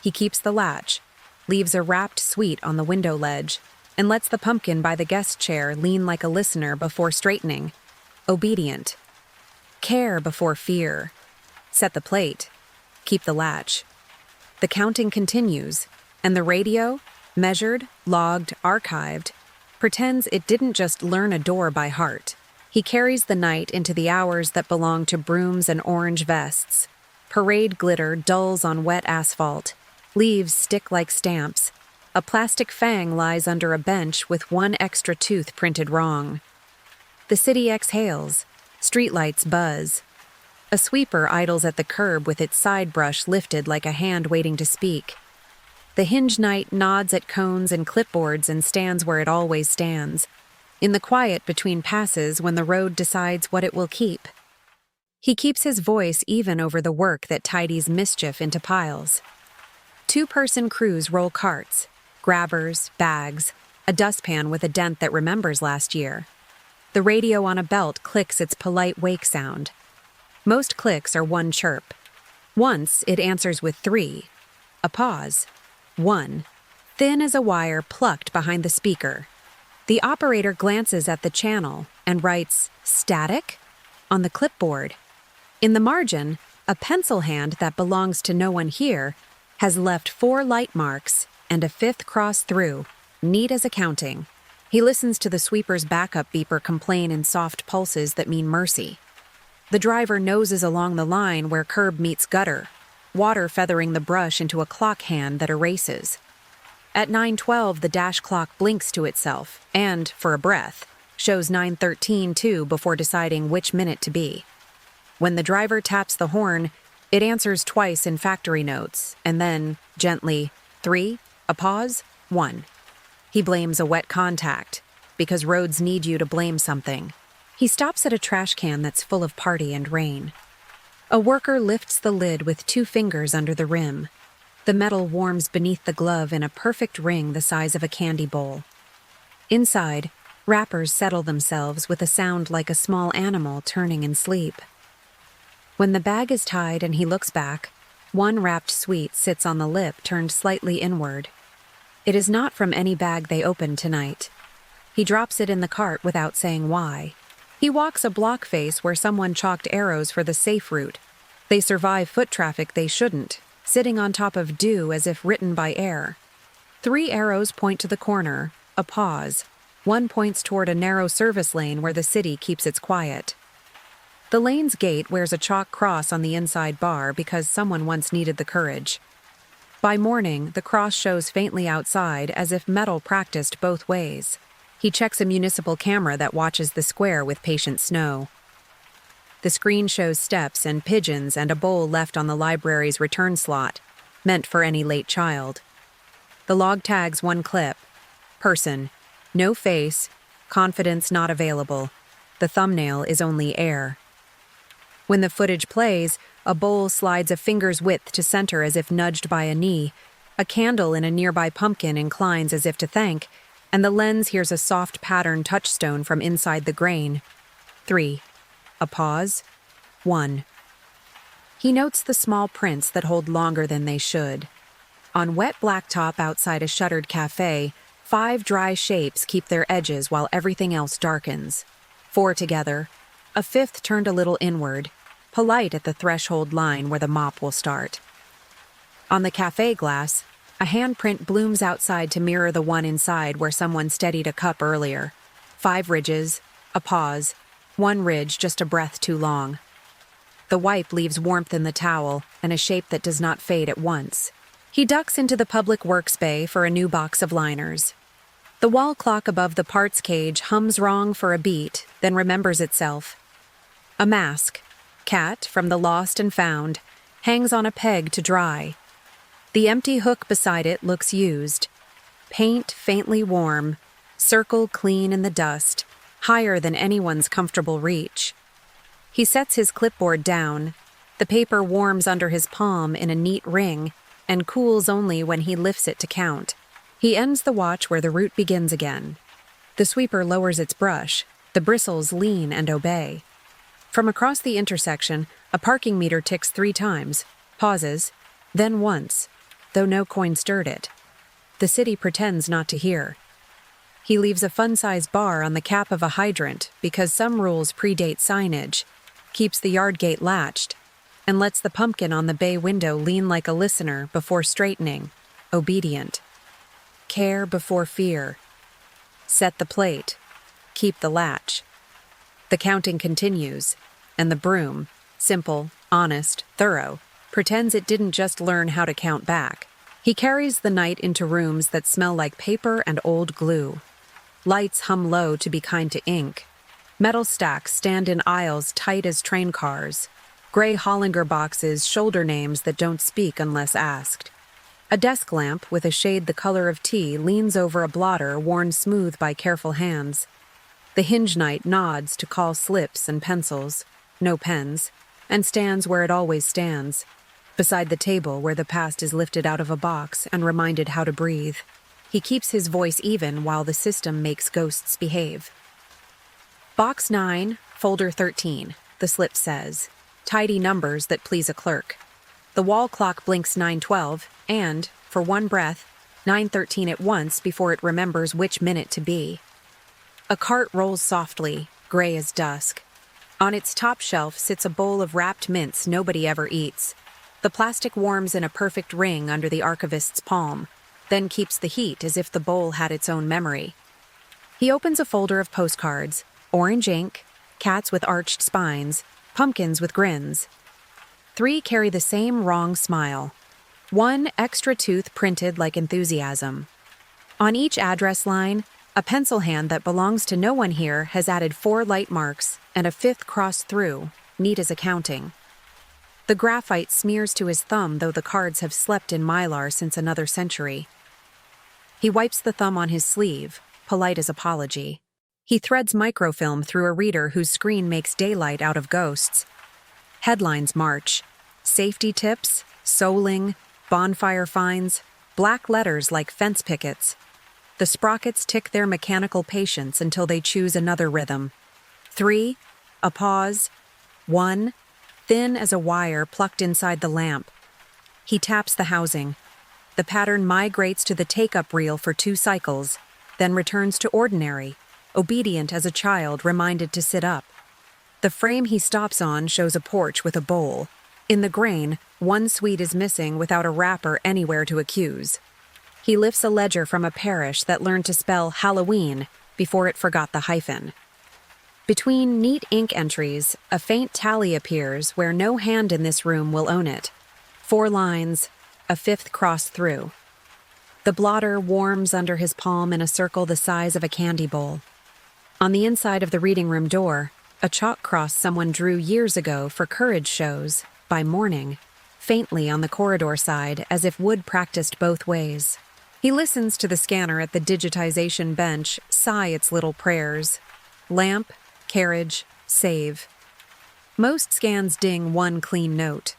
Speaker 1: He keeps the latch, leaves a wrapped sweet on the window ledge, and lets the pumpkin by the guest chair lean like a listener before straightening. Obedient. Care before fear. Set the plate. Keep the latch. The counting continues, and the radio, measured, logged, archived, pretends it didn't just learn a door by heart. He carries the night into the hours that belong to brooms and orange vests. Parade glitter dulls on wet asphalt. Leaves stick like stamps. A plastic fang lies under a bench with one extra tooth printed wrong. The city exhales. Streetlights buzz. A sweeper idles at the curb with its side brush lifted like a hand waiting to speak. The hinge knight nods at cones and clipboards and stands where it always stands, in the quiet between passes when the road decides what it will keep. He keeps his voice even over the work that tidies mischief into piles. Two-person crews roll carts, grabbers, bags, a dustpan with a dent that remembers last year. The radio on a belt clicks its polite wake sound. Most clicks are one chirp. Once it answers with 3. A pause. 1. Thin as a wire plucked behind the speaker. The operator glances at the channel and writes "static" on the clipboard. In the margin, a pencil hand that belongs to no one here has left 4 light marks and a 5th cross through, neat as accounting. He listens to the sweeper's backup beeper complain in soft pulses that mean mercy. The driver noses along the line where curb meets gutter, water feathering the brush into a clock hand that erases. At 9:12, the dash clock blinks to itself and, for a breath, shows 9:13 too before deciding which minute to be. When the driver taps the horn, it answers twice in factory notes, and then, gently, 3, a pause, 1. He blames a wet contact, because roads need you to blame something. He stops at a trash can that's full of party and rain. A worker lifts the lid with 2 fingers under the rim. The metal warms beneath the glove in a perfect ring the size of a candy bowl. Inside, wrappers settle themselves with a sound like a small animal turning in sleep. When the bag is tied and he looks back, one wrapped sweet sits on the lip turned slightly inward. It is not from any bag they opened tonight. He drops it in the cart without saying why. He walks a block face where someone chalked arrows for the safe route. They survive foot traffic they shouldn't, sitting on top of dew as if written by air. 3 arrows point to the corner, a pause. 1 points toward a narrow service lane where the city keeps its quiet. The lane's gate wears a chalk cross on the inside bar because someone once needed the courage. By morning, the cross shows faintly outside as if metal practiced both ways. He checks a municipal camera that watches the square with patient snow. The screen shows steps and pigeons and a bowl left on the library's return slot, meant for any late child. The log tags 1 clip. Person. No face. Confidence not available. The thumbnail is only air. When the footage plays, a bowl slides a finger's width to center as if nudged by a knee. A candle in a nearby pumpkin inclines as if to thank, and the lens hears a soft pattern touchstone from inside the grain. 3. A pause. 1. He notes the small prints that hold longer than they should. On wet blacktop outside a shuttered cafe, 5 dry shapes keep their edges while everything else darkens. 4 together. A 5th turned a little inward, polite at the threshold line where the mop will start. On the cafe glass, a handprint blooms outside to mirror the one inside where someone steadied a cup earlier. 5 ridges, a pause, 1 ridge just a breath too long. The wipe leaves warmth in the towel and a shape that does not fade at once. He ducks into the public works bay for a new box of liners. The wall clock above the parts cage hums wrong for a beat, then remembers itself. A mask, cat from the lost and found, hangs on a peg to dry. The empty hook beside it looks used. Paint faintly warm, circle clean in the dust, higher than anyone's comfortable reach. He sets his clipboard down. The paper warms under his palm in a neat ring and cools only when he lifts it to count. He ends the watch where the route begins again. The sweeper lowers its brush. The bristles lean and obey. From across the intersection, a parking meter ticks 3 times, pauses, then once, though no coin stirred it. The city pretends not to hear. He leaves a fun-sized bar on the cap of a hydrant because some rules predate signage, keeps the yard gate latched, and lets the pumpkin on the bay window lean like a listener before straightening, obedient. Care before fear. Set the plate. Keep the latch. The counting continues, and the broom, simple, honest, thorough, pretends it didn't just learn how to count back. He carries the night into rooms that smell like paper and old glue. Lights hum low to be kind to ink. Metal stacks stand in aisles tight as train cars. Gray Hollinger boxes shoulder names that don't speak unless asked. A desk lamp with a shade the color of tea leans over a blotter worn smooth by careful hands. The hinge knight nods to call slips and pencils, no pens, and stands where it always stands, beside the table where the past is lifted out of a box and reminded how to breathe. He keeps his voice even while the system makes ghosts behave. Box 9, folder 13, the slip says. Tidy numbers that please a clerk. The wall clock blinks 9:12 and, for one breath, 9:13 at once before it remembers which minute to be. A cart rolls softly, gray as dusk. On its top shelf sits a bowl of wrapped mints nobody ever eats. The plastic warms in a perfect ring under the archivist's palm, then keeps the heat as if the bowl had its own memory. He opens a folder of postcards, orange ink, cats with arched spines, pumpkins with grins. 3 carry the same wrong smile. 1 extra tooth printed like enthusiasm. On each address line, a pencil hand that belongs to no one here has added 4 light marks and a 5th cross through, neat as accounting. The graphite smears to his thumb, though the cards have slept in mylar since another century. He wipes the thumb on his sleeve, polite as apology. He threads microfilm through a reader whose screen makes daylight out of ghosts. Headlines march. Safety tips, soling, bonfire fines, black letters like fence pickets. The sprockets tick their mechanical patience until they choose another rhythm. 3, a pause. 1, thin as a wire plucked inside the lamp. He taps the housing. The pattern migrates to the take-up reel for 2 cycles, then returns to ordinary, obedient as a child reminded to sit up. The frame he stops on shows a porch with a bowl. In the grain, 1 sweet is missing without a wrapper anywhere to accuse. He lifts a ledger from a parish that learned to spell Halloween before it forgot the hyphen. Between neat ink entries, a faint tally appears where no hand in this room will own it. 4 lines, a 5th cross through. The blotter warms under his palm in a circle the size of a candy bowl. On the inside of the reading room door, a chalk cross someone drew years ago for courage shows, by morning, faintly on the corridor side as if wood practiced both ways. He listens to the scanner at the digitization bench sigh its little prayers. Lamp, carriage, save. Most scans ding 1 clean note.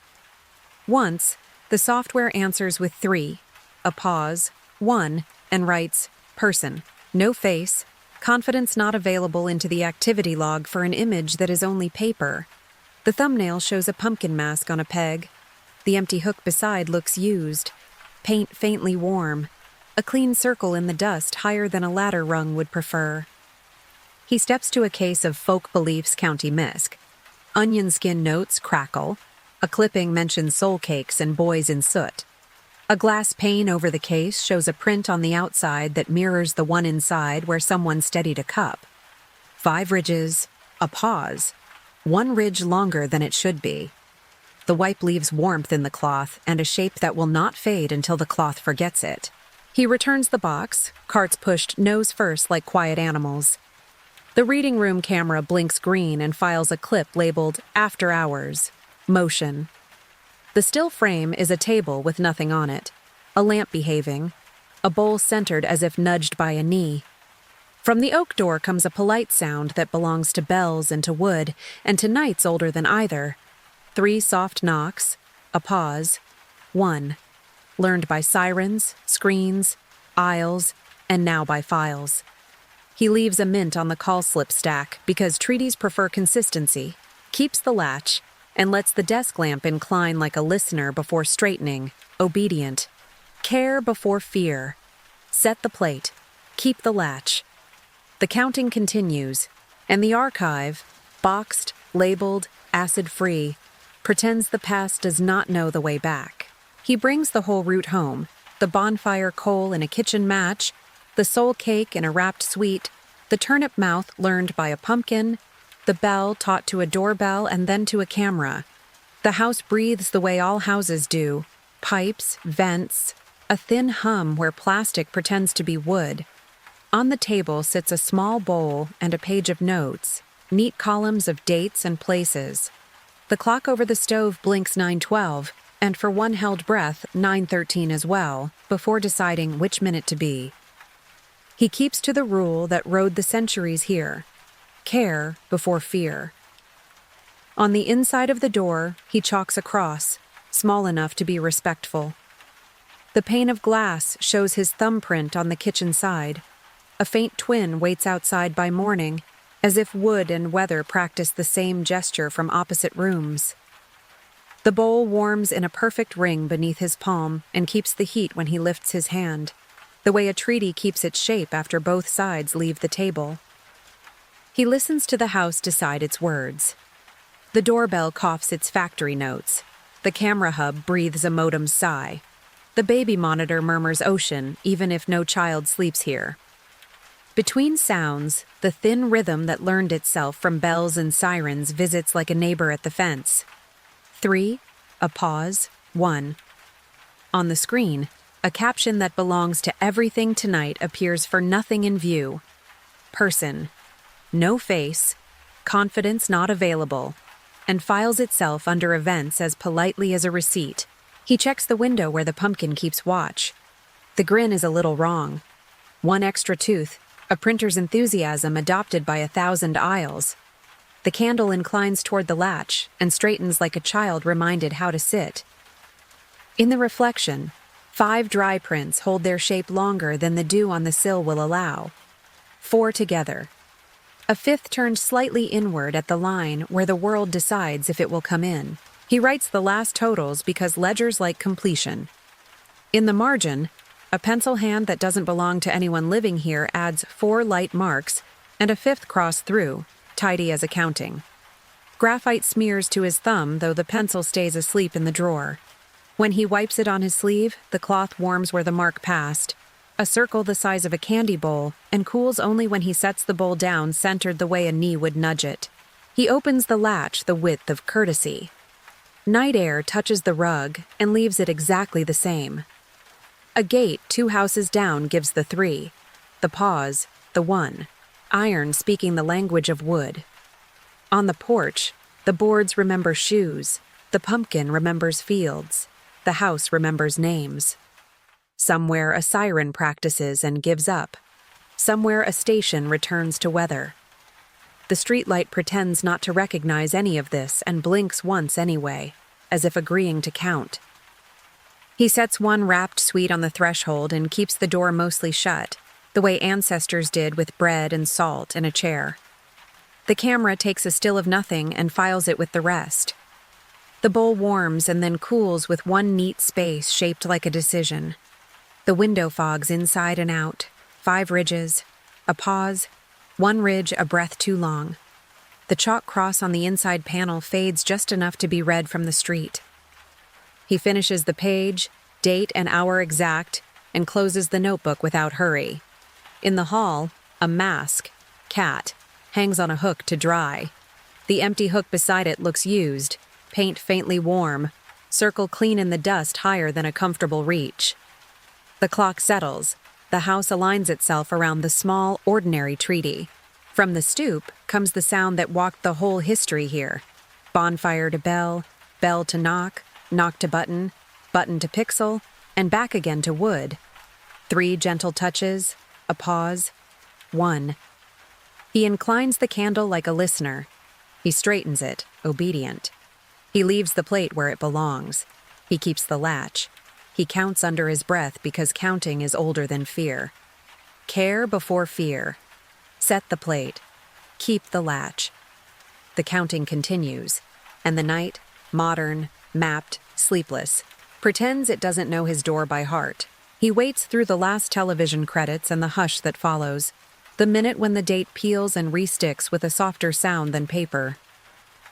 Speaker 1: Once, the software answers with 3, a pause, 1, and writes, person, no face, confidence not available into the activity log for an image that is only paper. The thumbnail shows a pumpkin mask on a peg. The empty hook beside looks used. Paint faintly warm. A clean circle in the dust higher than a ladder rung would prefer. He steps to a case of Folk Beliefs County Misc. Onion skin notes crackle. A clipping mentions soul cakes and boys in soot. A glass pane over the case shows a print on the outside that mirrors the one inside where someone steadied a cup. 5 ridges, a pause. 1 ridge longer than it should be. The wipe leaves warmth in the cloth and a shape that will not fade until the cloth forgets it. He returns the box, carts pushed nose first like quiet animals. The reading room camera blinks green and files a clip labeled After Hours, Motion. The still frame is a table with nothing on it, a lamp behaving, a bowl centered as if nudged by a knee. From the oak door comes a polite sound that belongs to bells and to wood, and to nights older than either. 3 soft knocks, a pause, 1. Learned by sirens, screens, aisles, and now by files. He leaves a mint on the call slip stack because treaties prefer consistency, keeps the latch, and lets the desk lamp incline like a listener before straightening, obedient. Care before fear. Set the plate. Keep the latch. The counting continues, and the archive, boxed, labeled, acid-free, pretends the past does not know the way back. He brings the whole route home, the bonfire coal in a kitchen match, the soul cake in a wrapped sweet, the turnip mouth learned by a pumpkin, the bell taught to a doorbell and then to a camera. The house breathes the way all houses do, pipes, vents, a thin hum where plastic pretends to be wood. On the table sits a small bowl and a page of notes, neat columns of dates and places. The clock over the stove blinks 9:12, and for one held breath 9:13 as well, before deciding which minute to be. He keeps to the rule that rode the centuries here: care before fear. On the inside of the door, he chalks a cross, small enough to be respectful. The pane of glass shows his thumbprint on the kitchen side. A faint twin waits outside by morning, as if wood and weather practice the same gesture from opposite rooms. The bowl warms in a perfect ring beneath his palm and keeps the heat when he lifts his hand, the way a treaty keeps its shape after both sides leave the table. He listens to the house decide its words. The doorbell coughs its factory notes. The camera hub breathes a modem sigh. The baby monitor murmurs ocean, even if no child sleeps here. Between sounds, the thin rhythm that learned itself from bells and sirens visits like a neighbor at the fence. 3, a pause, 1. On the screen, a caption that belongs to everything tonight appears for nothing in view. Person. No face. Confidence not available. And files itself under events as politely as a receipt. He checks the window where the pumpkin keeps watch. The grin is a little wrong. One extra tooth. A printer's enthusiasm adopted by 1,000 aisles. The candle inclines toward the latch and straightens like a child reminded how to sit. In the reflection, 5 dry prints hold their shape longer than the dew on the sill will allow. 4 together. A 5th turned slightly inward at the line where the world decides if it will come in. He writes the last totals because ledgers like completion. In the margin, a pencil hand that doesn't belong to anyone living here adds 4 light marks and a 5th cross through, tidy as accounting. Graphite smears to his thumb, though the pencil stays asleep in the drawer. When he wipes it on his sleeve, the cloth warms where the mark passed, a circle the size of a candy bowl, and cools only when he sets the bowl down centered the way a knee would nudge it. He opens the latch the width of courtesy. Night air touches the rug and leaves it exactly the same. A gate 2 houses down gives the 3, the pause, the 1, iron speaking the language of wood. On the porch, the boards remember shoes, the pumpkin remembers fields, the house remembers names. Somewhere a siren practices and gives up. Somewhere a station returns to weather. The streetlight pretends not to recognize any of this and blinks once anyway, as if agreeing to count. He sets one wrapped sweet on the threshold and keeps the door mostly shut, the way ancestors did with bread and salt in a chair. The camera takes a still of nothing and files it with the rest. The bowl warms and then cools with one neat space shaped like a decision. The window fogs inside and out, 5 ridges, a pause, 1 ridge a breath too long. The chalk cross on the inside panel fades just enough to be read from the street. He finishes the page, date and hour exact, and closes the notebook without hurry. In the hall, a mask, cat, hangs on a hook to dry. The empty hook beside it looks used, paint faintly warm, circle clean in the dust higher than a comfortable reach. The clock settles. The house aligns itself around the small, ordinary treaty. From the stoop comes the sound that walked the whole history here. Bonfire to bell, bell to knock, knock to button, button to pixel, and back again to wood. 3 gentle touches, a pause, 1. He inclines the candle like a listener. He straightens it, obedient. He leaves the plate where it belongs. He keeps the latch. He counts under his breath because counting is older than fear. Care before fear. Set the plate. Keep the latch. The counting continues, and the night, modern, mapped, sleepless, pretends it doesn't know his door by heart. He waits through the last television credits and the hush that follows. The minute when the date peels and resticks with a softer sound than paper.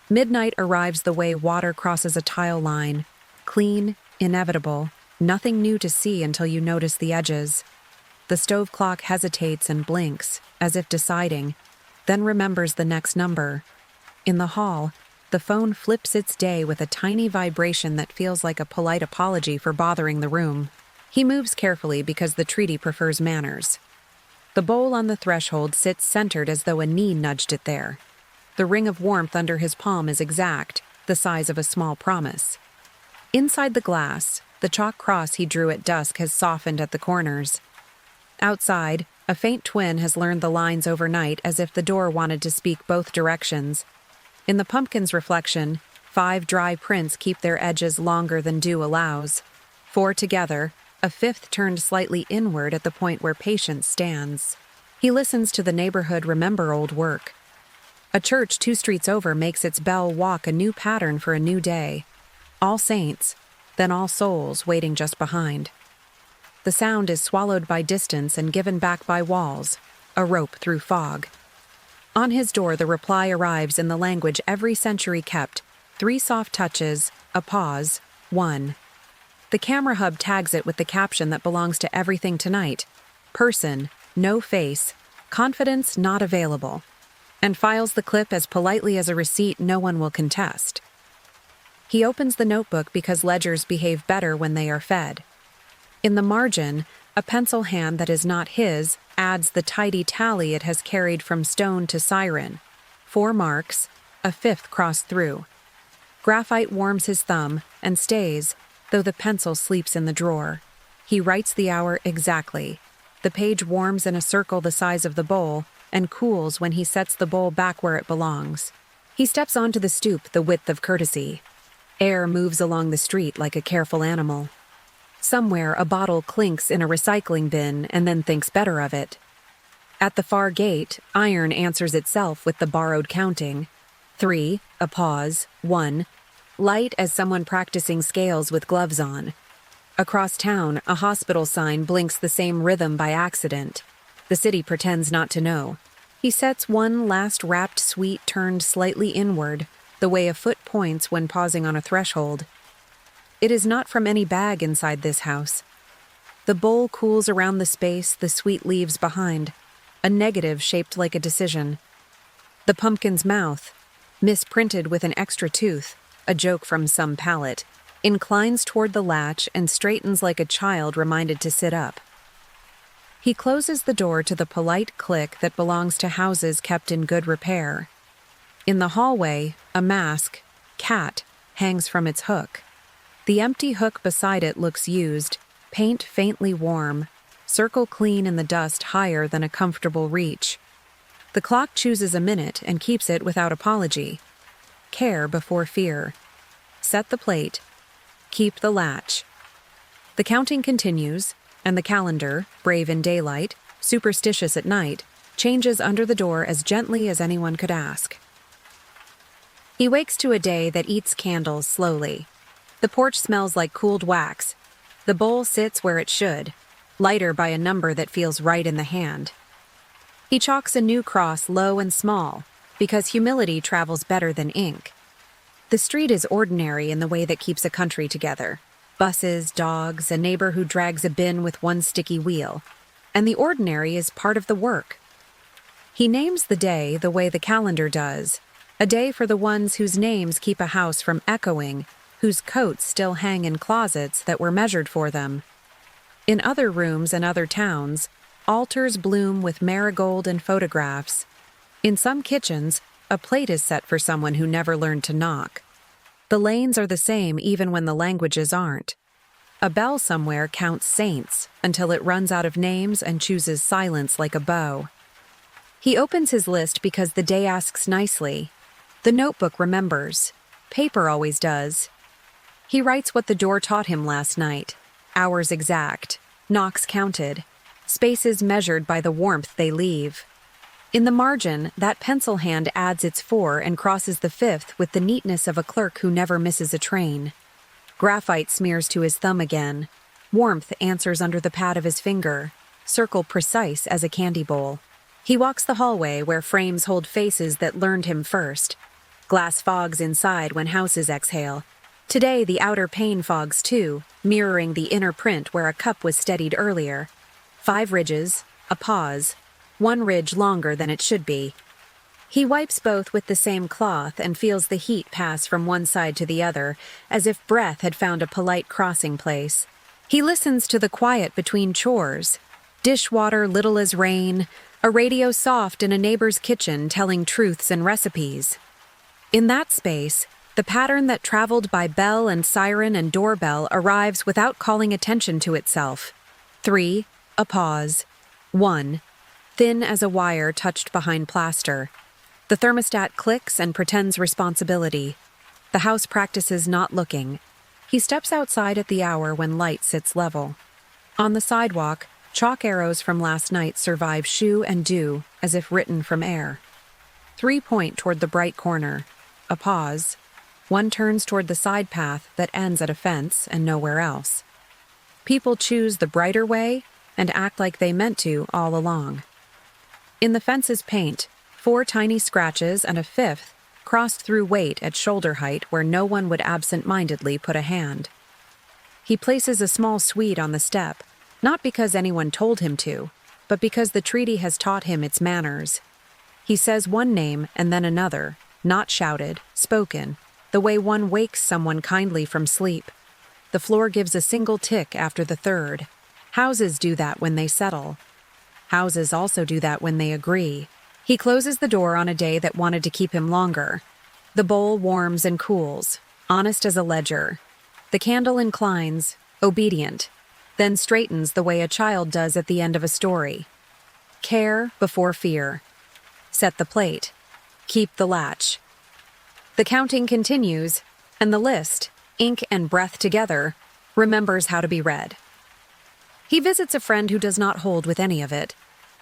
Speaker 1: Midnight arrives the way water crosses a tile line. Clean, inevitable, nothing new to see until you notice the edges. The stove clock hesitates and blinks, as if deciding, then remembers the next number. In the hall, the phone flips its day with a tiny vibration that feels like a polite apology for bothering the room. He moves carefully because the treaty prefers manners. The bowl on the threshold sits centered as though a knee nudged it there. The ring of warmth under his palm is exact, the size of a small promise. Inside the glass, the chalk cross he drew at dusk has softened at the corners. Outside, a faint twin has learned the lines overnight as if the door wanted to speak both directions. In the pumpkin's reflection, 5 dry prints keep their edges longer than dew allows. 4 together, a 5th turned slightly inward at the point where patience stands. He listens to the neighborhood remember old work. A church 2 streets over makes its bell walk a new pattern for a new day. All Saints, then All Souls waiting just behind. The sound is swallowed by distance and given back by walls, a rope through fog. On his door the reply arrives in the language every century kept, 3 soft touches, a pause, 1. The camera hub tags it with the caption that belongs to everything tonight, person, no face, confidence not available, and files the clip as politely as a receipt no one will contest. He opens the notebook because ledgers behave better when they are fed. In the margin, a pencil hand that is not his adds the tidy tally it has carried from stone to siren. 4 marks, a 5th crossed through. Graphite warms his thumb and stays, though the pencil sleeps in the drawer. He writes the hour exactly. The page warms in a circle the size of the bowl and cools when he sets the bowl back where it belongs. He steps onto the stoop the width of courtesy. Air moves along the street like a careful animal. Somewhere a bottle clinks in a recycling bin and then thinks better of it. At the far gate, iron answers itself with the borrowed counting. 3, a pause, 1, light as someone practicing scales with gloves on. Across town, a hospital sign blinks the same rhythm by accident. The city pretends not to know. He sets one last wrapped sweet turned slightly inward, the way a foot points when pausing on a threshold. It is not from any bag inside this house. The bowl cools around the space the sweet leaves behind, a negative shaped like a decision. The pumpkin's mouth, misprinted with an extra tooth, a joke from some palate, inclines toward the latch and straightens like a child reminded to sit up. He closes the door to the polite click that belongs to houses kept in good repair. In the hallway, a mask, cat, hangs from its hook. The empty hook beside it looks used, paint faintly warm, circle clean in the dust higher than a comfortable reach. The clock chooses a minute and keeps it without apology. Care before fear. Set the plate. Keep the latch. The counting continues, and the calendar, brave in daylight, superstitious at night, changes under the door as gently as anyone could ask. He wakes to a day that eats candles slowly. The porch smells like cooled wax. The bowl sits where it should, lighter by a number that feels right in the hand. He chalks a new cross low and small, because humility travels better than ink. The street is ordinary in the way that keeps a country together. Buses, dogs, a neighbor who drags a bin with one sticky wheel. And the ordinary is part of the work. He names the day the way the calendar does, a day for the ones whose names keep a house from echoing, whose coats still hang in closets that were measured for them. In other rooms and other towns, altars bloom with marigold and photographs. In some kitchens, a plate is set for someone who never learned to knock. The lanes are the same even when the languages aren't. A bell somewhere counts saints until it runs out of names and chooses silence like a bow. He opens his list because the day asks nicely. The notebook remembers. Paper always does. He writes what the door taught him last night. Hours exact. Knocks counted. Spaces measured by the warmth they leave. In the margin, that pencil hand adds its 4 and crosses the 5th with the neatness of a clerk who never misses a train. Graphite smears to his thumb again. Warmth answers under the pad of his finger. Circle precise as a candy bowl. He walks the hallway where frames hold faces that learned him first. Glass fogs inside when houses exhale. Today the outer pane fogs too, mirroring the inner print where a cup was steadied earlier. 5 ridges, a pause, one ridge longer than it should be. He wipes both with the same cloth and feels the heat pass from one side to the other, as if breath had found a polite crossing place. He listens to the quiet between chores. Dishwater little as rain, a radio soft in a neighbor's kitchen telling truths and recipes. In that space, the pattern that traveled by bell and siren and doorbell arrives without calling attention to itself. 3, a pause. 1, thin as a wire touched behind plaster. The thermostat clicks and pretends responsibility. The house practices not looking. He steps outside at the hour when light sits level. On the sidewalk, chalk arrows from last night survive shoe and dew, as if written from air. 3 point toward the bright corner. A pause. 1 turns toward the side path that ends at a fence and nowhere else. People choose the brighter way and act like they meant to all along. In the fence's paint, 4 tiny scratches and a 5th crossed through weight at shoulder height where no one would absent-mindedly put a hand. He places a small Swede on the step, not because anyone told him to, but because the treaty has taught him its manners. He says one name and then another, not shouted, spoken, the way one wakes someone kindly from sleep. The floor gives a single tick after the 3rd. Houses do that when they settle. Houses also do that when they agree. He closes the door on a day that wanted to keep him longer. The bowl warms and cools, honest as a ledger. The candle inclines, obedient, then straightens the way a child does at the end of a story. Care before fear. Set the plate. Keep the latch. The counting continues, and the list, ink and breath together, remembers how to be read. He visits a friend who does not hold with any of it.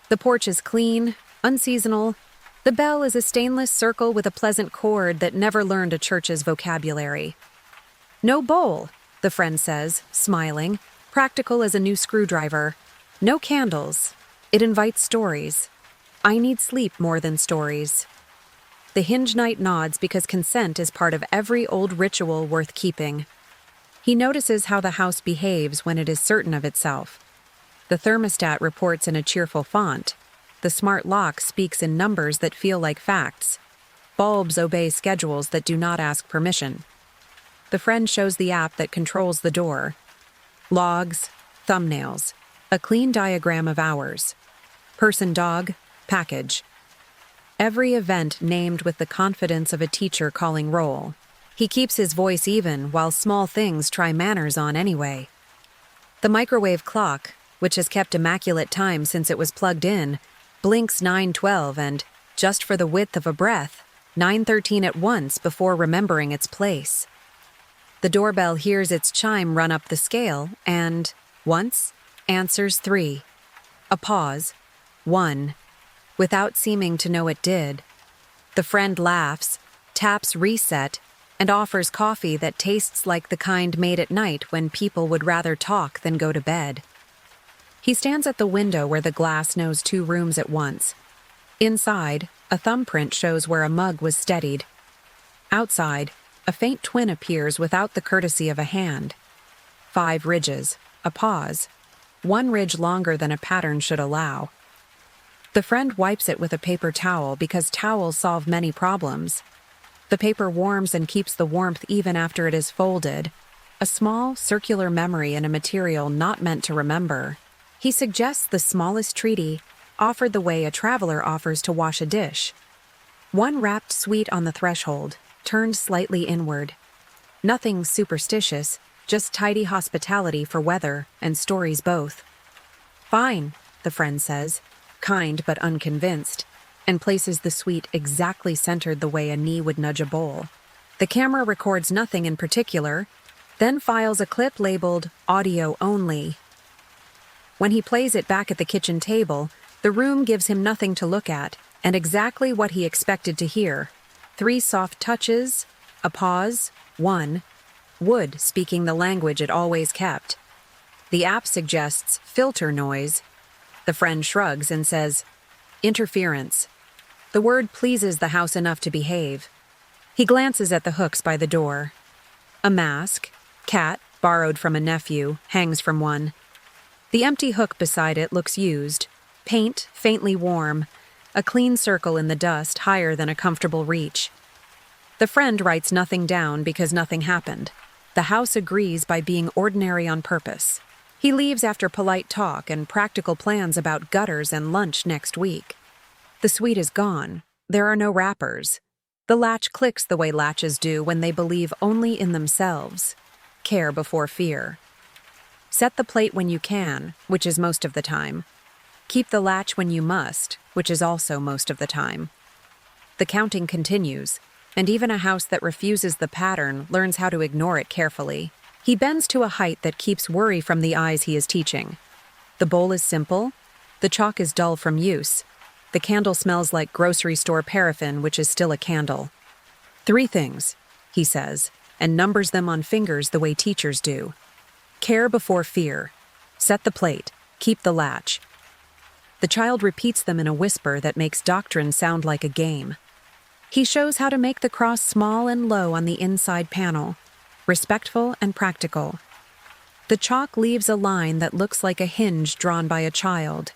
Speaker 1: The porch is clean, unseasonal. The bell is a stainless circle with a pleasant chord that never learned a church's vocabulary. No bowl, the friend says, smiling, practical as a new screwdriver. No candles. It invites stories. I need sleep more than stories. The hinge knight nods because consent is part of every old ritual worth keeping. He notices how the house behaves when it is certain of itself. The thermostat reports in a cheerful font. The smart lock speaks in numbers that feel like facts. Bulbs obey schedules that do not ask permission. The friend shows the app that controls the door. Logs, thumbnails, a clean diagram of hours. Person dog, package. Every event named with the confidence of a teacher calling roll. He keeps his voice even while small things try manners on anyway. The microwave clock, which has kept immaculate time since it was plugged in, blinks 9:12 and, just for the width of a breath, 9:13 at once before remembering its place. The doorbell hears its chime run up the scale and, once, answers 3. A pause. 1. Without seeming to know it did. The friend laughs, taps reset, and offers coffee that tastes like the kind made at night when people would rather talk than go to bed. He stands at the window where the glass knows 2 rooms at once. Inside, a thumbprint shows where a mug was steadied. Outside, a faint twin appears without the courtesy of a hand. 5 ridges, a pause, 1 ridge longer than a pattern should allow. The friend wipes it with a paper towel because towels solve many problems. The paper warms and keeps the warmth even after it is folded, a small, circular memory in a material not meant to remember. He suggests the smallest treaty, offered the way a traveler offers to wash a dish. 1 wrapped sweet on the threshold, turned slightly inward. Nothing superstitious, just tidy hospitality for weather and stories both. Fine, the friend says, kind but unconvinced, and places the sweet exactly centered the way a knee would nudge a bowl. The camera records nothing in particular, then files a clip labeled audio only. When he plays it back at the kitchen table, the room gives him nothing to look at, and exactly what he expected to hear. 3 soft touches, a pause, 1, wood speaking the language it always kept. The app suggests filter noise. The friend shrugs and says, Interference. The word pleases the house enough to behave. He glances at the hooks by the door. A mask, cat, borrowed from a nephew, hangs from one. The empty hook beside it looks used. Paint, faintly warm. A clean circle in the dust, higher than a comfortable reach. The friend writes nothing down because nothing happened. The house agrees by being ordinary on purpose. He leaves after polite talk and practical plans about gutters and lunch next week. The sweet is gone. There are no wrappers. The latch clicks the way latches do when they believe only in themselves. Care before fear. Set the plate when you can, which is most of the time. Keep the latch when you must, which is also most of the time. The counting continues, and even a house that refuses the pattern learns how to ignore it carefully. He bends to a height that keeps worry from the eyes he is teaching. The bowl is simple. The chalk is dull from use. The candle smells like grocery store paraffin, which is still a candle. 3 things, he says, and numbers them on fingers the way teachers do. Care before fear. Set the plate. Keep the latch. The child repeats them in a whisper that makes doctrine sound like a game. He shows how to make the cross small and low on the inside panel, respectful and practical. The chalk leaves a line that looks like a hinge drawn by a child.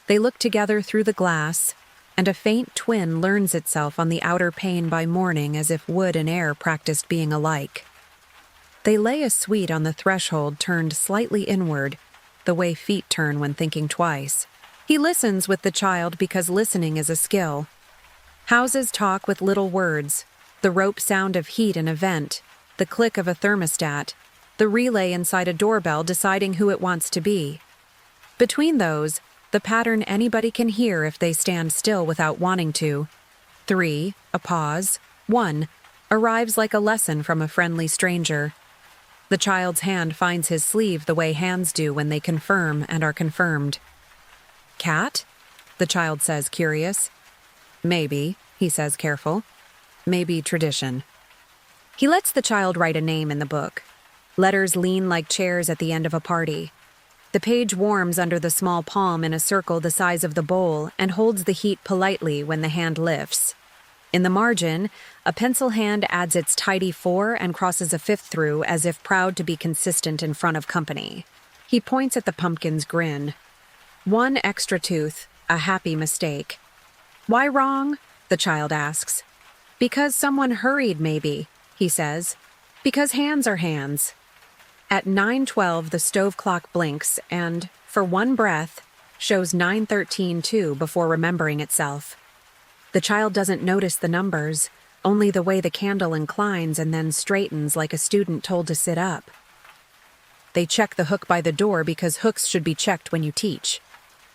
Speaker 1: They look together through the glass, and a faint twin learns itself on the outer pane by morning as if wood and air practiced being alike. They lay a sweet on the threshold turned slightly inward, the way feet turn when thinking twice. He listens with the child because listening is a skill. Houses talk with little words, the rope sound of heat in a vent, the click of a thermostat, the relay inside a doorbell deciding who it wants to be. Between those, the pattern anybody can hear if they stand still without wanting to. 3, a pause. 1, arrives like a lesson from a friendly stranger. The child's hand finds his sleeve the way hands do when they confirm and are confirmed. Cat? The child says, curious. Maybe, he says, careful. Maybe tradition. He lets the child write a name in the book. Letters lean like chairs at the end of a party. The page warms under the small palm in a circle the size of the bowl and holds the heat politely when the hand lifts. In the margin, a pencil hand adds its tidy 4 and crosses a 5th through as if proud to be consistent in front of company. He points at the pumpkin's grin. 1 extra tooth, a happy mistake. Why wrong? The child asks. Because someone hurried, maybe, he says. Because hands are hands. At 9:12, the stove clock blinks and, for one breath, shows 9:13 too before remembering itself. The child doesn't notice the numbers, only the way the candle inclines and then straightens like a student told to sit up. They check the hook by the door because hooks should be checked when you teach.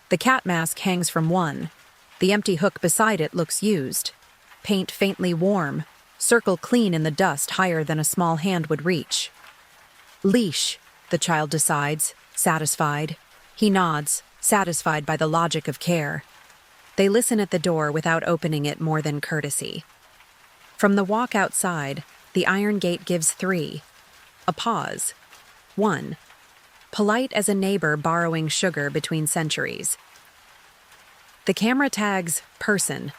Speaker 1: The cat mask hangs from one. The empty hook beside it looks used. Paint faintly warm, circle clean in the dust higher than a small hand would reach. Leash, the child decides, satisfied. He nods, satisfied by the logic of care. They listen at the door without opening it more than courtesy. From the walk outside, the iron gate gives 3. A pause. 1. Polite as a neighbor borrowing sugar between centuries. The camera tags person,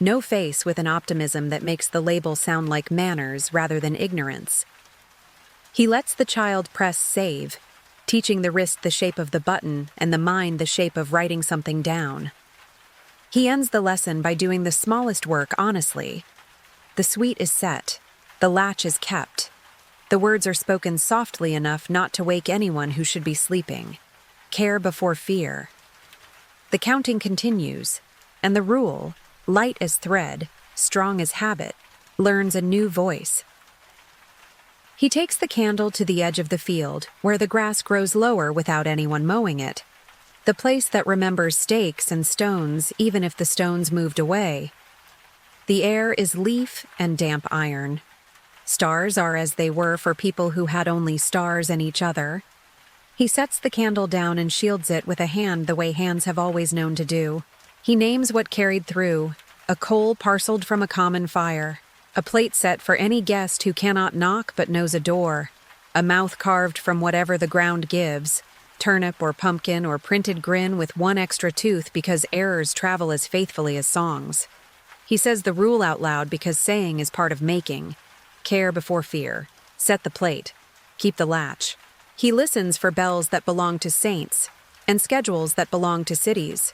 Speaker 1: no face with an optimism that makes the label sound like manners rather than ignorance. He lets the child press save, teaching the wrist the shape of the button and the mind the shape of writing something down. He ends the lesson by doing the smallest work honestly. The sweet is set. The latch is kept. The words are spoken softly enough not to wake anyone who should be sleeping. Care before fear. The counting continues, and the rule, light as thread, strong as habit, learns a new voice. He takes the candle to the edge of the field, where the grass grows lower without anyone mowing it. The place that remembers stakes and stones, even if the stones moved away. The air is leaf and damp iron. Stars are as they were for people who had only stars and each other. He sets the candle down and shields it with a hand the way hands have always known to do. He names what carried through, a coal parceled from a common fire, a plate set for any guest who cannot knock but knows a door, a mouth carved from whatever the ground gives, turnip or pumpkin or printed grin with one extra tooth because errors travel as faithfully as songs. He says the rule out loud because saying is part of making. Care before fear. Set the plate. Keep the latch. He listens for bells that belong to saints and schedules that belong to cities.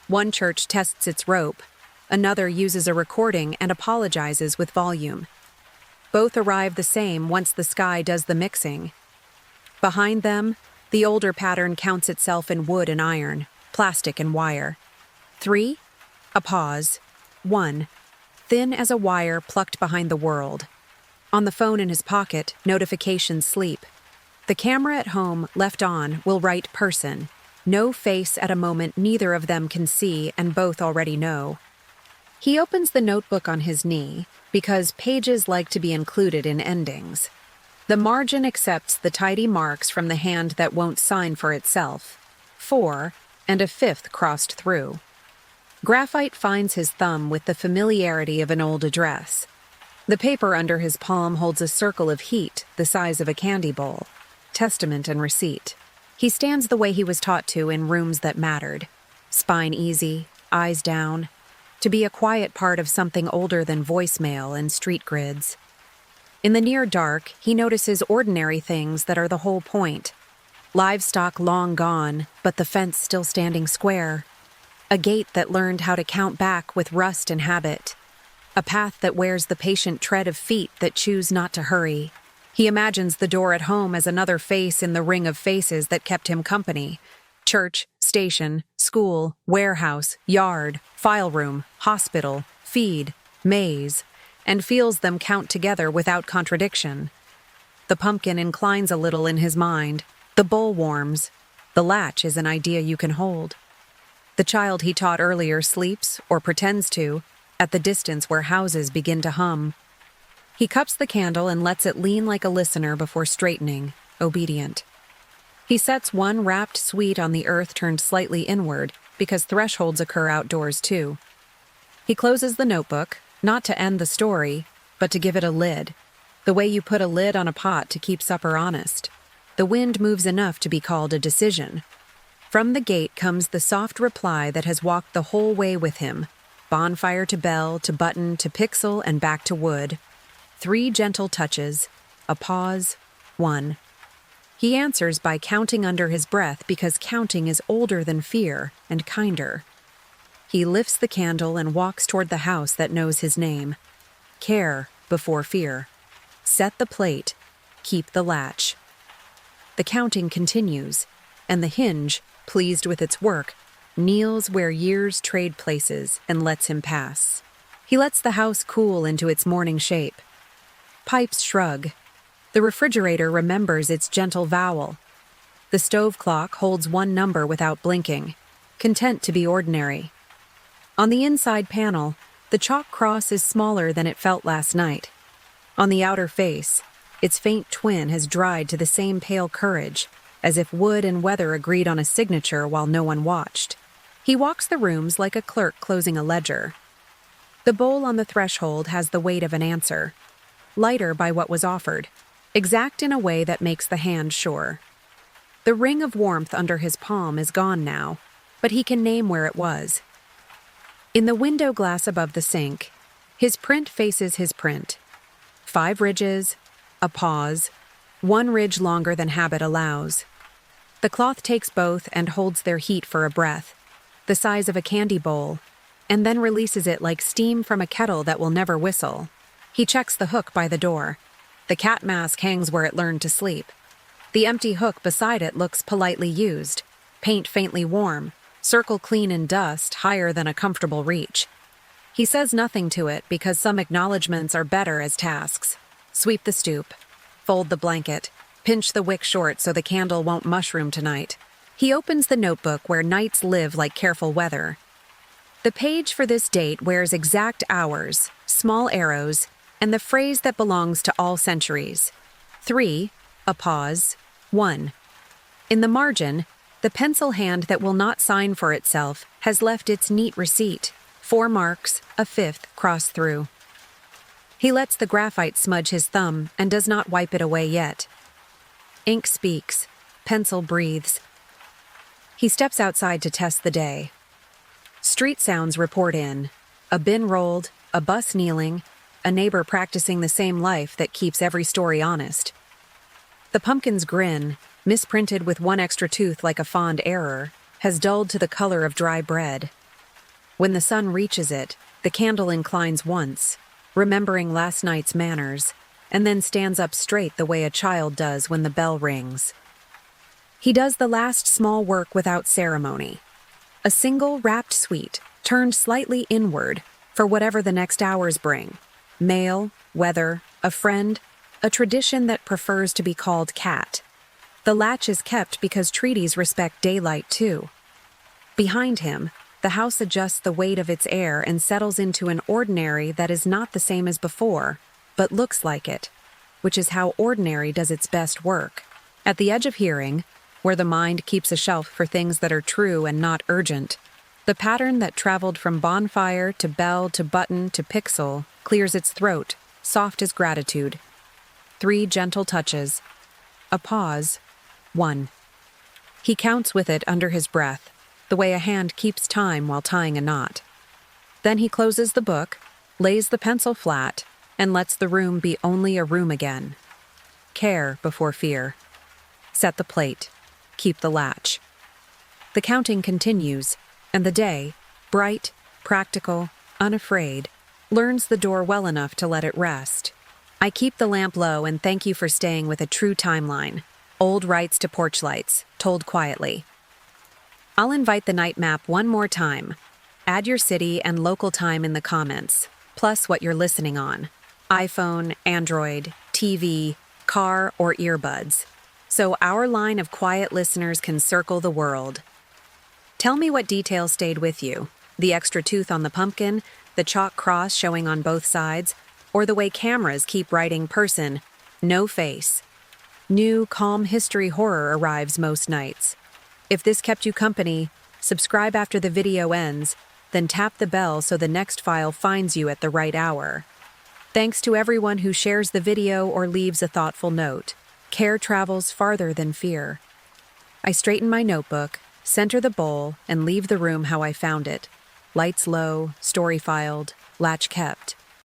Speaker 1: One church tests its rope. Another uses a recording and apologizes with volume. Both arrive the same once the sky does the mixing. Behind them, the older pattern counts itself in wood and iron, plastic and wire. 3. A pause. 1. Thin as a wire plucked behind the world. On the phone in his pocket, notifications sleep. The camera at home, left on, will write person. No face at a moment neither of them can see and both already know. He opens the notebook on his knee because pages like to be included in endings. The margin accepts the tidy marks from the hand that won't sign for itself. 4, and a 5th crossed through. Graphite finds his thumb with the familiarity of an old address. The paper under his palm holds a circle of heat the size of a candy bowl. Testament and receipt. He stands the way he was taught to in rooms that mattered. Spine easy, eyes down. To be a quiet part of something older than voicemail and street grids. In the near dark, he notices ordinary things that are the whole point. Livestock long gone, but the fence still standing square. A gate that learned how to count back with rust and habit. A path that wears the patient tread of feet that choose not to hurry. He imagines the door at home as another face in the ring of faces that kept him company. Church, station, school, warehouse, yard, file room, hospital, feed, maze, and feels them count together without contradiction. The pumpkin inclines a little in his mind. The bowl warms. The latch is an idea you can hold. The child he taught earlier sleeps, or pretends to, at the distance where houses begin to hum. He cups the candle and lets it lean like a listener before straightening, obedient. He sets one wrapped sweet on the earth turned slightly inward, because thresholds occur outdoors too. He closes the notebook, not to end the story, but to give it a lid, the way you put a lid on a pot to keep supper honest. The wind moves enough to be called a decision. From the gate comes the soft reply that has walked the whole way with him, bonfire to bell to button to pixel and back to wood. 3 gentle touches, a pause, 1. He answers by counting under his breath because counting is older than fear and kinder. He lifts the candle and walks toward the house that knows his name. Care before fear. Set the plate. Keep the latch. The counting continues, and the hinge, pleased with its work, kneels where years trade places and lets him pass. He lets the house cool into its morning shape. Pipes shrug. The refrigerator remembers its gentle vowel. The stove clock holds one number without blinking, content to be ordinary. On the inside panel, the chalk cross is smaller than it felt last night. On the outer face, its faint twin has dried to the same pale courage, as if wood and weather agreed on a signature while no one watched. He walks the rooms like a clerk closing a ledger. The bowl on the threshold has the weight of an answer, lighter by what was offered, exact in a way that makes the hand sure. The ring of warmth under his palm is gone now, but he can name where it was. In the window glass above the sink, his print faces his print. 5 ridges, a pause, 1 ridge longer than habit allows. The cloth takes both and holds their heat for a breath, the size of a candy bowl, and then releases it like steam from a kettle that will never whistle. He checks the hook by the door. The cat mask hangs where it learned to sleep. The empty hook beside it looks politely used, paint faintly warm, circle clean in dust higher than a comfortable reach. He says nothing to it because some acknowledgments are better as tasks. Sweep the stoop, fold the blanket, pinch the wick short so the candle won't mushroom tonight. He opens the notebook where nights live like careful weather. The page for this date wears exact hours, small arrows, and the phrase that belongs to all centuries. 3, a pause, 1. In the margin, the pencil hand that will not sign for itself has left its neat receipt, 4 marks, a 5th crossed through. He lets the graphite smudge his thumb and does not wipe it away yet. Ink speaks. Pencil breathes. He steps outside to test the day. Street sounds report in. A bin rolled, a bus kneeling, a neighbor practicing the same life that keeps every story honest. The pumpkin's grin, misprinted with one extra tooth like a fond error, has dulled to the color of dry bread. When the sun reaches it, the candle inclines once, remembering last night's manners, and then stands up straight the way a child does when the bell rings. He does the last small work without ceremony. A single wrapped sweet, turned slightly inward for whatever the next hours bring. Mail, weather, a friend, a tradition that prefers to be called cat. The latch is kept because treaties respect daylight too. Behind him, the house adjusts the weight of its air and settles into an ordinary that is not the same as before, but looks like it, which is how ordinary does its best work. At the edge of hearing, where the mind keeps a shelf for things that are true and not urgent, the pattern that traveled from bonfire to bell to button to pixel clears its throat, soft as gratitude. 3 gentle touches. A pause. 1. He counts with it under his breath, the way a hand keeps time while tying a knot. Then he closes the book, lays the pencil flat, and lets the room be only a room again. Care before fear. Set the plate. Keep the latch. The counting continues, and the day, bright, practical, unafraid, learns the door well enough to let it rest. I keep the lamp low and thank you for staying with a true timeline. Old rights to porch lights, told quietly. I'll invite the night map one more time. Add your city and local time in the comments, plus what you're listening on. iPhone, Android, TV, car, or earbuds. So our line of quiet listeners can circle the world. Tell me what details stayed with you. The extra tooth on the pumpkin, the chalk cross showing on both sides, or the way cameras keep writing person, no face. New, calm history horror arrives most nights. If this kept you company, subscribe after the video ends, then tap the bell so the next file finds you at the right hour. Thanks to everyone who shares the video or leaves a thoughtful note. Care travels farther than fear. I straighten my notebook, center the bowl, and leave the room how I found it. Lights low, story filed, latch kept.